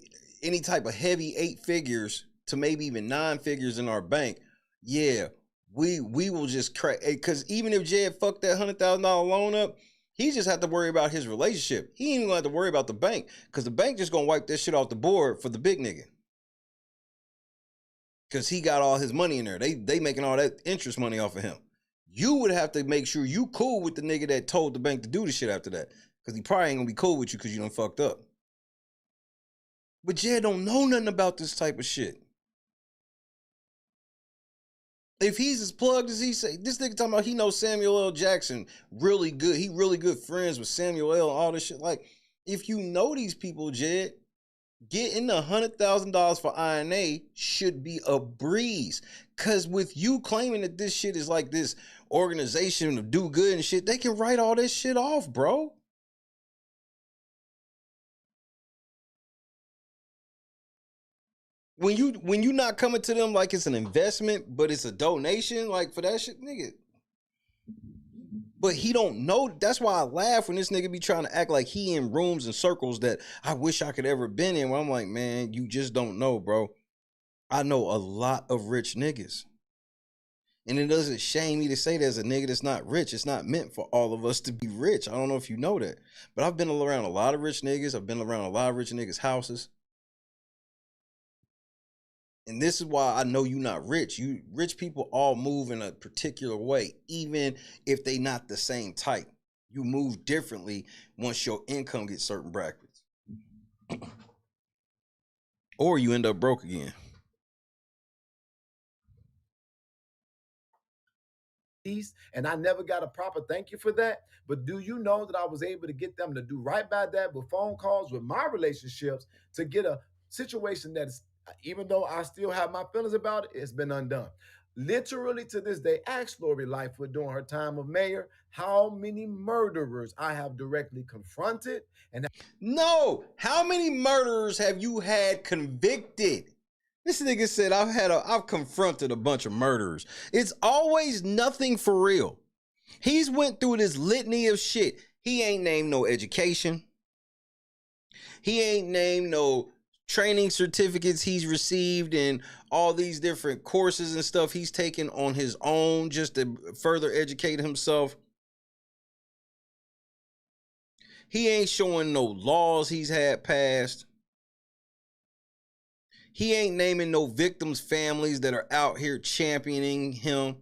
type of heavy 8 figures to maybe even 9 figures in our bank, yeah, we will just crack. Because even if Jed fucked that $100,000 loan up, he just have to worry about his relationship. He ain't even gonna have to worry about the bank because the bank just gonna wipe that shit off the board for the big nigga. Because he got all his money in there. They making all that interest money off of him. You would have to make sure you cool with the nigga that told the bank to do the shit after that. Because he probably ain't gonna be cool with you because you done fucked up. But Jed don't know nothing about this type of shit. If he's as plugged as he say, this nigga talking about he knows Samuel L. Jackson really good. He really good friends with Samuel L. and all this shit. Like, If you know these people, Jed, getting $100,000 for INA should be a breeze. Cause with you claiming that this shit is like this organization to do good and shit, they can write all this shit off, bro. When you not coming to them like it's an investment, but it's a donation, like for that shit, nigga. But he don't know. That's why I laugh when this nigga be trying to act like he in rooms and circles that I wish I could ever been in. Where I'm like, man, you just don't know, bro. I know a lot of rich niggas. And it doesn't shame me to say there's a nigga that's not rich. It's not meant for all of us to be rich. I don't know if you know that. But I've been around a lot of rich niggas. I've been around a lot of rich niggas' houses. And this is why I know you're not rich. You rich people all move in a particular way, even if they not the same type. You move differently once your income gets certain brackets. Or you end up broke again. And I never got a proper thank you for that. But do you know that I was able to get them to do right by that with phone calls, with my relationships, to get a situation that is, even though I still have my feelings about it, it's been undone. Literally to this day, ask Lori Lightfoot during her time of mayor how many murderers I have directly confronted. And no, how many murderers have you had convicted? This nigga said I've confronted a bunch of murderers. It's always nothing for real. He's went through this litany of shit. He ain't named no education. He ain't named no training certificates he's received and all these different courses and stuff he's taken on his own just to further educate himself. He ain't showing no laws he's had passed. He ain't naming no victims' families that are out here championing him.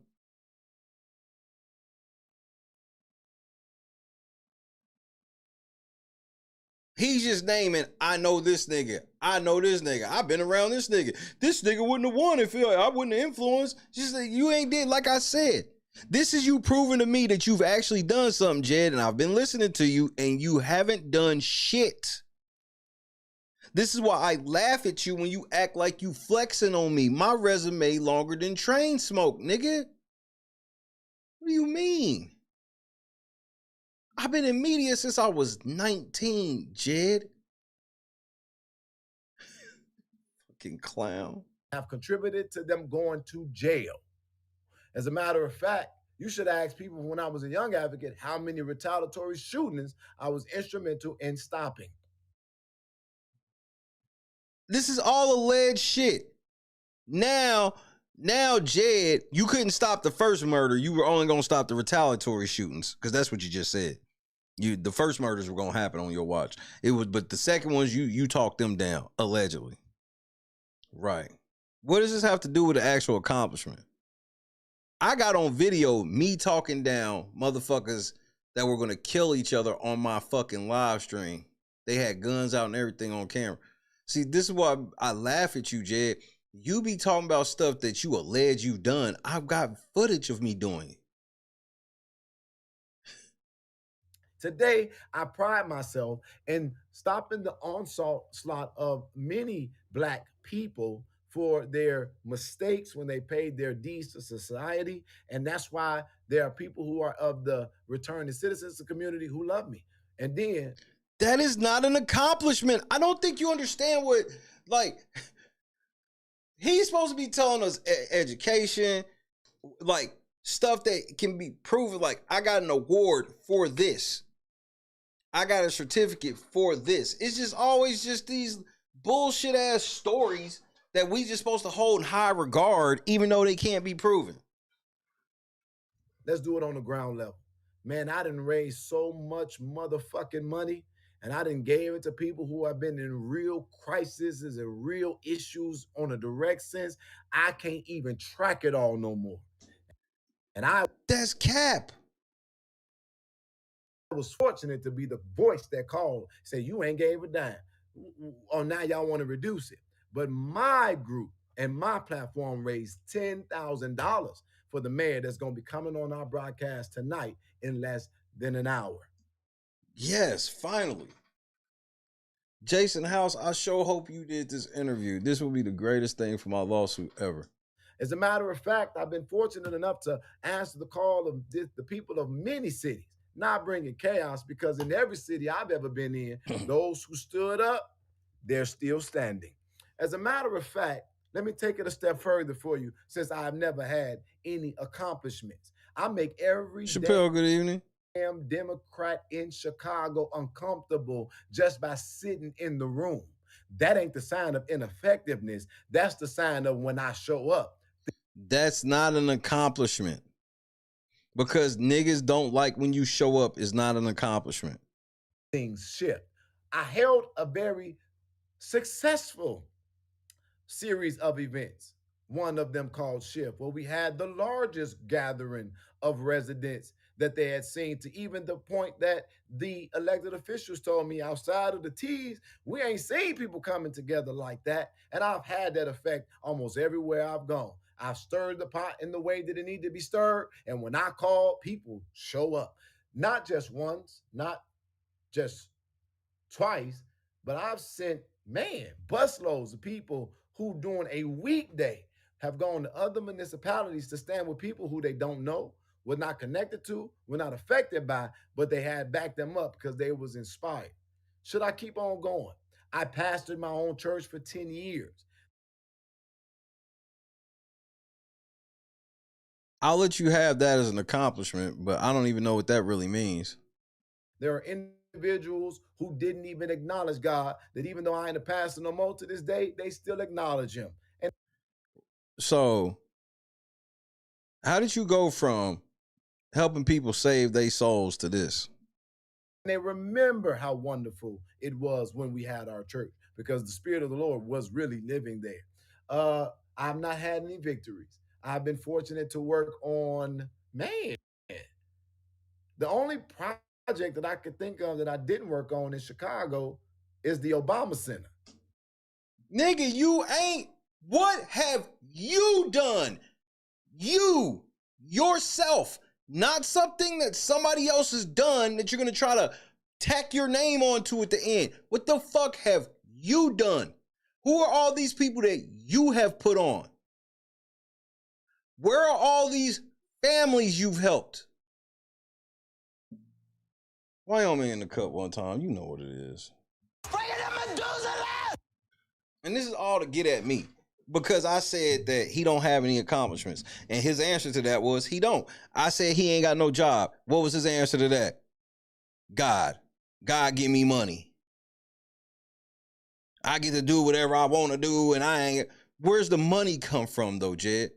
He's just naming, I know this nigga. I know this nigga. I've been around this nigga. This nigga wouldn't have won if I wouldn't have influenced. Just like you ain't did, like I said. This is you proving to me that you've actually done something, Jed, and I've been listening to you, and you haven't done shit. This is why I laugh at you when you act like you flexing on me. My resume longer than train smoke, nigga. What do you mean? I've been in media since I was 19, Jed. Fucking clown. Have contributed to them going to jail. As a matter of fact, you should ask people when I was a young advocate how many retaliatory shootings I was instrumental in stopping. This is all alleged shit. Now, Jed, you couldn't stop the first murder. You were only going to stop the retaliatory shootings because that's what you just said. The first murders were going to happen on your watch. But the second ones, you talked them down, allegedly. Right. What does this have to do with the actual accomplishment? I got on video me talking down motherfuckers that were going to kill each other on my fucking live stream. They had guns out and everything on camera. See, this is why I laugh at you, Jed. You be talking about stuff that you allege you've done. I've got footage of me doing it. Today, I pride myself in stopping the onslaught of many Black people for their mistakes when they paid their deeds to society. And that's why there are people who are of the returning citizens community who love me. And then... That is not an accomplishment. I don't think you understand what, like, he's supposed to be telling us education, like, stuff that can be proven. Like, I got an award for this. I got a certificate for this. It's just always just these bullshit ass stories that we just supposed to hold in high regard, even though they can't be proven. Let's do it on the ground level. Man, I done raised so much motherfucking money. And I done gave it to people who have been in real crises and real issues on a direct sense. I can't even track it all no more. And that's cap. I was fortunate to be the voice that called, said, you ain't gave a dime. Or now y'all want to reduce it. But my group and my platform raised $10,000 for the mayor that's going to be coming on our broadcast tonight in less than an hour. Yes, finally. Jason House, I sure hope you did this interview. This will be the greatest thing for my lawsuit ever. As a matter of fact, I've been fortunate enough to answer the call of the people of many cities, not bringing chaos, because in every city I've ever been in, those who stood up, they're still standing. As a matter of fact, let me take it a step further for you, since I've never had any accomplishments. I make every Chappelle, good evening. damn Democrat in Chicago uncomfortable just by sitting in the room. That ain't the sign of ineffectiveness. That's the sign of when I show up. That's not an accomplishment. Because niggas don't like when you show up is not an accomplishment. Things shift. I held a very successful series of events. One of them called Shift, where we had the largest gathering of residents that they had seen, to even the point that the elected officials told me, outside of the T's, we ain't seen people coming together like that. And I've had that effect almost everywhere I've gone. I've stirred the pot in the way that it needed to be stirred. And when I call, people show up. Not just once, not just twice, but I've sent, busloads of people who during a weekday have gone to other municipalities to stand with people who they don't know, were not connected to, were not affected by, but they had backed them up because they was inspired. Should I keep on going? I pastored my own church for 10 years. I'll let you have that as an accomplishment, but I don't even know what that really means. There are individuals who didn't even acknowledge God, that even though I ain't a pastor no more to this day, they still acknowledge him. And so, how did you go from helping people save their souls to this? they remember how wonderful it was when we had our church, because the Spirit of the Lord was really living there. I've not had any victories. I've been fortunate to work on, the only project that I could think of that I didn't work on in Chicago is the Obama Center. Nigga, you ain't. What have you done? You, yourself, not something that somebody else has done that you're going to try to tack your name onto at the end. What the fuck have you done? Who are all these people that you have put on? Where are all these families you've helped? Wyoming in the cup one time. You know what it is. And this is all to get at me, because I said that he don't have any accomplishments. And his answer to that was he don't. I said he ain't got no job. What was his answer to that? God. God give me money. I get to do whatever I want to do, and I ain't. Where's the money come from, though, Jed?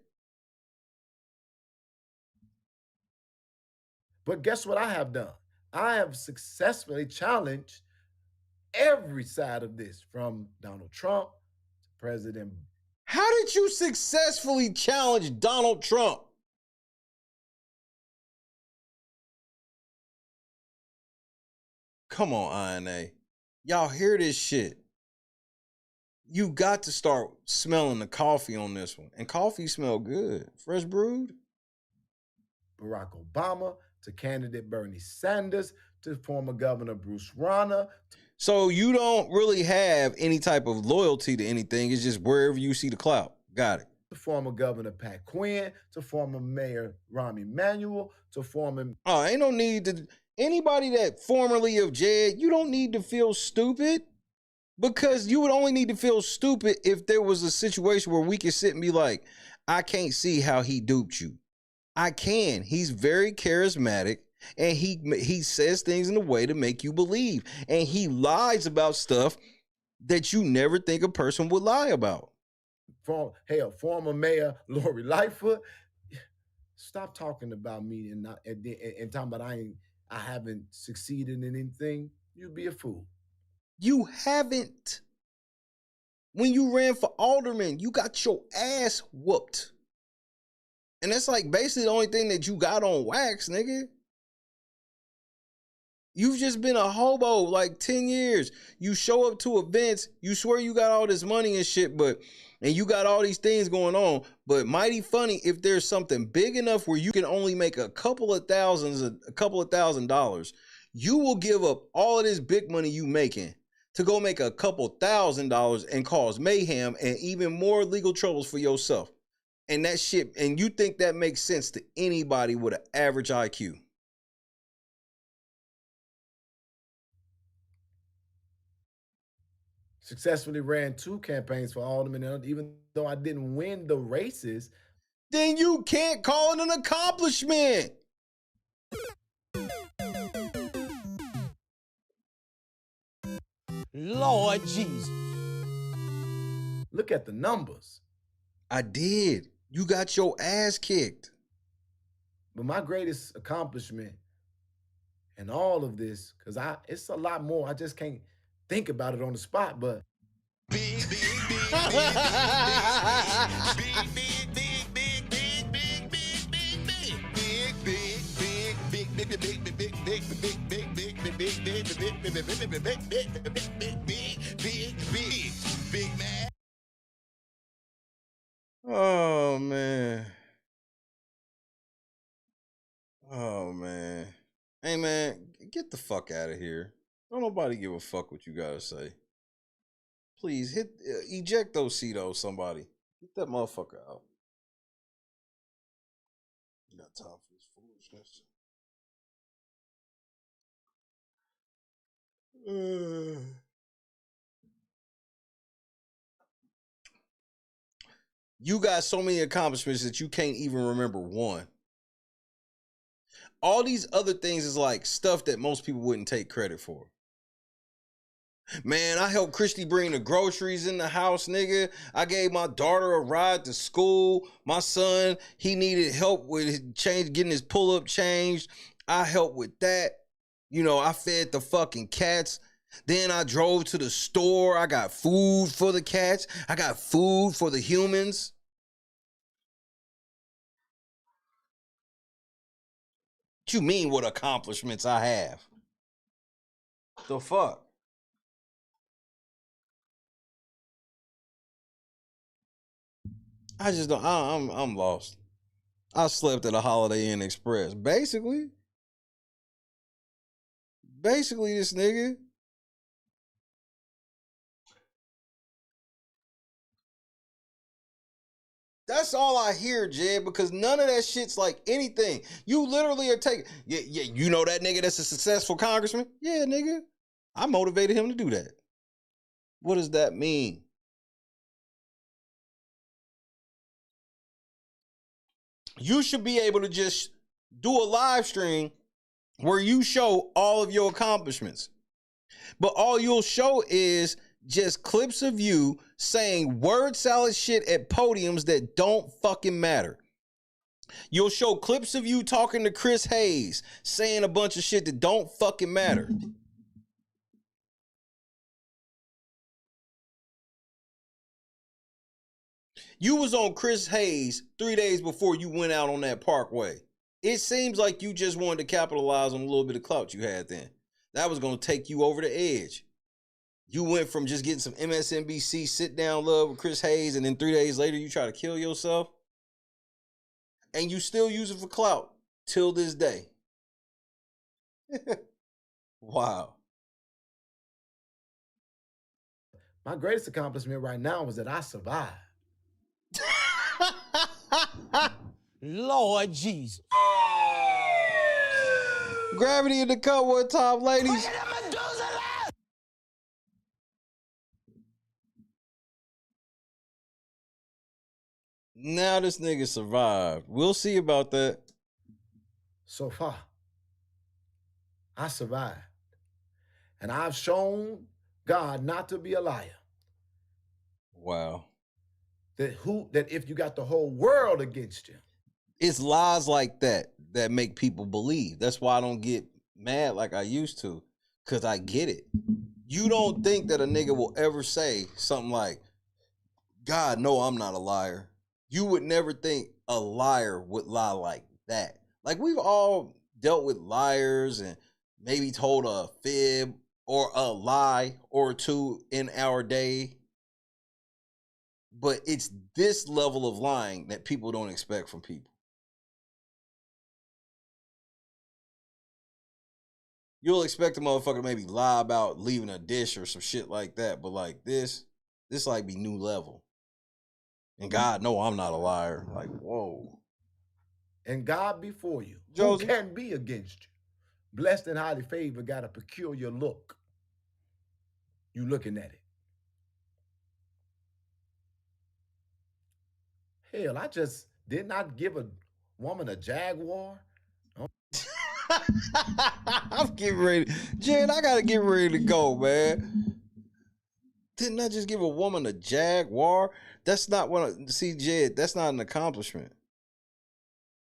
But guess what I have done? I have successfully challenged every side of this, from Donald Trump to President. How did you successfully challenge Donald Trump? Come on, INA. Y'all hear this shit. You got to start smelling the coffee on this one. And coffee smell good. Fresh brewed. Barack Obama to candidate Bernie Sanders to former Governor Bruce Rauner. So you don't really have any type of loyalty to anything. It's just wherever you see the clout. Got it. To former Governor Pat Quinn, to former Mayor Rahm Emanuel, to former... Oh, ain't no need to... Anybody that formerly of Jed, you don't need to feel stupid, because you would only need to feel stupid if there was a situation where we could sit and be like, I can't see how he duped you. I can. He's very charismatic, and he says things in a way to make you believe, and he lies about stuff that you never think a person would lie about. Former Mayor Lori Lightfoot, stop talking about me and talking about I haven't succeeded in anything. You'd be a fool. You haven't. When you ran for alderman, you got your ass whooped. And that's like basically the only thing that you got on wax, nigga. You've just been a hobo like 10 years. You show up to events, you swear you got all this money and shit, and you got all these things going on, but mighty funny if there's something big enough where you can only make a couple of $1,000s, you will give up all of this big money you making to go make a couple $1,000s and cause mayhem and even more legal troubles for yourself. And that shit, and you think that makes sense to anybody with an average IQ? Successfully ran 2 campaigns for alderman, even though I didn't win the races. Then you can't call it an accomplishment. Lord Jesus. Look at the numbers. I did. You got your ass kicked. But my greatest accomplishment in all of this, because it's a lot more. I just can't think about it on the spot, but oh man. Oh man. Hey man, get the fuck out of here. Don't nobody give a fuck what you gotta say. Please eject those Cetos, somebody. Get that motherfucker out. You got time for this foolishness. You got so many accomplishments that you can't even remember one. All these other things is like stuff that most people wouldn't take credit for. Man, I helped Christy bring the groceries in the house, nigga. I gave my daughter a ride to school. My son, he needed help with his getting his pull-up changed. I helped with that. You know, I fed the fucking cats. Then I drove to the store. I got food for the cats. I got food for the humans. What you mean what accomplishments I have? The fuck? I just don't, I'm lost. I slept at a Holiday Inn Express. Basically, this nigga. That's all I hear, Jed, because none of that shit's like anything. You literally are taking, yeah, you know that nigga that's a successful congressman? Yeah, nigga. I motivated him to do that. What does that mean? You should be able to just do a live stream where you show all of your accomplishments. But all you'll show is just clips of you saying word salad shit at podiums that don't fucking matter. You'll show clips of you talking to Chris Hayes, saying a bunch of shit that don't fucking matter. You was on Chris Hayes 3 days before you went out on that parkway. It seems like you just wanted to capitalize on a little bit of clout you had then. That was going to take you over the edge. You went from just getting some MSNBC sit-down love with Chris Hayes, and then 3 days later you try to kill yourself. And you still use it for clout till this day. Wow. My greatest accomplishment right now was that I survived. Lord Jesus. Gravity in the cut one time, ladies. Now this nigga survived. We'll see about that. So far, I survived. And I've shown God not to be a liar. Wow. That if you got the whole world against you. It's lies like that that make people believe. That's why I don't get mad like I used to, because I get it. You don't think that a nigga will ever say something like, God, no, I'm not a liar. You would never think a liar would lie like that. Like, we've all dealt with liars and maybe told a fib or a lie or two in our day. But it's this level of lying that people don't expect from people. you'll expect a motherfucker to maybe lie about leaving a dish or some shit like that. But like this like be new level. And God know I'm not a liar. Like, whoa. And God before you. Josie. Who can be against you? Blessed and highly favored got a peculiar look. You looking at it. Hell, I just did not give a woman a Jaguar. I'm getting ready. Jed, I gotta get ready to go, man. Didn't I just give a woman a Jaguar? That's not what see, Jed, that's not an accomplishment.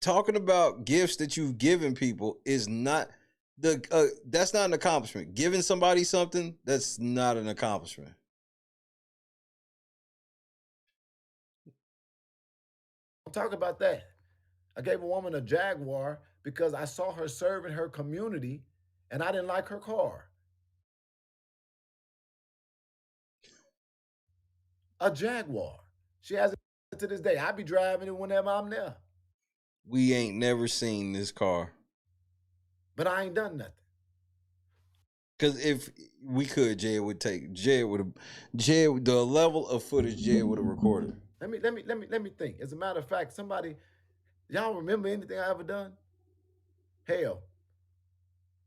Talking about gifts that you've given people is not that's not an accomplishment. Giving somebody something, that's not an accomplishment. I'll talk about that. I gave a woman a Jaguar because I saw her serving her community and I didn't like her car. A Jaguar. She has it to this day. I be driving it whenever I'm there. We ain't never seen this car. But I ain't done nothing. Cause if we could, the level of footage Jed would have recorded. Let me think. As a matter of fact, y'all remember anything I ever done? Hell,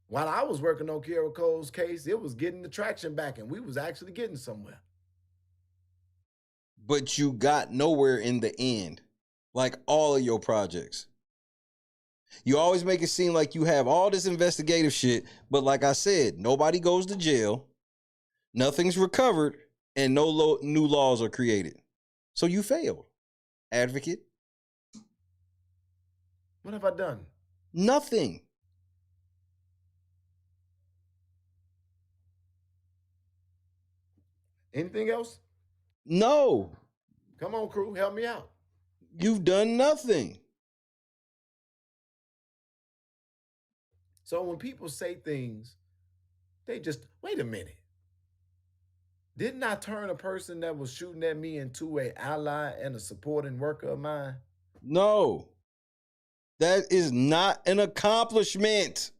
while I was working on Kiera Cole's case, it was getting the traction back and we was actually getting somewhere. But you got nowhere in the end, like all of your projects. You always make it seem like you have all this investigative shit, but like I said, nobody goes to jail, nothing's recovered, and no new laws are created. So you failed, advocate. What have I done? Nothing. Anything else? No. Come on, crew, help me out. You've done nothing. So when people say things, they just, wait a minute. Didn't I turn a person that was shooting at me into an ally and a supporting worker of mine? No. That is not an accomplishment.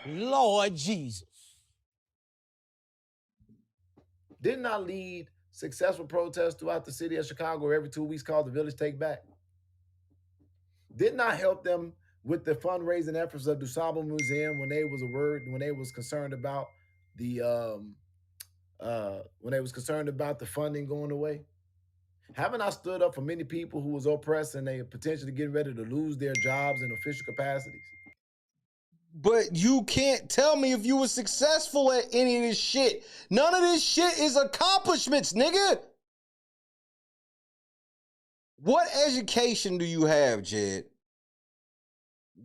Lord Jesus. Didn't I lead successful protests throughout the city of Chicago every 2 weeks called the Village Take Back? Didn't I help them with the fundraising efforts of DUSOBEDIENCE Museum when they was concerned about the funding going away? Haven't I stood up for many people who was oppressed and they potentially getting ready to lose their jobs in official capacities? But you can't tell me if you were successful at any of this shit. None of this shit is accomplishments, nigga. What education do you have, Jed?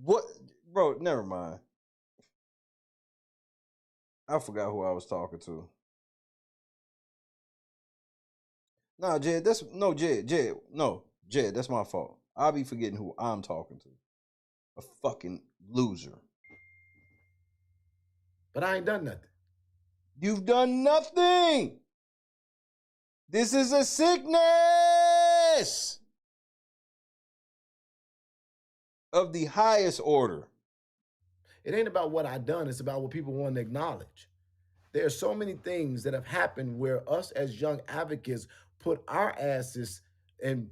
What, bro, never mind. I forgot who I was talking to. Nah, Jed, that's my fault. I'll be forgetting who I'm talking to. A fucking loser. But I ain't done nothing. You've done nothing. This is a sickness of the highest order. It ain't about what I done. It's about what people want to acknowledge. There are so many things that have happened where us as young advocates put our asses on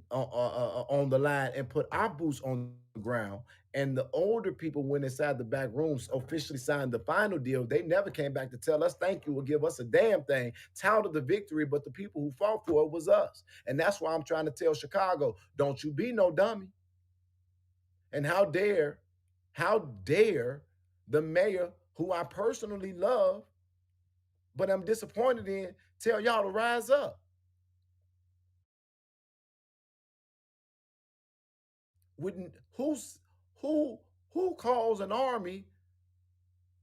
the line and put our boots on the ground. And the older people went inside the back rooms, officially signed the final deal. They never came back to tell us thank you or give us a damn thing, touted the victory, but the people who fought for it was us. And that's why I'm trying to tell Chicago, don't you be no dummy. And how dare the mayor, who I personally love, but I'm disappointed in, tell y'all to rise up. Who calls an army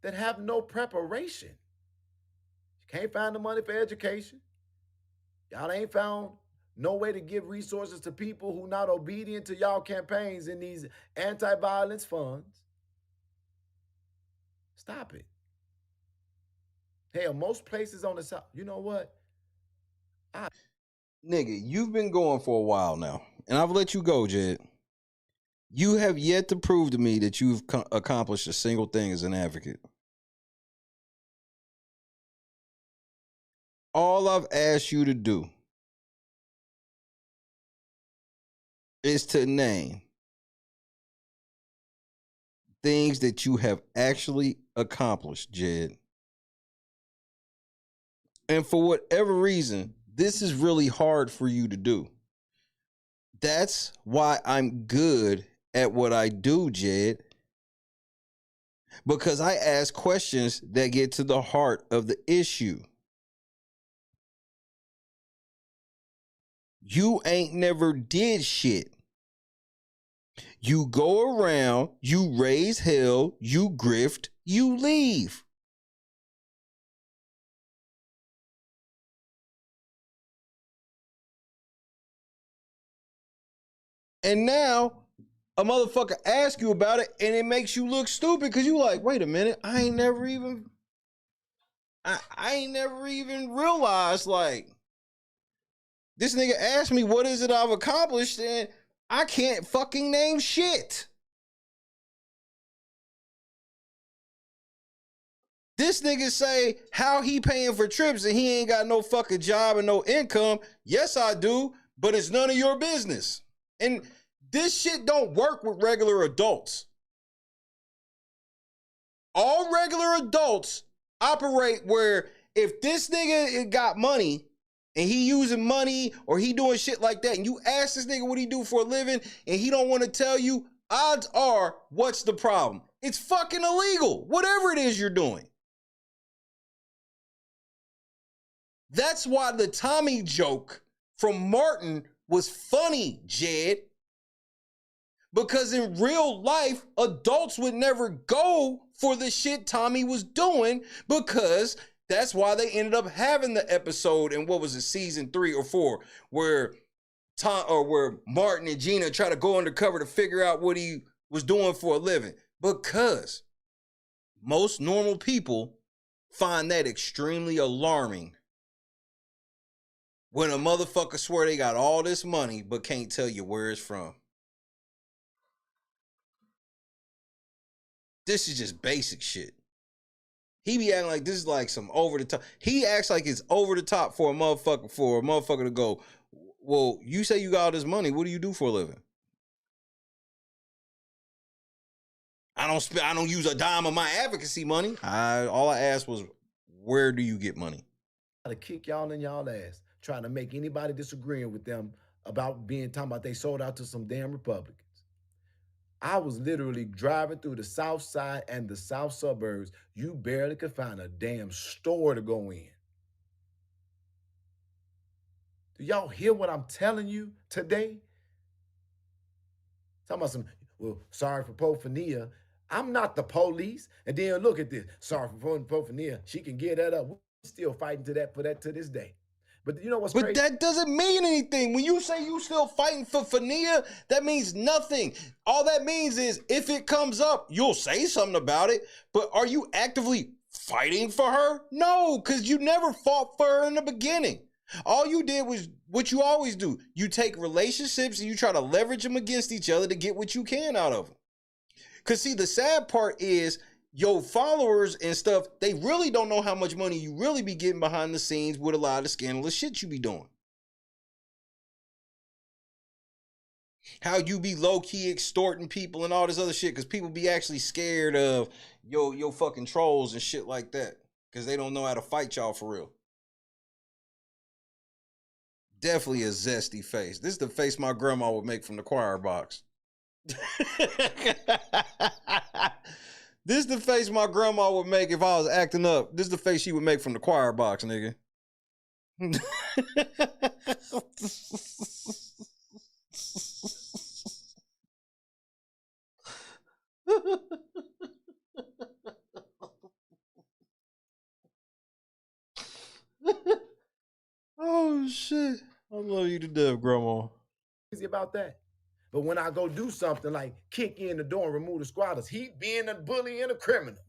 that have no preparation? You can't find the money for education. Y'all ain't found no way to give resources to people who not obedient to y'all campaigns in these anti-violence funds. Stop it. Hell, most places on the South, you know what? Nigga, you've been going for a while now, and I've let you go, Jed. You have yet to prove to me that you've accomplished a single thing as an advocate. All I've asked you to do is to name things that you have actually accomplished, Jed. And for whatever reason, this is really hard for you to do. That's why I'm good at what I do, Jed. Because I ask questions that get to the heart of the issue. You ain't never did shit. You go around, you raise hell, you grift, you leave. And now a motherfucker asks you about it and it makes you look stupid because you like, wait a minute, I ain't never even realized, like, this nigga asked me what is it I've accomplished and I can't fucking name shit. This nigga say how he paying for trips and he ain't got no fucking job and no income. Yes, I do, but it's none of your business. And this shit don't work with regular adults. All regular adults operate where if this nigga got money and he using money or he doing shit like that and you ask this nigga what he do for a living and he don't want to tell you, odds are, what's the problem? It's fucking illegal, whatever it is you're doing. That's why the Tommy joke from Martin was funny, Jed. Because in real life, adults would never go for the shit Tommy was doing because that's why they ended up having the episode in, what was it, season 3 or 4, where Martin and Gina try to go undercover to figure out what he was doing for a living. Because most normal people find that extremely alarming. When a motherfucker swear they got all this money but can't tell you where it's from. This is just basic shit. He be acting like this is like some over the top. He acts like it's over the top for a motherfucker to go, well, you say you got all this money. What do you do for a living? I don't use a dime of my advocacy money. All I asked was, where do you get money? To kick y'all in y'all ass, trying to make anybody disagreeing with them about talking about they sold out to some damn Republicans. I was literally driving through the south side and the south suburbs. You barely could find a damn store to go in. Do y'all hear what I'm telling you today? Talking about well, sorry for Pophania. I'm not the police. And then look at this. Sorry for Pophania. She can get that up. We're still fighting for that to this day. But you know what's crazy? But that doesn't mean anything. When you say you still fighting for Fania, that means nothing. All that means is if it comes up, you'll say something about it. But are you actively fighting for her? No, because you never fought for her in the beginning. All you did was what you always do. You take relationships and you try to leverage them against each other to get what you can out of them. Because see, the sad part is your followers and stuff, they really don't know how much money you really be getting behind the scenes with a lot of the scandalous shit you be doing. How you be low-key extorting people and all this other shit because people be actually scared of your fucking trolls and shit like that because they don't know how to fight y'all for real. Definitely a zesty face. This is the face my grandma would make from the choir box. This is the face my grandma would make if I was acting up. This is the face she would make from the choir box, nigga. Oh, shit. I love you to death, grandma. Crazy about that. But when I go do something like kick in the door and remove the squatters, he being a bully and a criminal.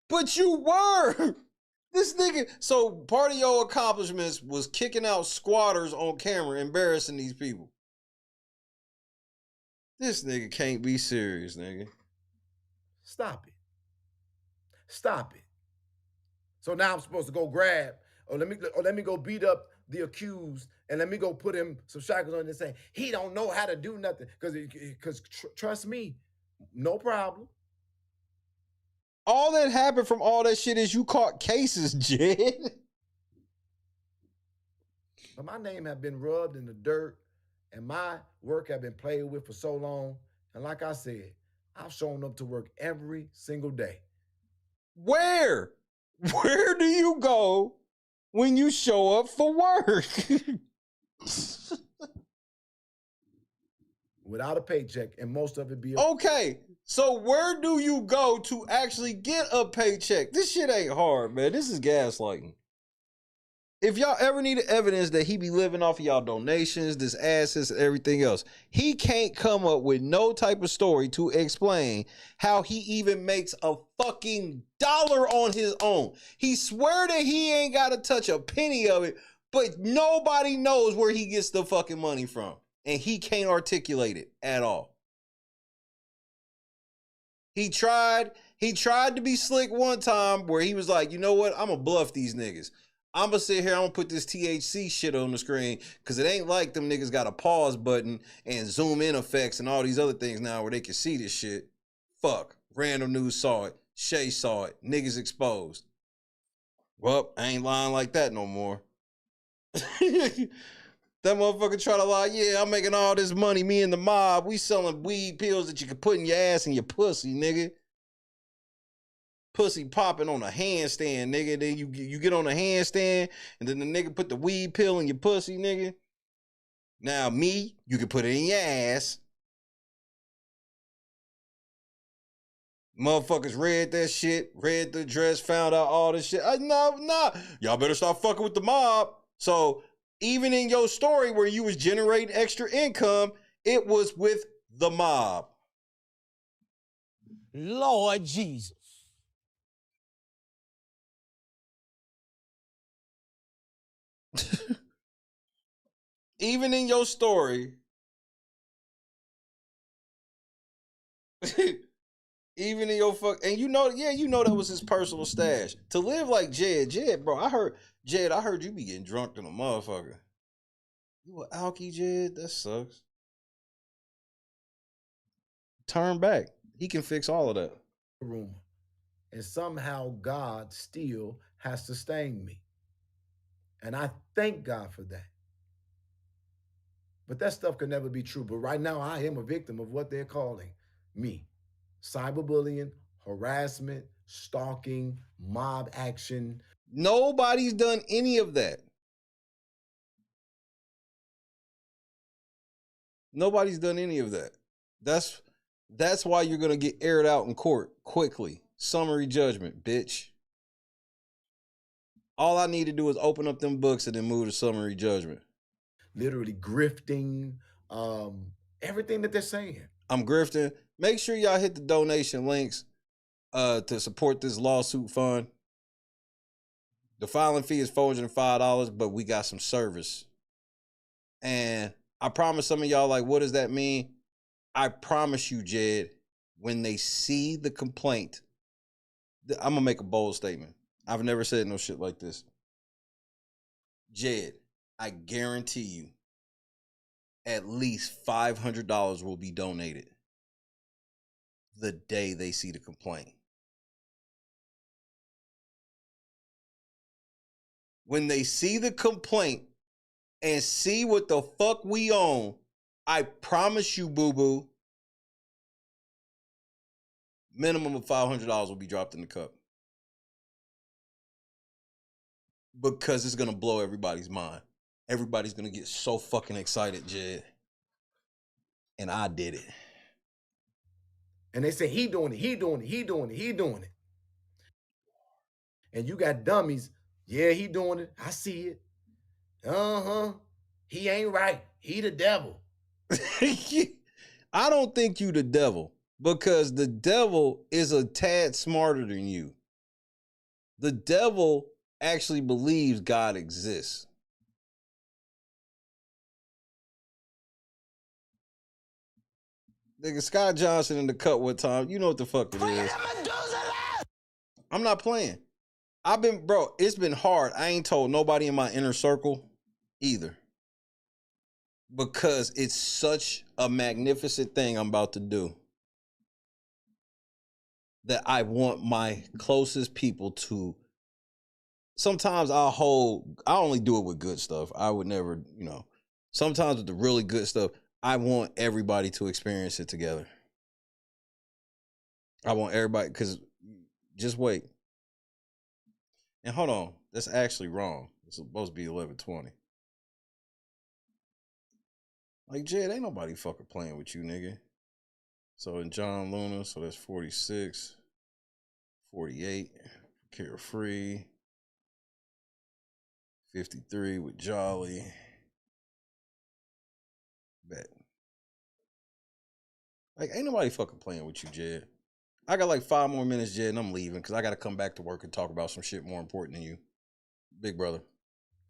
But you were. This nigga, so part of your accomplishments was kicking out squatters on camera, embarrassing these people. This nigga can't be serious, nigga. Stop it. Stop it. So now I'm supposed to go grab, or let me go beat up the accused, and let me go put him some shackles on and say, he don't know how to do nothing. Because trust me, no problem. All that happened from all that shit is you caught cases, Jed. But my name have been rubbed in the dirt, and my work have been played with for so long. And like I said, I've shown up to work every single day. Where? Where do you go when you show up for work? Without a paycheck, and most of it be... Okay, so where do you go to actually get a paycheck? This shit ain't hard, man. This is gaslighting. If y'all ever need evidence that he be living off of y'all donations, this assets, everything else, he can't come up with no type of story to explain how he even makes a fucking dollar on his own. He swear that he ain't got to touch a penny of it, but nobody knows where he gets the fucking money from. And he can't articulate it at all. He tried to be slick one time where he was like, you know what? I'm going to bluff these niggas. I'm going to sit here, I'm going to put this THC shit on the screen because it ain't like them niggas got a pause button and zoom in effects and all these other things now where they can see this shit. Fuck. Random News saw it. Shay saw it. Niggas exposed. Well, I ain't lying like that no more. That motherfucker try to lie, yeah, I'm making all this money, me and the mob, we selling weed pills that you can put in your ass and your pussy, nigga. Pussy popping on a handstand, nigga. Then you get on a handstand, and then the nigga put the weed pill in your pussy, nigga. Now me, you can put it in your ass. Motherfuckers read that shit, read the address, found out all this shit. Nah. Y'all better stop fucking with the mob. So even in your story where you was generating extra income, it was with the mob. Lord Jesus. Even in your story, even in your and you know that was his personal stash. To live like Jed, bro, I heard you be getting drunk than a motherfucker. You an alky, Jed? That sucks. Turn back. He can fix all of that. And somehow God still has sustained me. And I thank God for that. But that stuff can never be true. But right now, I am a victim of what they're calling me. Cyberbullying, harassment, stalking, mob action. Nobody's done any of that. Nobody's done any of that. That's why you're going to get aired out in court quickly. Summary judgment, bitch. All I need to do is open up them books and then move to summary judgment. Literally grifting, everything that they're saying. I'm grifting. Make sure y'all hit the donation links to support this lawsuit fund. The filing fee is $405, but we got some service. And I promise some of y'all, like, what does that mean? I promise you, Jed, when they see the complaint, I'm going to make a bold statement. I've never said no shit like this. Jed, I guarantee you at least $500 will be donated the day they see the complaint. When they see the complaint and see what the fuck we own, I promise you, boo-boo, minimum of $500 will be dropped in the cup. Because it's going to blow everybody's mind. Everybody's going to get so fucking excited, Jed. And I did it. And they say, he doing it. And you got dummies. Yeah, he doing it. I see it. He ain't right. He the devil. I don't think you the devil, because the devil is a tad smarter than you. The devil actually believes God exists. Nigga, Scott Johnson in the cut one time. You know what the fuck it is. I'm not playing. It's been hard. I ain't told nobody in my inner circle either. Because it's such a magnificent thing I'm about to do that I want my closest people to. Sometimes I only do it with good stuff. I would never, sometimes with the really good stuff, I want everybody to experience it together. I want everybody, because just wait. And hold on, that's actually wrong. It's supposed to be 11:20. Like, Jed, ain't nobody fucking playing with you, nigga. So in John Luna, so that's 46, 48, Carefree, 53 with Jolly. Bet. Like, ain't nobody fucking playing with you, Jed. I got like 5 more minutes, Jed, and I'm leaving because I got to come back to work and talk about some shit more important than you. Big brother.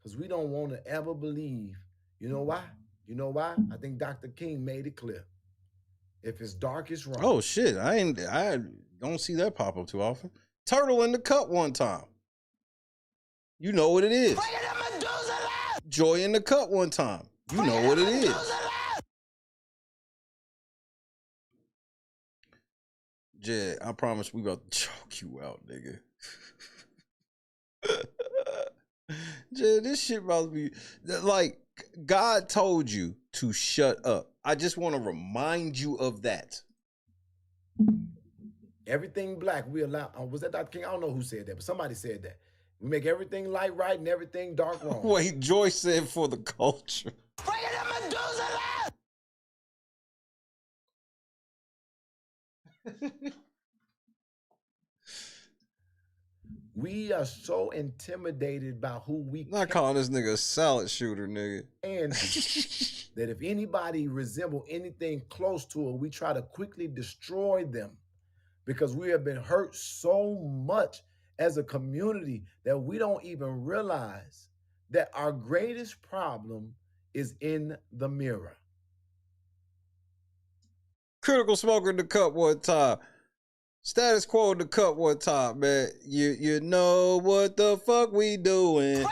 Because we don't want to ever believe. You know why? You know why? I think Dr. King made it clear. If it's dark, it's wrong. Oh shit! I don't see that pop up too often. Turtle in the Cup one time. You know what it is. Joy in the Cup one time. You know what it is. Jed, I promise we about to choke you out, nigga. Jed, this shit about to be like, God told you to shut up. I just want to remind you of that. Everything black, we allow. Was that Dr. King? I don't know who said that, but somebody said that. We make everything light right and everything dark wrong. Wait, Joy said for the culture. We are so intimidated by who we not calling this nigga a salad shooter, nigga. And that if anybody resemble anything close to it, we try to quickly destroy them because we have been hurt so much as a community that we don't even realize that our greatest problem is in the mirror. Critical Smoker in the Cup one time. Status Quo in the Cup one time, man. You know what the fuck we doing.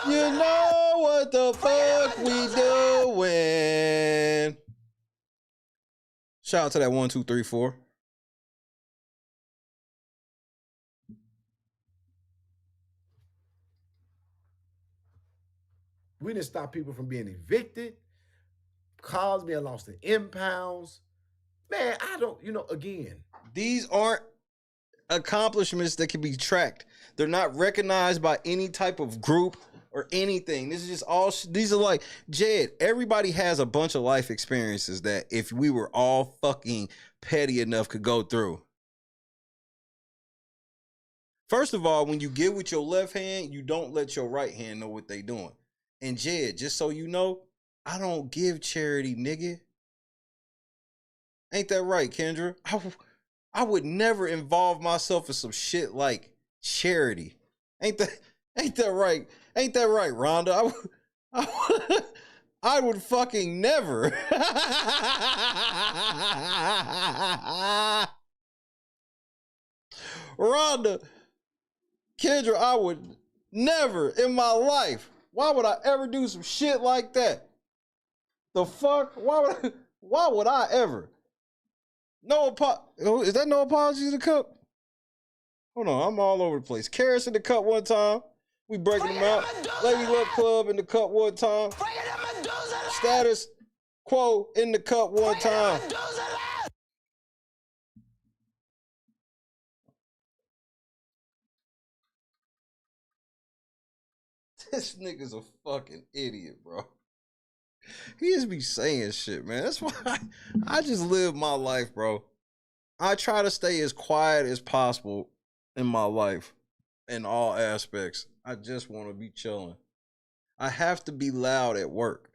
You know what the fuck we doing. Shout out to that 1, 2, 3, 4. We didn't stop people from being evicted, cars being lost in impounds. Man, I don't, again. These aren't accomplishments that can be tracked. They're not recognized by any type of group or anything. This is just all, these are like, Jed, everybody has a bunch of life experiences that if we were all fucking petty enough could go through. First of all, when you give with your left hand, you don't let your right hand know what they doing. And Jed, just so you know, I don't give charity, nigga. Ain't that right, Kendra? I would never involve myself in some shit like charity. Ain't that right? Ain't that right, Rhonda? I would fucking never. Rhonda, Kendra, I would never in my life. Why would I ever do some shit like that? The fuck? Why would I ever? Is that no apology to the Cup? Hold on, I'm all over the place. Karis in the Cup one time. We breaking them out. Lady Luck Club in the Cup one time. Status Quo in the Cup one time. This nigga's a fucking idiot, bro. He just be saying shit, man. That's why I just live my life, bro. I try to stay as quiet as possible in my life in all aspects. I just want to be chilling. I have to be loud at work.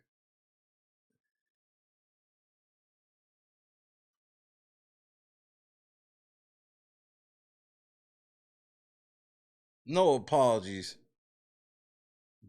No apologies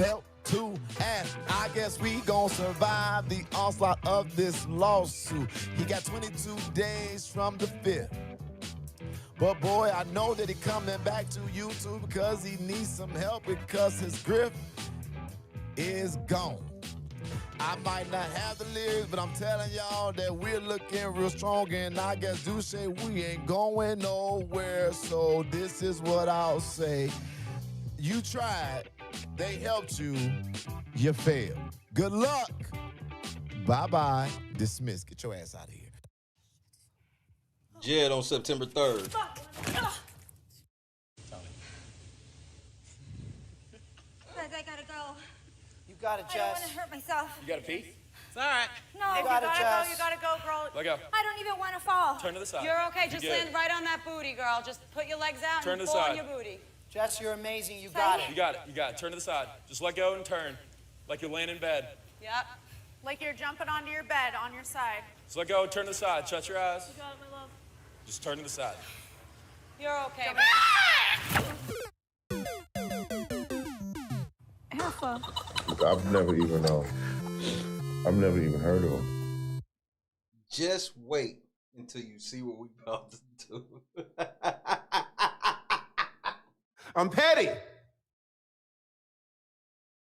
belt to ass. I guess we gon' survive the onslaught of this lawsuit. He got 22 days from the 5th. But boy, I know that he coming back to YouTube because he needs some help because his grip is gone. I might not have the lyrics, but I'm telling y'all that we're looking real strong, and I guess do say we ain't going nowhere. So this is what I'll say. You tried, they helped you, you failed. Good luck. Bye-bye. Dismiss. Get your ass out of here. Jed on September 3rd. Guys, I gotta go. You got it, I don't Jess. want to hurt myself. You got a pee? It's all right. No, If you got it, gotta Jess. go, you gotta go, girl. Let go. I don't even want to fall. Turn to the side. You're okay. Just You're good. land right on that booty, girl. Just put your legs out Turn and to the pull side. on your booty. Jess, you're amazing. You got it. You got it. You got it. Turn to the side. Just let go and turn. Like you're laying in bed. Yep. Like you're jumping onto your bed on your side. Just let go. Turn to the side. Shut your eyes. You got it, my love. Just turn to the side. You're okay. Alpha. I've never even heard of him. Just wait until you see what we about to do. I'm petty.